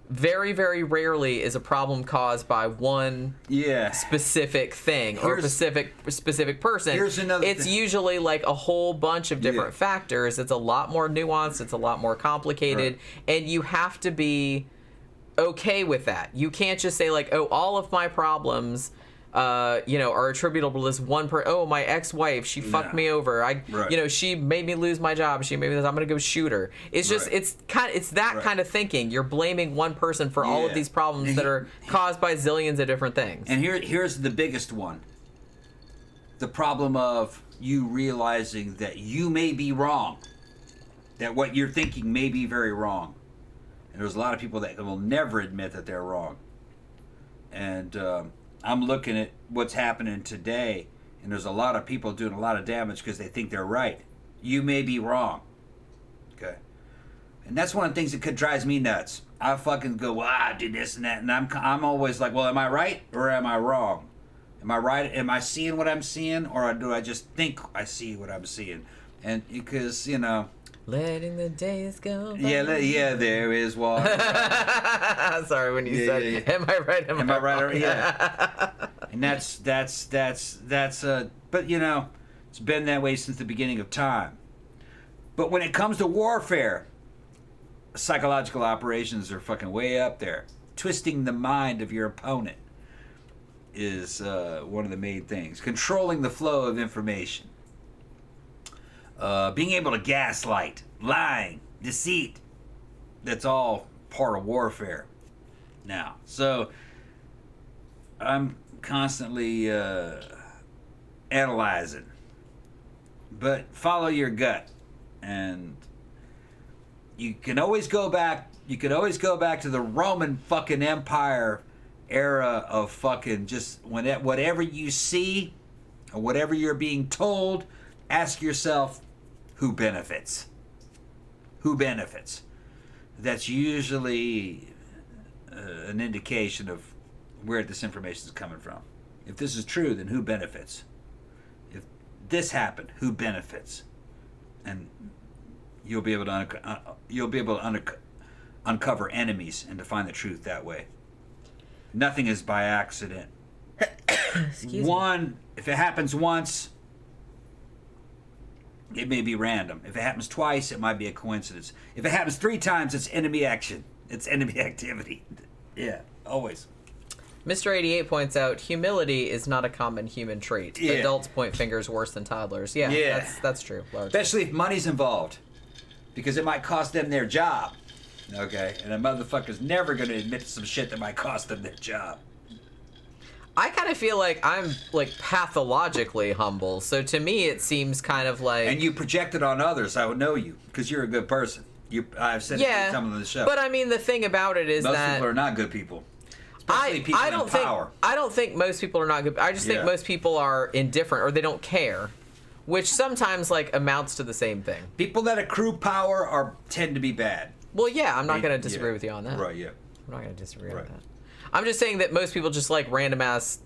Very, very rarely is a problem caused by one specific thing or specific person. Here's another It's usually like a whole bunch of different factors. It's a lot more nuanced. It's a lot more complicated. And you have to be okay with that. You can't just say like, oh, all of my problems... are attributable to this one person. Oh, my ex-wife, she fucked me over. She made me lose my job. She made me this. I'm gonna go shoot her. It's just, it's that kind of thinking. You're blaming one person for all of these problems that are caused by zillions of different things. And here's the biggest one: the problem of you realizing that you may be wrong, that what you're thinking may be very wrong. And there's a lot of people that will never admit that they're wrong. And I'm looking at what's happening today, and there's a lot of people doing a lot of damage because they think they're right. You may be wrong. Okay? And that's one of the things that drives me nuts. I fucking go, well, I do this and that, and I'm always like, well, am I right or am I wrong? Am I right? Am I seeing what I'm seeing, or do I just think I see what I'm seeing? And because, letting the days go by. Yeah, there is water. Sorry, when you said, am I right? Am I right? Yeah. And that's but it's been that way since the beginning of time. But when it comes to warfare, psychological operations are fucking way up there. Twisting the mind of your opponent is one of the main things. Controlling the flow of information. Being able to gaslight, lying, deceit, that's all part of warfare now. So I'm constantly analyzing, but follow your gut, and you can always go back to the Roman fucking Empire era of fucking just whatever you see or whatever you're being told, ask yourself, who benefits? Who benefits? That's usually an indication of where this information is coming from. If this is true, then who benefits? If this happened, who benefits? And you'll be able to uncover enemies and to find the truth that way. Nothing is by accident. Excuse me. If it happens once, it may be random. If it happens twice, it might be a coincidence. If it happens 3 times, it's enemy action. It's enemy activity. Yeah, always. Mr. 88 points out, humility is not a common human trait. Yeah. Adults point fingers worse than toddlers. Yeah. That's true. Largely. Especially if money's involved. Because it might cost them their job. Okay? And a motherfucker's never going to admit to some shit that might cost them their job. I kind of feel like I'm like pathologically humble. So to me, it seems kind of like. And you project it on others. I would know you because you're a good person. I've said it many times on the show. But I mean, the thing about it is most that people are not good people. Especially people I don't in think power. I don't think most people are not good. I just think most people are indifferent or they don't care, which sometimes like amounts to the same thing. People that accrue power tend to be bad. Well, yeah, I'm not going to disagree with you on that. Right, yeah. I'm not going to disagree on that. I'm just saying that most people just like random ass,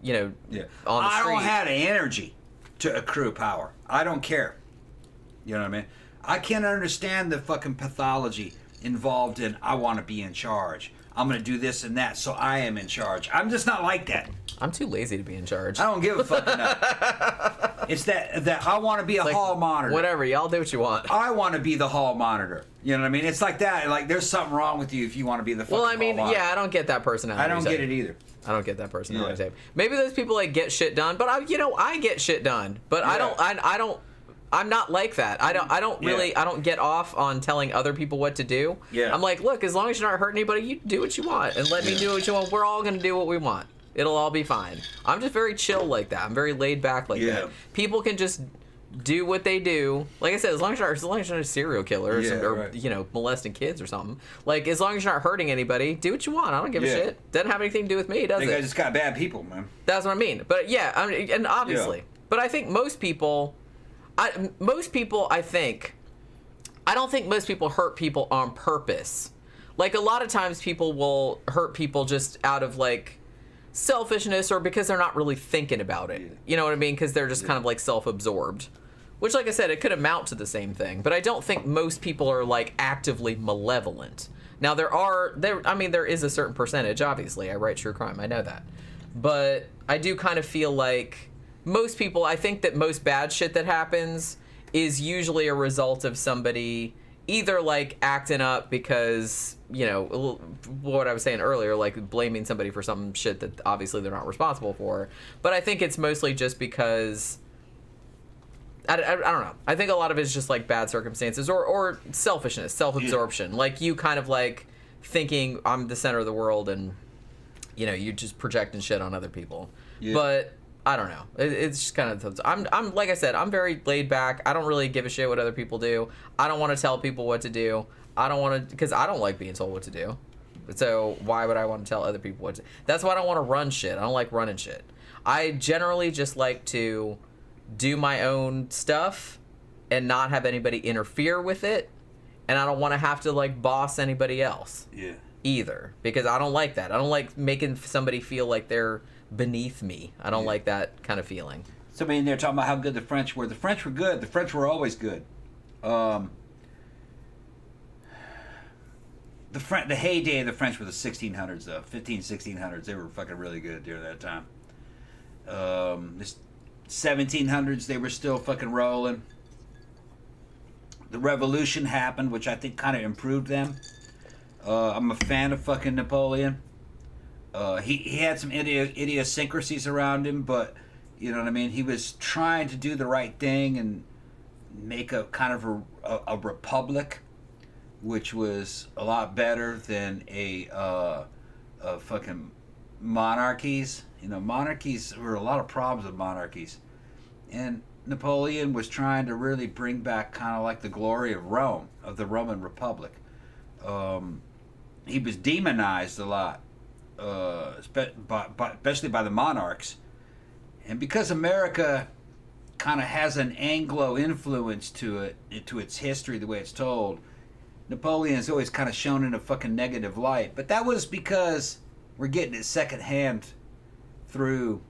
on the street. I don't have the energy to accrue power. I don't care. You know what I mean? I can't understand the fucking pathology involved in I want to be in charge. I'm going to do this and that, so I am in charge. I'm just not like that. I'm too lazy to be in charge. I don't give a fucking enough. It's that I want to be a hall monitor. Whatever, y'all do what you want. I want to be the hall monitor. You know what I mean? It's like that. Like, there's something wrong with you if you want to be the fucking hall monitor. Yeah, I don't get that personality. I don't get it either. I don't get that personality type. Maybe those people like get shit done, but I get shit done. But I don't. I'm not like that. I don't get off on telling other people what to do. Yeah. I'm like, look, as long as you're not hurting anybody, you do what you want and let me do what you want. We're all going to do what we want. It'll all be fine. I'm just very chill like that. I'm very laid back like that. People can just do what they do. Like I said, as long as you're not a serial killer or molesting kids or something. Like, as long as you're not hurting anybody, do what you want. I don't give a shit. Doesn't have anything to do with me, does it? I just got bad people, man. That's what I mean. But yeah, and obviously. Yeah. But I think most people, I don't think most people hurt people on purpose. Like, a lot of times people will hurt people just out of, like, selfishness or because they're not really thinking about it. Yeah. You know what I mean? Because they're just kind of, like, self-absorbed. Which, like I said, it could amount to the same thing. But I don't think most people are, like, actively malevolent. Now, there is a certain percentage, obviously. I write true crime. I know that. But I do kind of feel like most people, I think that most bad shit that happens is usually a result of somebody either like acting up because, what I was saying earlier, like blaming somebody for some shit that obviously they're not responsible for. But I think it's mostly just because, I don't know. I think a lot of it is just like bad circumstances or selfishness, self-absorption. Yeah. Like you kind of like thinking I'm the center of the world and, you're just projecting shit on other people. Yeah. But I don't know. It's just kind of. I'm like I said. I'm very laid back. I don't really give a shit what other people do. I don't want to tell people what to do. I don't want to because I don't like being told what to do. So why would I want to tell other people what to? That's why I don't want to run shit. I don't like running shit. I generally just like to do my own stuff and not have anybody interfere with it. And I don't want to have to like boss anybody else. Yeah. Either because I don't like that. I don't like making somebody feel like they're beneath me. I don't like that kind of feeling. Somebody in there talking about how good the French were. The French were good. The French were always good. The heyday of the French were the 1600s, though. 1600s. They were fucking really good during that time. The 1700s, they were still fucking rolling. The Revolution happened, which I think kind of improved them. I'm a fan of fucking Napoleon. He had some idiosyncrasies around him, but you know what I mean. He was trying to do the right thing and make a kind of a republic, which was a lot better than a fucking monarchies. Monarchies were a lot of problems with monarchies, and Napoleon was trying to really bring back kind of like the glory of Rome, of the Roman Republic. He was demonized a lot. Especially by the monarchs, and because America kind of has an Anglo influence to it, to its history, the way it's told, Napoleon is always kind of shown in a fucking negative light. But that was because we're getting it secondhand through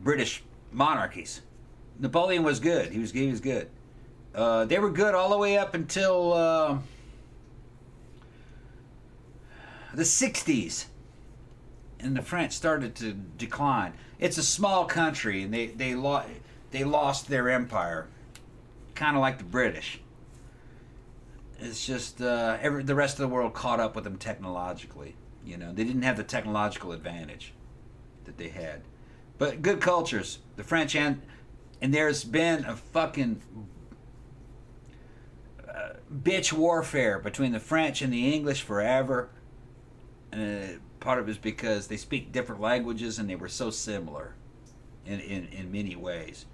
British monarchies. Napoleon was good. He was good. They were good all the way up until the 60s, and the French started to decline. It's a small country, and they lost their empire, kind of like the British. It's just the rest of the world caught up with them technologically. They didn't have the technological advantage that they had, but good cultures, the French and there's been a fucking bitch warfare between the French and the English forever. And part of it is because they speak different languages and they were so similar in many ways.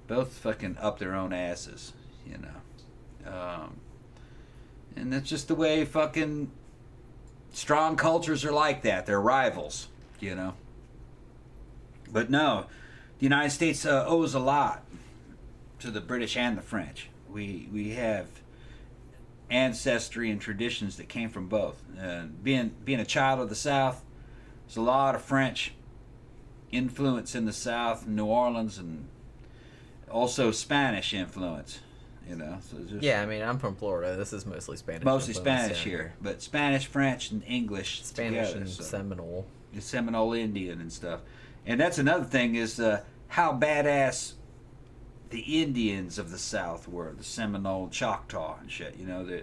Both fucking up their own asses, you know. And that's just the way fucking strong cultures are like that. They're rivals, you know. But no, the United States owes a lot to the British and the French. We have ancestry and traditions that came from both. Being a child of the South, there's a lot of French influence in the South, New Orleans, and also Spanish influence. You know, so just, Yeah, I mean, I'm from Florida. This is mostly Spanish. mostly influence, Spanish yeah. here, but Spanish, French, and English Spanish together, and so. Seminole. The Seminole Indian and stuff. And that's another thing is how badass the Indians of the South were, the Seminole, Choctaw and shit. You know,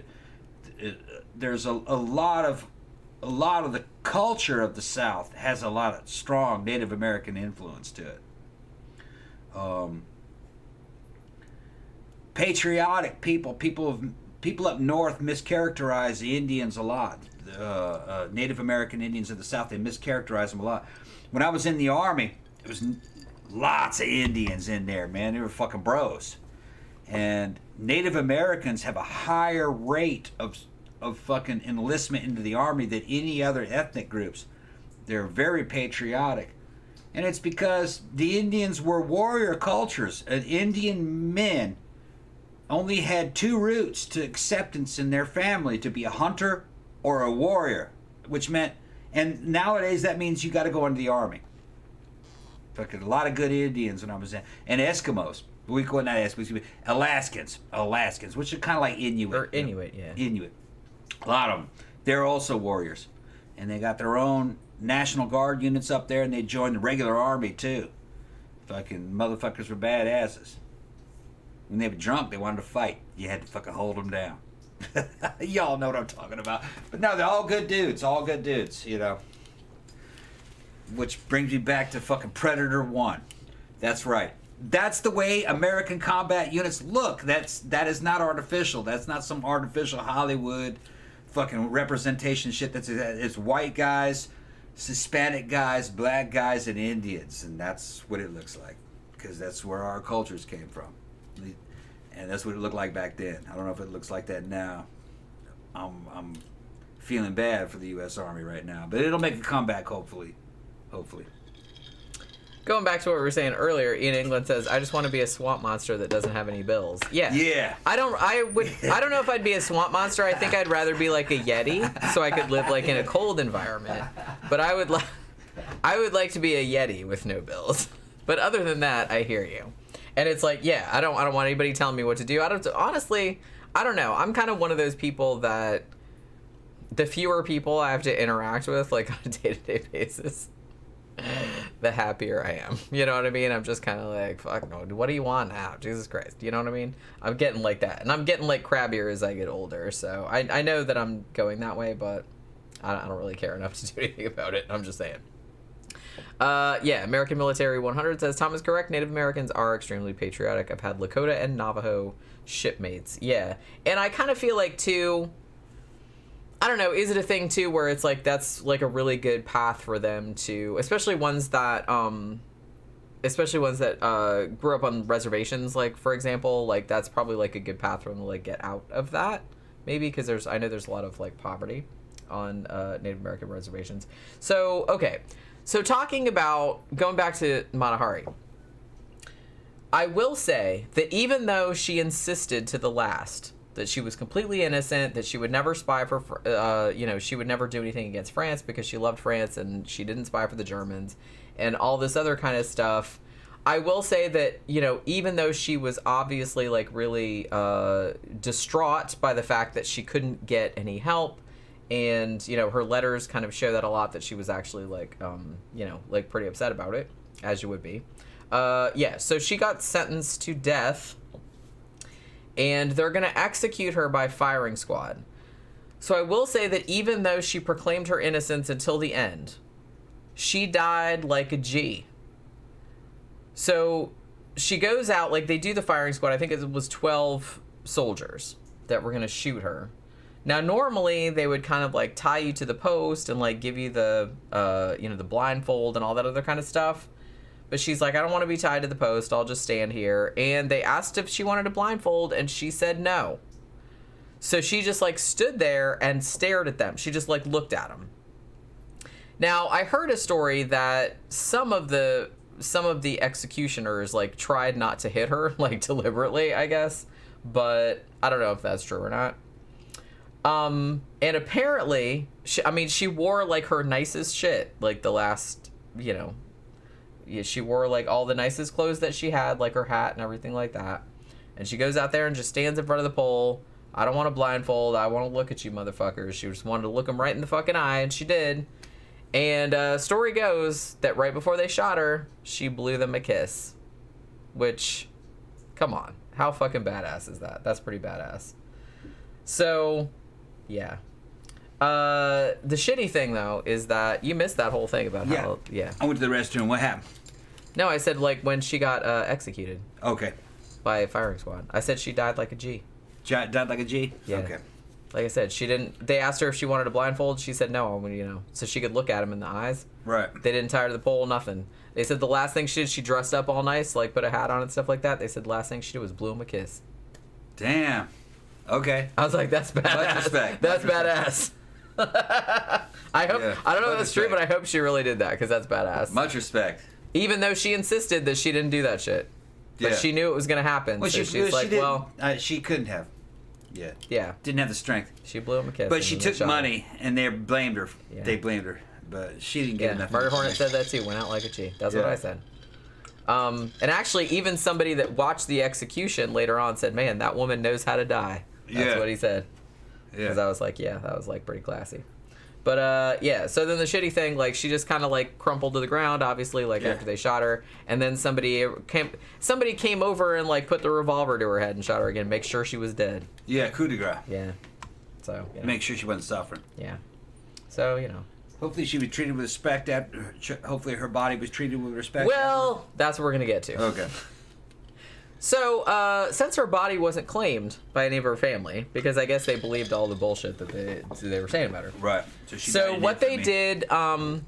there's a lot of the culture of the South has a lot of strong Native American influence to it. Patriotic people up north mischaracterize the Indians a lot. Native American Indians of the South, they mischaracterize them a lot. When I was in the Army, there was lots of Indians in there, man. They were fucking bros. And Native Americans have a higher rate of fucking enlistment into the Army than any other ethnic groups. They're very patriotic. And it's because the Indians were warrior cultures. And Indian men only had two routes to acceptance in their family, to be a hunter or a warrior, which meant, and nowadays that means you got to go into the Army. Fucking a lot of good Indians when I was in, and Eskimos. We call it not Eskimos, Alaskans, which are kind of like Inuit. Or Inuit, yeah. Inuit. A lot of them. They're also warriors, and they got their own National Guard units up there, and they joined the regular Army too. Fucking motherfuckers were badasses. When they were drunk, they wanted to fight. You had to fucking hold them down. Y'all know what I'm talking about. But no, they're all good dudes, you know. Which brings me back to fucking Predator 1. That's right. That's the way American combat units look. That is not artificial. That's not some artificial Hollywood fucking representation shit. It's white guys, Hispanic guys, black guys, and Indians. And that's what it looks like. Because that's where our cultures came from. And that's what it looked like back then. I don't know if it looks like that now. I'm feeling bad for the U.S. Army right now, but it'll make a comeback, hopefully. Going back to what we were saying earlier, Ian England says, "I just want to be a swamp monster that doesn't have any bills." Yeah. Yeah. I don't know if I'd be a swamp monster. I think I'd rather be like a Yeti, so I could live like in a cold environment. But I would like to be a Yeti with no bills. But other than that, I hear you. And it's like, yeah, I don't want anybody telling me what to do. Honestly, I don't know. I'm kind of one of those people that the fewer people I have to interact with, like on a day-to-day basis, the happier I am. You know what I mean? I'm just kind of like, fuck no, what do you want now? Jesus Christ. You know what I mean? I'm getting like that. And I'm getting like crabbier as I get older. So I know that I'm going that way, but I don't really care enough to do anything about it. I'm just saying. Yeah, American Military 100 says, Tom is correct. Native Americans are extremely patriotic. I've had Lakota and Navajo shipmates. Yeah. And I kind of feel like, too, I don't know, is it a thing, too, where it's like that's like a really good path for them to, especially ones that grew up on reservations, like, for example, like, that's probably like a good path for them to, like, get out of that, maybe, because I know there's a lot of, like, poverty on Native American reservations. So, okay. So talking about, going back to Mata Hari, I will say that even though she insisted to the last that she was completely innocent, that she would never spy for, she would never do anything against France because she loved France and she didn't spy for the Germans and all this other kind of stuff, I will say that, even though she was obviously like really distraught by the fact that she couldn't get any help, and, her letters kind of show that a lot, that she was actually, like, like pretty upset about it, as you would be. So she got sentenced to death, and they're going to execute her by firing squad. So I will say that even though she proclaimed her innocence until the end, she died like a G. So she goes out, like, they do the firing squad. I think it was 12 soldiers. that were gonna shoot her. Now, normally they would kind of like tie you to the post and like give you the, the blindfold and all that other kind of stuff. But she's like, I don't want to be tied to the post. I'll just stand here. And they asked if she wanted a blindfold, and she said no. So she just like stood there and stared at them. She just like looked at them. Now, I heard a story that some of the executioners like tried not to hit her, like deliberately, I guess. But I don't know if that's true or not. And apparently, she wore like her nicest shit, like the last, she wore like all the nicest clothes that she had, like her hat and everything like that. And she goes out there and just stands in front of the pole. I don't want a blindfold. I want to look at you motherfuckers. She just wanted to look them right in the fucking eye, and she did. And story goes that right before they shot her, she blew them a kiss. Which, come on. How fucking badass is that? That's pretty badass. So, yeah. The shitty thing, though, is that you missed that whole thing about how... Yeah. I went to the restroom. What happened? No, I said, like, when she got executed. Okay. By a firing squad. I said she died like a G. Died like a G? Yeah. Okay. Like I said, she didn't... They asked her if she wanted a blindfold. She said no, so she could look at him in the eyes. Right. They didn't tie her to the pole, nothing. They said the last thing she did, she dressed up all nice, like put a hat on and stuff like that. They said the last thing she did was blew him a kiss. Damn. Okay. I was like, that's badass. Much respect. That's badass. I hope... Yeah. I don't know if that's true, but I hope she really did that, because that's badass. Much respect. Even though she insisted that she didn't do that shit. But she knew it was going to happen, well, so she's like, she couldn't have. Yeah. Yeah. Didn't have the strength. She blew him a kiss. But she took money, and they blamed her. Yeah. They blamed her. But she didn't get enough. Murder Hornet said that too. Went out like a G. That's what I said. And actually, even somebody that watched the execution later on said, man, that woman knows how to die. That's what he said. Yeah. Because I was like, yeah, that was like pretty classy. But so then the shitty thing, like, she just kind of like crumpled to the ground, obviously, like after they shot her, and then somebody came over and like put the revolver to her head and shot her again, make sure she was dead. Yeah, coup de grace. Yeah. So make sure she wasn't suffering. Yeah. So hopefully she was treated with respect. Hopefully her body was treated with respect. Well, that's what we're gonna get to. Okay. So, since her body wasn't claimed by any of her family, because I guess they believed all the bullshit that they were saying about her. Right. So what they did, when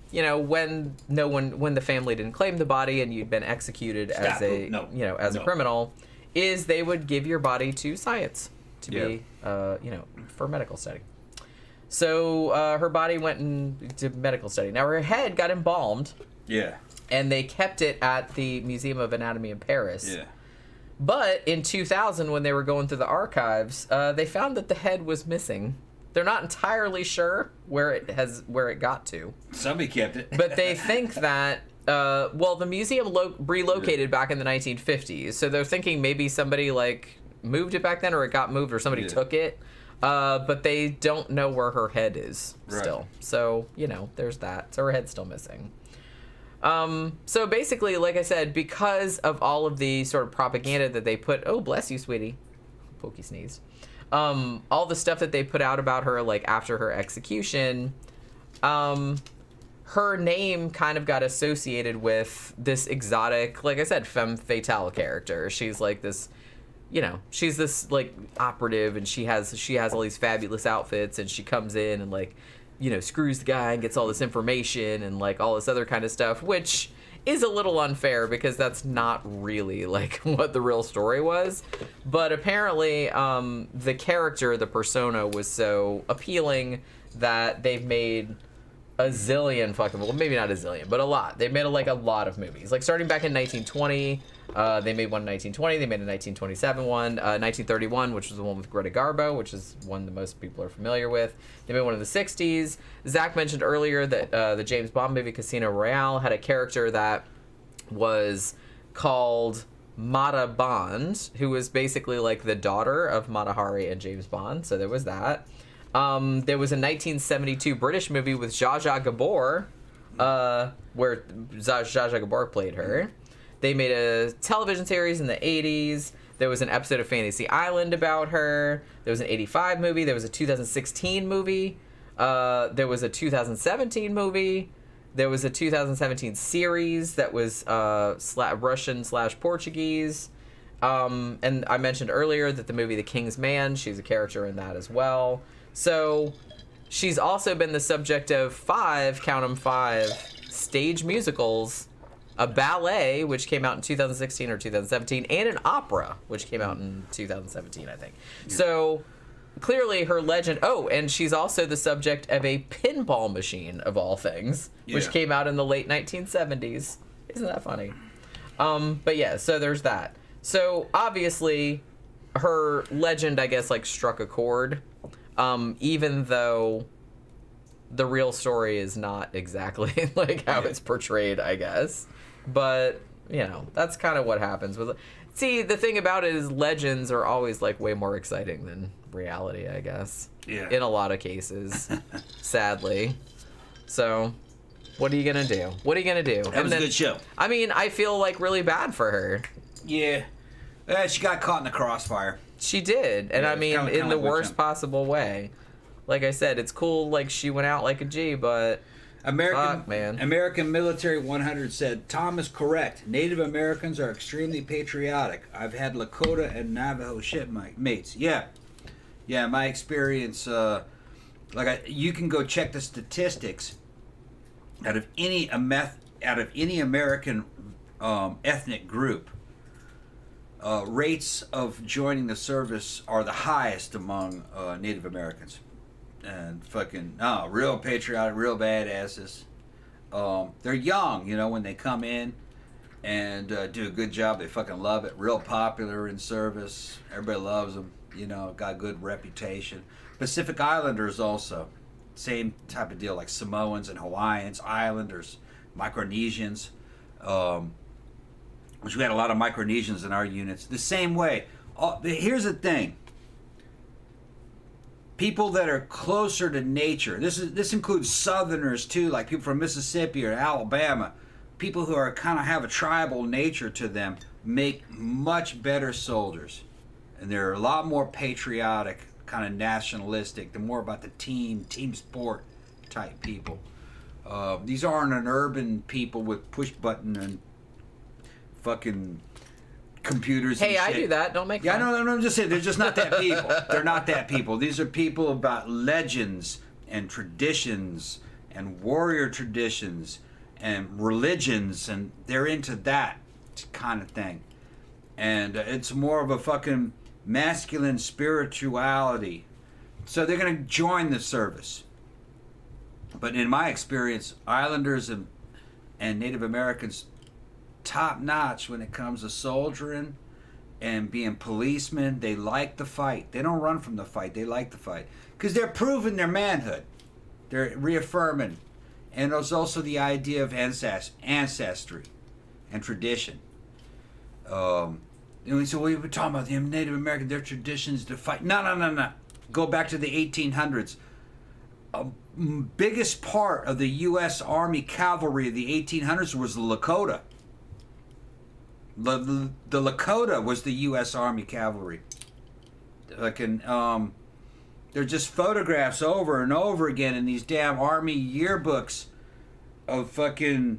the family didn't claim the body and you'd been executed as a criminal, is they would give your body to science to be, for medical study. So her body went into medical study. Now her head got embalmed. Yeah. And they kept it at the Museum of Anatomy in Paris. Yeah. But in 2000, when they were going through the archives, they found that the head was missing. They're not entirely sure where it got to. Somebody kept it. But they think that, the museum relocated back in the 1950s. So they're thinking maybe somebody like moved it back then, or it got moved, or somebody took it. But they don't know where her head is still. So, there's that. So her head's still missing. So basically, like I said, because of all of the sort of propaganda that they put, oh, bless you, sweetie. Pokey sneezed. All the stuff that they put out about her, like after her execution, her name kind of got associated with this exotic, like I said, femme fatale character. She's like this, she's this like operative, and she has all these fabulous outfits, and she comes in and like, screws the guy and gets all this information and like all this other kind of stuff, which is a little unfair because that's not really like what the real story was. But apparently the character, the persona, was so appealing that they've made a zillion fucking, well, maybe not a zillion, but a lot. They made a lot of movies. Like starting back in 1920, they made one in 1920, they made a 1927 one, 1931, which was the one with Greta Garbo, which is one that most people are familiar with. They made one in the 60s. Zach mentioned earlier that the James Bond movie Casino Royale had a character that was called Mata Bond, who was basically like the daughter of Mata Hari and James Bond, so there was that. There was a 1972 British movie with Zsa Zsa Gabor, where Zsa Zsa Gabor played her. They made a television series in the 80s. There was an episode of Fantasy Island about her. There was an 85 movie. There was a 2016 movie. There was a 2017 movie. There was a 2017 series that was Russian/Portuguese. And I mentioned earlier that the movie The King's Man, she's a character in that as well. So she's also been the subject of 5, count 'em 5, stage musicals, a ballet, which came out in 2016 or 2017, and an opera, which came out in 2017, I think. Yeah. So clearly her legend... Oh, and she's also the subject of a pinball machine, of all things, which came out in the late 1970s. Isn't that funny? But yeah, so there's that. So obviously her legend, I guess, like struck a chord, even though the real story is not exactly like how it's portrayed, I guess. But, you know, that's kind of what happens with it. See, the thing about it is legends are always like way more exciting than reality, I guess. Yeah. In a lot of cases, sadly. So, what are you going to do? What are you going to do? That was a good show. I mean, I feel like really bad for her. Yeah. She got caught in the crossfire. She did. And I mean, in the worst possible way. Like I said, it's cool, like, she went out like a G, but... American Military 100 said, Tom is correct. Native Americans are extremely patriotic. I've had Lakota and Navajo shipmates. Yeah, my experience, you can go check the statistics out of any American ethnic group. Rates of joining the service are the highest among Native Americans. And fucking, real patriotic, real badasses. They're young, you know, when they come in and do a good job. They fucking love it. Real popular in service. Everybody loves them. You know, got a good reputation. Pacific Islanders also. Same type of deal, like Samoans and Hawaiians, Islanders, Micronesians. Which we had a lot of Micronesians in our units. The same way. Here's the thing. People that are closer to nature. This includes Southerners too, like people from Mississippi or Alabama. People who are kind of have a tribal nature to them make much better soldiers, and they're a lot more patriotic, kind of nationalistic. They're more about the team sport type people. These aren't an urban people with push button and fucking computers. Hey, and I shit. do that. Don't make fun. Yeah, no, I'm just saying they're just not that people. They're not that people. These are people about legends and traditions and warrior traditions and religions, and they're into that kind of thing. And it's more of a fucking masculine spirituality. So they're going to join the service. But in my experience, Islanders and Native Americans, top notch when it comes to soldiering and being policemen. They like the fight. They don't run from the fight. They like the fight because they're proving their manhood. They're reaffirming. And there's also the idea of ancestry and tradition. And so we were talking about the Native American, their traditions to fight. No. Go back to the 1800s. Biggest part of the U.S. Army cavalry of the 1800s was the Lakota. The Lakota was the U.S. Army cavalry. They're just photographs over and over again in these damn Army yearbooks of fucking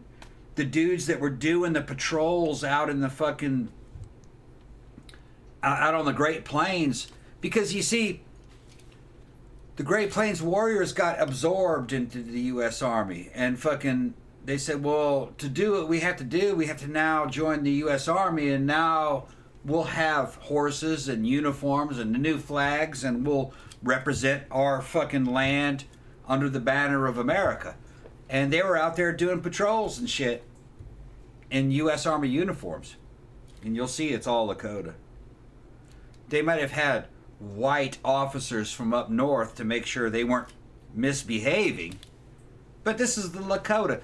the dudes that were doing the patrols out in the fucking out on the Great Plains. Because you see, the Great Plains warriors got absorbed into the U.S. Army, and fucking they said, well, to do what we have to now join the U.S. Army, and now we'll have horses and uniforms and new flags, and we'll represent our fucking land under the banner of America. And they were out there doing patrols and shit in U.S. Army uniforms. And you'll see it's all Lakota. They might have had white officers from up north to make sure they weren't misbehaving, but this is the Lakota.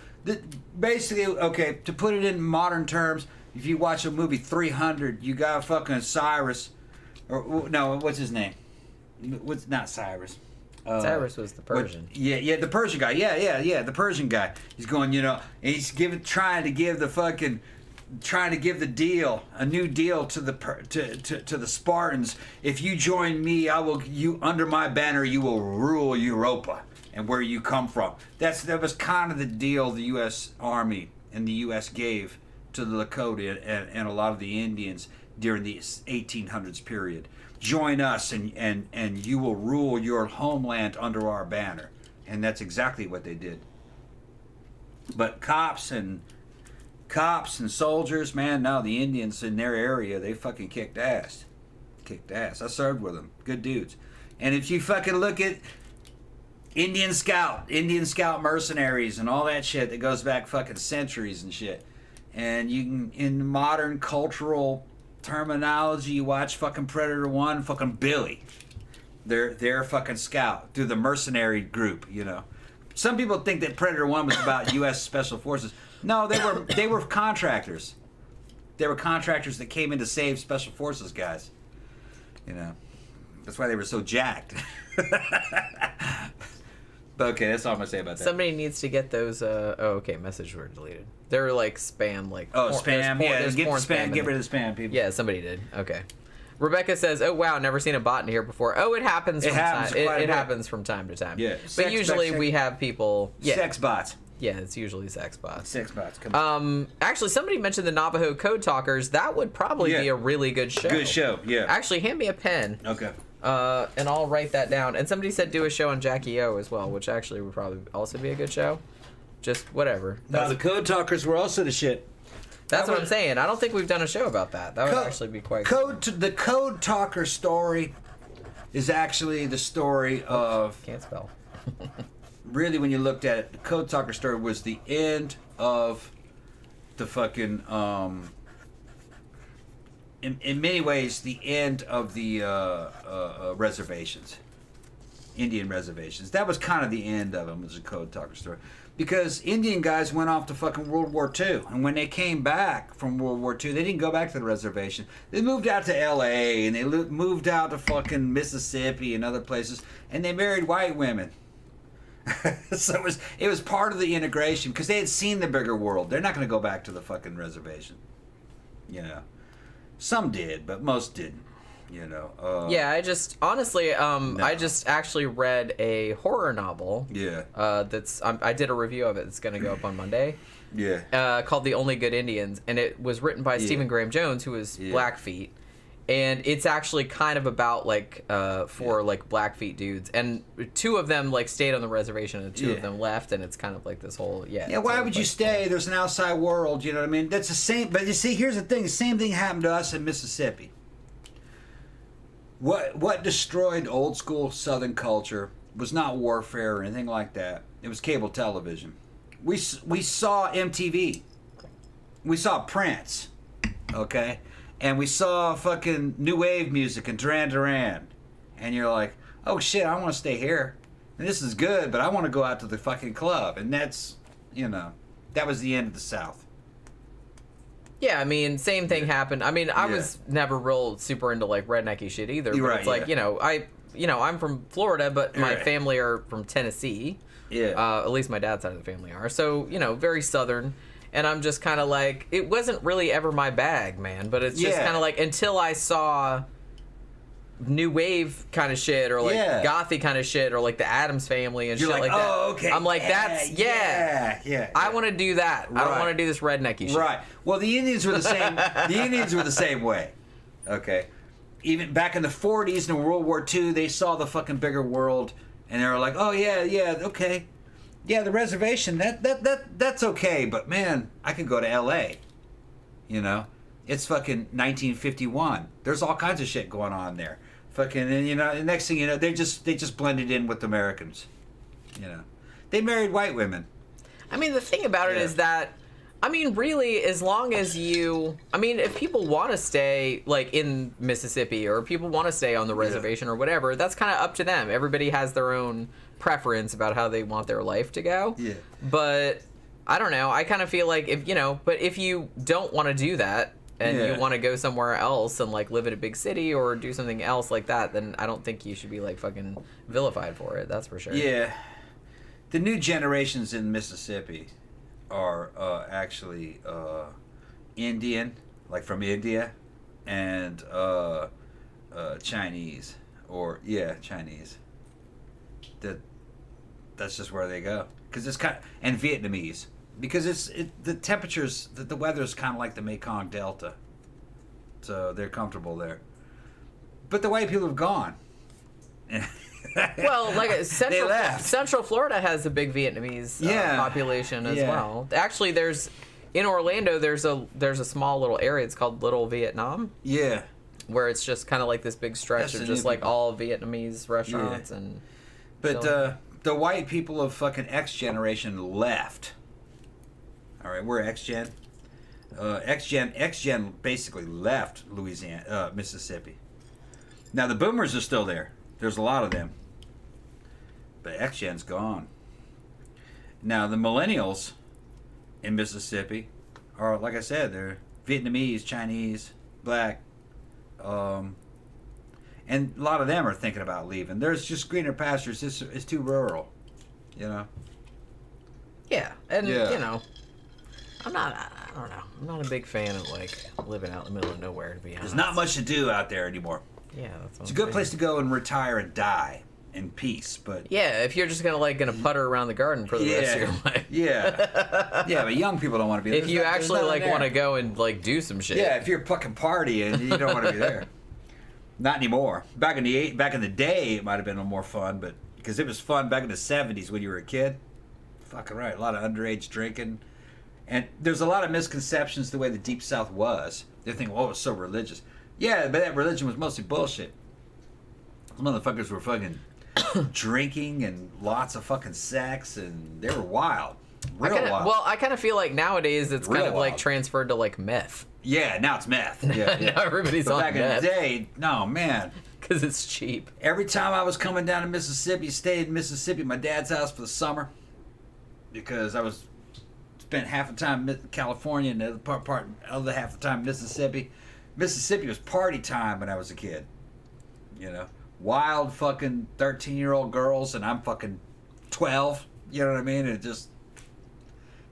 Basically, okay, to put it in modern terms, if you watch a movie 300, you got fucking Cyrus, or no, what's his name? What's not Cyrus? Cyrus was the Persian. Yeah, the Persian guy. Yeah, the Persian guy. He's going, you know, and he's trying to give the deal, a new deal to the Spartans. If you join me, you under my banner, you will rule Europa and where you come from. That was kind of the deal the U.S. Army and the U.S. gave to the Lakota and a lot of the Indians during the 1800s period. Join us, and you will rule your homeland under our banner. And that's exactly what they did. But cops and soldiers, man, no, the Indians in their area, they fucking kicked ass. I served with them. Good dudes. And if you fucking look at Indian Scout mercenaries and all that shit that goes back fucking centuries and shit, and you can, in modern cultural terminology, you watch fucking Predator 1, fucking Billy. They're fucking scout through the mercenary group, you know. Some people think that Predator 1 was about U.S. Special Forces. No, they were contractors. They were contractors that came in to save Special Forces guys. You know, that's why they were so jacked. But okay, that's all I'm gonna say about that. Somebody needs to get those. Okay, messages were deleted. They're like spam, like spam. Get rid of the spam, people. Yeah, somebody did. Okay. Rebecca says, "Oh wow, never seen a bot in here before." Oh, it happens. It happens from time to time. Yeah, but usually we have people. Yeah. Sex bots. Yeah, it's usually sex bots. Sex bots. Come on. Actually, somebody mentioned the Navajo Code Talkers. That would probably be a really good show. Good show. Yeah. Actually, hand me a pen. Okay. And I'll write that down. And somebody said do a show on Jackie O as well, which actually would probably also be a good show. Just whatever. Now the Code Talkers were also the shit. That's what I'm saying. I don't think we've done a show about that. That would actually be quite cool. The Code Talker story is actually the story of... Can't spell. Really, when you looked at it, the Code Talker story was the end of the fucking... in many ways, the end of the reservations. Indian reservations. That was kind of the end of them, was the Code Talker story. Because Indian guys went off to fucking World War II. And when they came back from World War II, they didn't go back to the reservation. They moved out to L.A. and they moved out to fucking Mississippi and other places. And they married white women. So it was part of the integration. Because they had seen the bigger world. They're not going to go back to the fucking reservation. You know. Some did, but most didn't. You know. Yeah, I just honestly, I just actually read a horror novel. Yeah. I did a review of it. It's gonna go up on Monday. Yeah. Called The Only Good Indians, and it was written by Stephen Graham Jones, who is Blackfeet, and it's actually kind of about like like Blackfeet dudes, and two of them like stayed on the reservation, and two of them left, and it's kind of like this whole Yeah. Why would you stay? There's an outside world. You know what I mean? That's the same. But you see, here's the thing. The same thing happened to us in Mississippi. What destroyed old school Southern culture was not warfare or anything like that. It was cable television. We saw MTV. We saw Prince, okay? And we saw fucking new wave music and Duran Duran. And you're like, oh shit, I want to stay here. And this is good, but I want to go out to the fucking club. And that's, you know, that was the end of the South. Yeah, I mean, same thing happened. I mean, I was never real super into like rednecky shit either. But it's like, you know, I'm from Florida, but my family are from Tennessee. Yeah. At least my dad's side of the family are. So, you know, very Southern. And I'm just kind of like, it wasn't really ever my bag, man. But it's just kind of like, until I saw new wave kind of shit, or like gothy kind of shit, or like the Addams Family and shit like that. Oh, okay. I'm like, I want to do that. I don't want to do this rednecky shit. Right. Well, the Indians were the same. The Indians were the same way. Okay. Even back in the 40s and World War II, they saw the fucking bigger world, and they were like, oh yeah, okay. Yeah, the reservation, that's okay, but man, I could go to L.A. You know? It's fucking 1951. There's all kinds of shit going on there. Fucking, and you know, the next thing you know, they just blended in with Americans. You know, they married white women. I mean, the thing about it is that, I mean, really, as long as if people want to stay like in Mississippi, or people want to stay on the reservation or whatever, that's kind of up to them. Everybody has their own preference about how they want their life to go. Yeah. But I don't know. I kind of feel like if you don't want to do that, and you want to go somewhere else and like live in a big city or do something else like that, then I don't think you should be like fucking vilified for it. That's for sure. Yeah. The new generations in Mississippi are actually Indian, like from India, and Chinese, Chinese. That's just where they go, because it's and Vietnamese. Because the temperatures, the weather's kind of like the Mekong Delta. so they're comfortable there. But the white people have gone. Well, like They left. Central Florida has a big Vietnamese population as well. Actually, in Orlando there's a small little area. It's called Little Vietnam. Yeah. Where it's just kind of like this big stretch That's of the just new like people. all Vietnamese restaurants and. But chilling. the white people of fucking X generation left. All right, we're X gen. X gen basically left Mississippi. Now the boomers are still there. There's a lot of them. But X gen's gone. Now the millennials in Mississippi are, like I said, they're Vietnamese, Chinese, black. And a lot of them are thinking about leaving. There's just greener pastures. It's too rural, you know. Yeah, and you know, I don't know. I'm not a big fan of like living out in the middle of nowhere, to be honest. There's not much to do out there anymore. Yeah, that's what It's a good place to go and retire and die in peace, but Yeah, if you're just gonna putter around the garden for the rest of your life. yeah, but young people don't want to be. If you actually like want to go and like do some shit. Yeah, if you're fucking partying, you don't want to be there. Not anymore. Back in the day, it might have been a little more fun, but because it was fun back in the '70s when you were a kid. Fucking right, a lot of underage drinking, and there's a lot of misconceptions the way the Deep South was. They're thinking, "Oh, it was so religious." Yeah, but that religion was mostly bullshit. Those motherfuckers were fucking drinking and lots of fucking sex, and they were wild, wild. Well, I kind of feel like nowadays it's Real kind of like wild. transferred to like meth. Yeah, now it's meth. Yeah, Now everybody's but on back meth in the day, no man. because it's cheap. Every time I was coming down to Mississippi, stayed in Mississippi, my dad's house for the summer, because I was spent half the time in California and the other half the time in Mississippi. Mississippi was party time when I was a kid. You know, wild fucking 13-year-old girls, and I'm fucking 12. You know what I mean? It was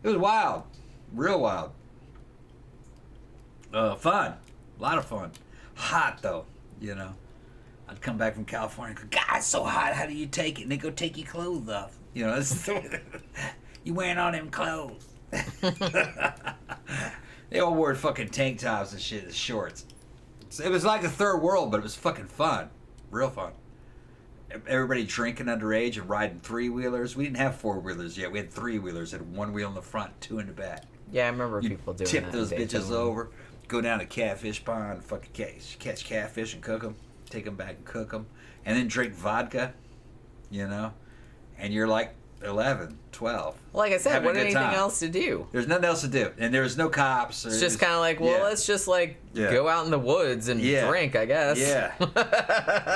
wild, real wild. Fun, a lot of fun. Hot though, you know. I'd come back from California and go, God, it's so hot. How do you take it? And they go, take your clothes off. You know, this is the way you wearing all them clothes. They all wore fucking tank tops and shit and shorts. So it was like the third world, but it was fucking fun. Real fun. Everybody drinking underage and riding three-wheelers. We didn't have four-wheelers yet. We had three-wheelers. Had one wheel in the front, two in the back. Yeah, I remember You people doing tip that. those in bitches Daytona. over, go down to catfish pond, fucking catch catfish and cook them, take them back and cook them, and then drink vodka, you know, and you're like 11, 12. Like I said, having a what good anything time. else to do? There's nothing else to do, and there was no cops. It's just kind of like, well, let's just like go out in the woods and drink, I guess. Yeah.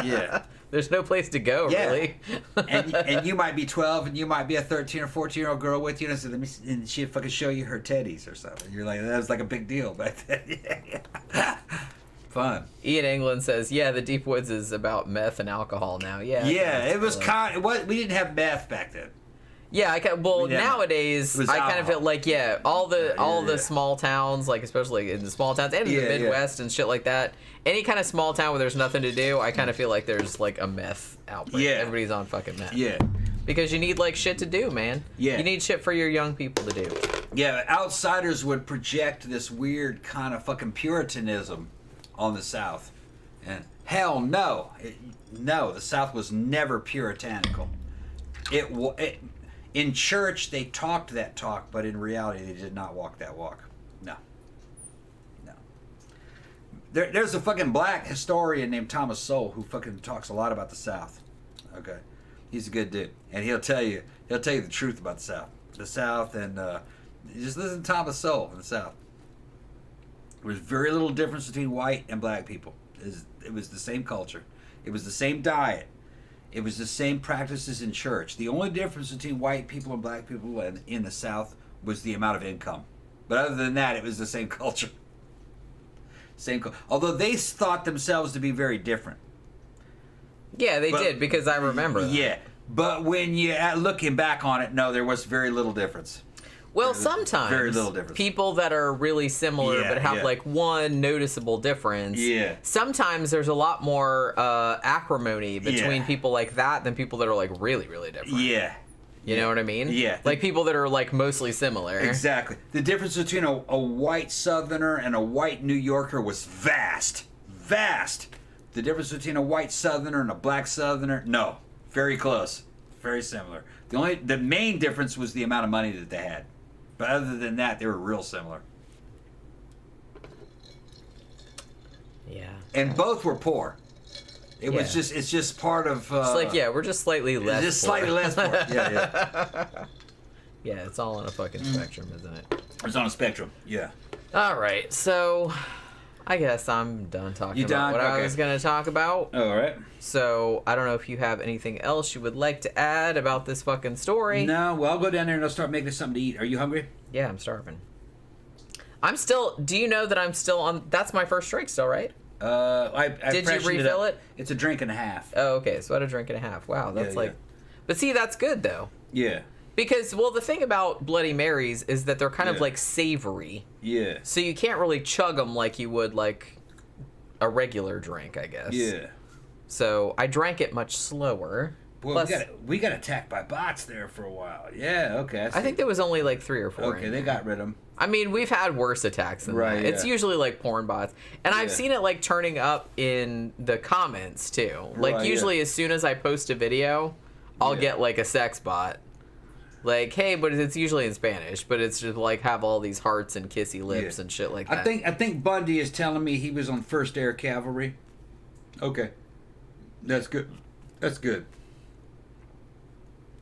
Yeah. There's no place to go, Yeah. really. and you might be 12, and you might be a 13 or 14-year-old girl with you, and so and she'd fucking show you her teddies or something. You're like, that was like a big deal back then. Yeah. Fun. Ian England says, yeah, the Deep Woods is about meth and alcohol now. Yeah. Yeah, it was kind. we didn't have meth back then. Yeah, Yeah. nowadays It was I kind of alcohol. feel like all the yeah. small towns, like especially in the small towns and in the Yeah, yeah. Midwest and shit like that. Any kind of small town where there's nothing to do, I kind of feel like there's like a meth outbreak. Yeah. Everybody's on fucking meth. Yeah. Because you need like shit to do, man. Yeah. You need shit for your young people to do. Yeah, outsiders would project this weird kind of fucking puritanism on the South. And hell no. No, the South was never puritanical. In church, they talked that talk, but in reality, they did not walk that walk. No. No. There's a fucking black historian named Thomas Sowell who fucking talks a lot about the South. Okay. He's a good dude. And he'll tell you the truth about the South. The South, and just listen to Thomas Sowell in the South. There was very little difference between white and black people. It was the same culture. It was the same diet. It was the same practices in church. The only difference between white people and black people in the South was the amount of income. But other than that, it was the same culture. Although they thought themselves to be very different. Yeah, they did, because I remember that. Yeah. But when you looking back on it, no, there was very little difference. Well, sometimes very little difference. people that are really similar Yeah, but have yeah. like one noticeable difference. Yeah. Sometimes there's a lot more acrimony between Yeah. people like that than people that are like really, really different. Yeah. You know what I mean? Yeah. Like people that are like mostly similar. Exactly. The difference between a white Southerner and a white New Yorker was vast. Vast. The difference between a white Southerner and a black Southerner, no. Very close. Very similar. The main difference was the amount of money that they had. But other than that, they were real similar. Yeah. And both were poor. It's just part of... it's like, we're just slightly less just poor. slightly less poor. Yeah. Yeah, it's all on a fucking spectrum, isn't it? It's on a spectrum. Yeah. All right, so I guess I'm done talking about what I was going to talk about. All right. So I don't know if you have anything else you would like to add about this fucking story. No, well, I'll go down there and I'll start making something to eat. Are you hungry? Yeah, I'm starving. Do you know that I'm still on, that's my first drink still, right? I Did you refill it? It's a drink and a half. Oh, okay, so I had a drink and a half. Wow, that's Yeah. But see, that's good though. Yeah. Because, well, the thing about Bloody Marys is that they're kind of like savory. Yeah. So you can't really chug them like you would like a regular drink, I guess. Yeah. So I drank it much slower. Boy, Plus, we got attacked by bots there for a while. Yeah, okay. I think there was only like 3 or 4. Okay, they got rid of them. I mean, we've had worse attacks than that. It's usually like porn bots. And I've seen it like turning up in the comments too. Like usually as soon as I post a video, I'll get like a sex bot. Like, hey, but it's usually in Spanish, but it's just like have all these hearts and kissy lips and shit like that. I think Bundy is telling me he was on 1st Air Cavalry. Okay. That's good. That's good.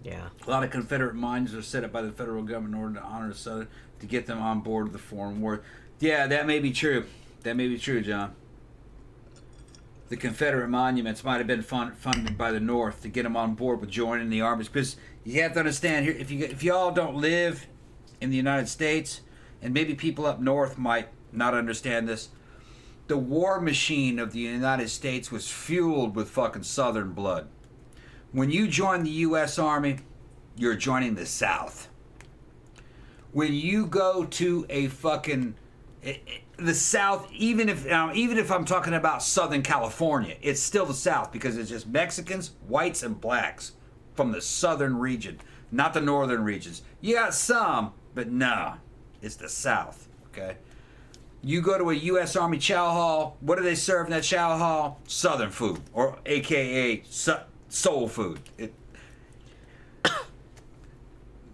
Yeah. A lot of Confederate mines are set up by the federal government in order to honor the Southern, to get them on board with the foreign war. Yeah, that may be true. That may be true, John. The Confederate monuments might have been funded by the North to get them on board with joining the armies. Because you have to understand here, if y'all don't live in the United States, and maybe people up north might not understand this, the war machine of the United States was fueled with fucking Southern blood. When you join the U.S. Army, you're joining the South. When you go to a fucking the South, even if I'm talking about Southern California, it's still the South because it's just Mexicans, whites, and blacks from the Southern region, not the Northern regions. You got some, but no, it's the South. Okay. You go to a U.S. Army chow hall. What do they serve in that chow hall? Southern food, or AKA soul food.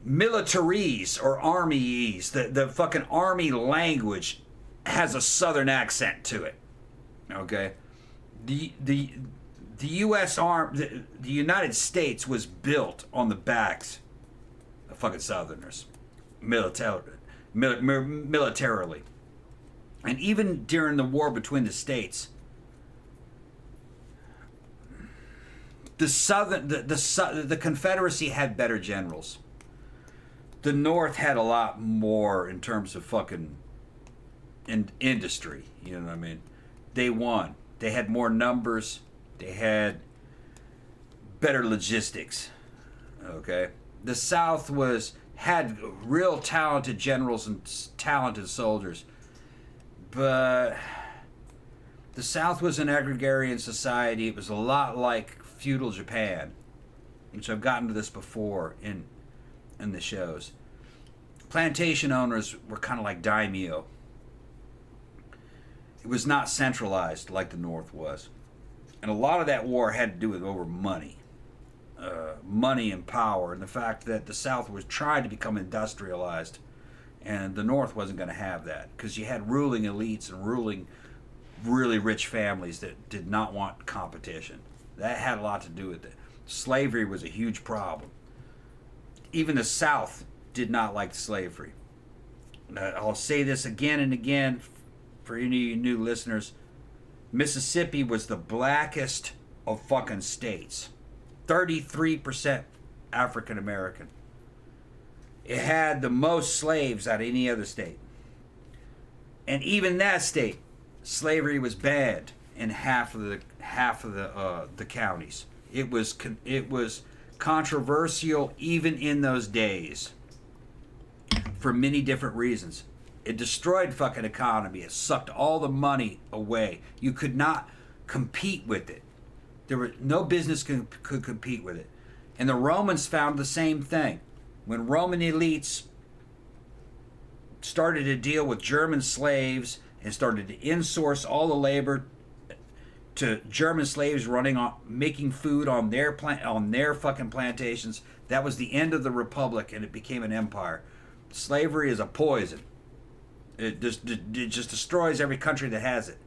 Militaries or armyese, the fucking army language has a southern accent to it. Okay, the U.S. the United States was built on the backs of fucking Southerners, militarily, and even during the war between the states. The Confederacy had better generals. The North had a lot more in terms of fucking industry. You know what I mean? They won. They had more numbers. They had better logistics. Okay? The South had real talented generals and talented soldiers. But the South was an agrarian society. It was a lot like feudal Japan, which I've gotten to this before in the shows. Plantation owners were kind of like daimyo. It was not centralized like the North was. And a lot of that war had to do with over money. Money and power, and the fact that the South was trying to become industrialized, and the North wasn't going to have that, because you had ruling elites and ruling really rich families that did not want competition. That had a lot to do with it. Slavery was a huge problem. Even the South did not like slavery. I'll say this again and again for any of you new listeners. Mississippi was the blackest of fucking states. 33% African American. It had the most slaves out of any other state. And even that state, slavery was banned in half of the counties. It was controversial even in those days for many different reasons. It destroyed fucking economy. It sucked all the money away. You could not compete with it. There were no business could compete with it. And the Romans found the same thing. When Roman elites started to deal with German slaves and started to insource all the labor to German slaves making food on their fucking plantations, that was the end of the republic, and it became an empire. Slavery is a poison. It just destroys every country that has it,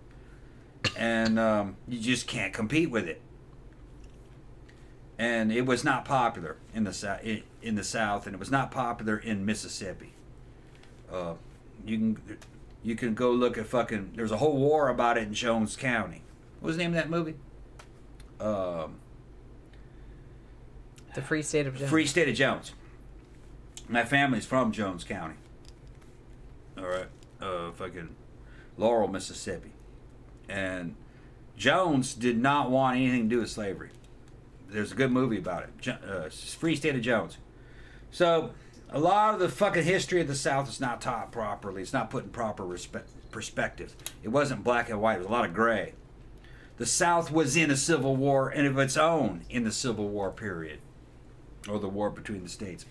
and you just can't compete with it. And it was not popular in the South, and it was not popular in Mississippi. You can go look at fucking. There's a whole war about it in Jones County. What was the name of that movie? The Free State of Jones. Free State of Jones. My family's from Jones County. All right, fucking Laurel, Mississippi, and Jones did not want anything to do with slavery. There's a good movie about it. Free State of Jones. So a lot of the fucking history of the South is not taught properly. It's not put in proper perspective. It wasn't black and white. It was a lot of gray. The South was in a civil war and of its own in the Civil War period, or the war between the states.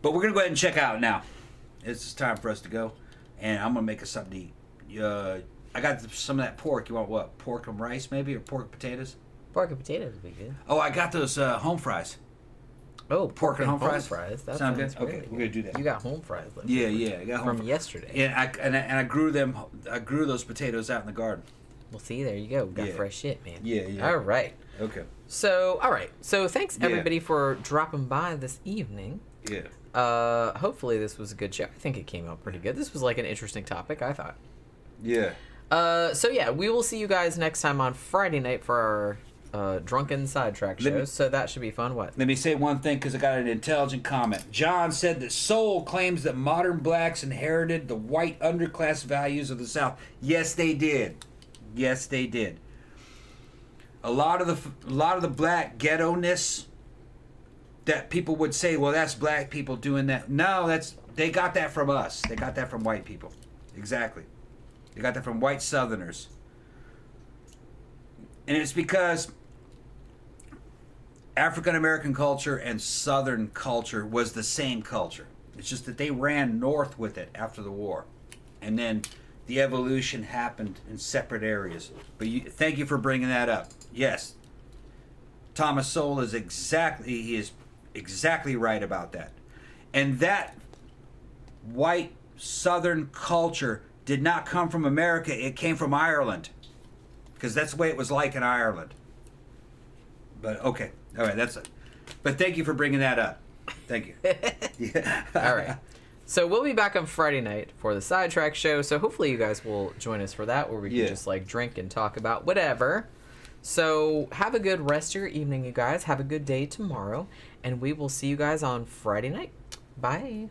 But we're gonna go ahead and check out now. It's time for us to go, and I'm gonna make us something to eat. I got some of that pork. You want what? Pork and rice, maybe, or pork potatoes? Pork and potatoes would be good. Oh, I got those home fries. Oh, Pork and home fries. That Sound sounds good? really Okay, we're gonna do that. You got home fries left. Yeah, I got home from yesterday. Yeah, and I grew them. I grew those potatoes out in the garden. Well, see, there you go. We got Yeah. fresh shit, man. Yeah. All right. Okay. So, all right. So, thanks Yeah. everybody for dropping by this evening. Yeah. Hopefully this was a good show. I think it came out pretty good. This was like an interesting topic, I thought. Yeah. So yeah, we will see you guys next time on Friday night for our drunken sidetrack shows. So that should be fun. What? Let me say one thing because I got an intelligent comment. John said that Soul claims that modern blacks inherited the white underclass values of the South. Yes, they did. Yes, they did. A lot of the black ghetto-ness that people would say, well, that's black people doing that. No, they got that from us. They got that from white people. Exactly. They got that from white Southerners. And it's because African American culture and Southern culture was the same culture. It's just that they ran north with it after the war. And then the evolution happened in separate areas. But thank you for bringing that up. Yes. Thomas Sowell is exactly right about that. And that white Southern culture did not come from America. It came from Ireland. Because that's the way it was like in Ireland. But okay. All right, that's it. But thank you for bringing that up. Thank you. Yeah. All right. So we'll be back on Friday night for the sidetrack show. So hopefully you guys will join us for that, where we can just like drink and talk about whatever. So have a good rest of your evening, you guys. Have a good day tomorrow, and we will see you guys on Friday night. Bye.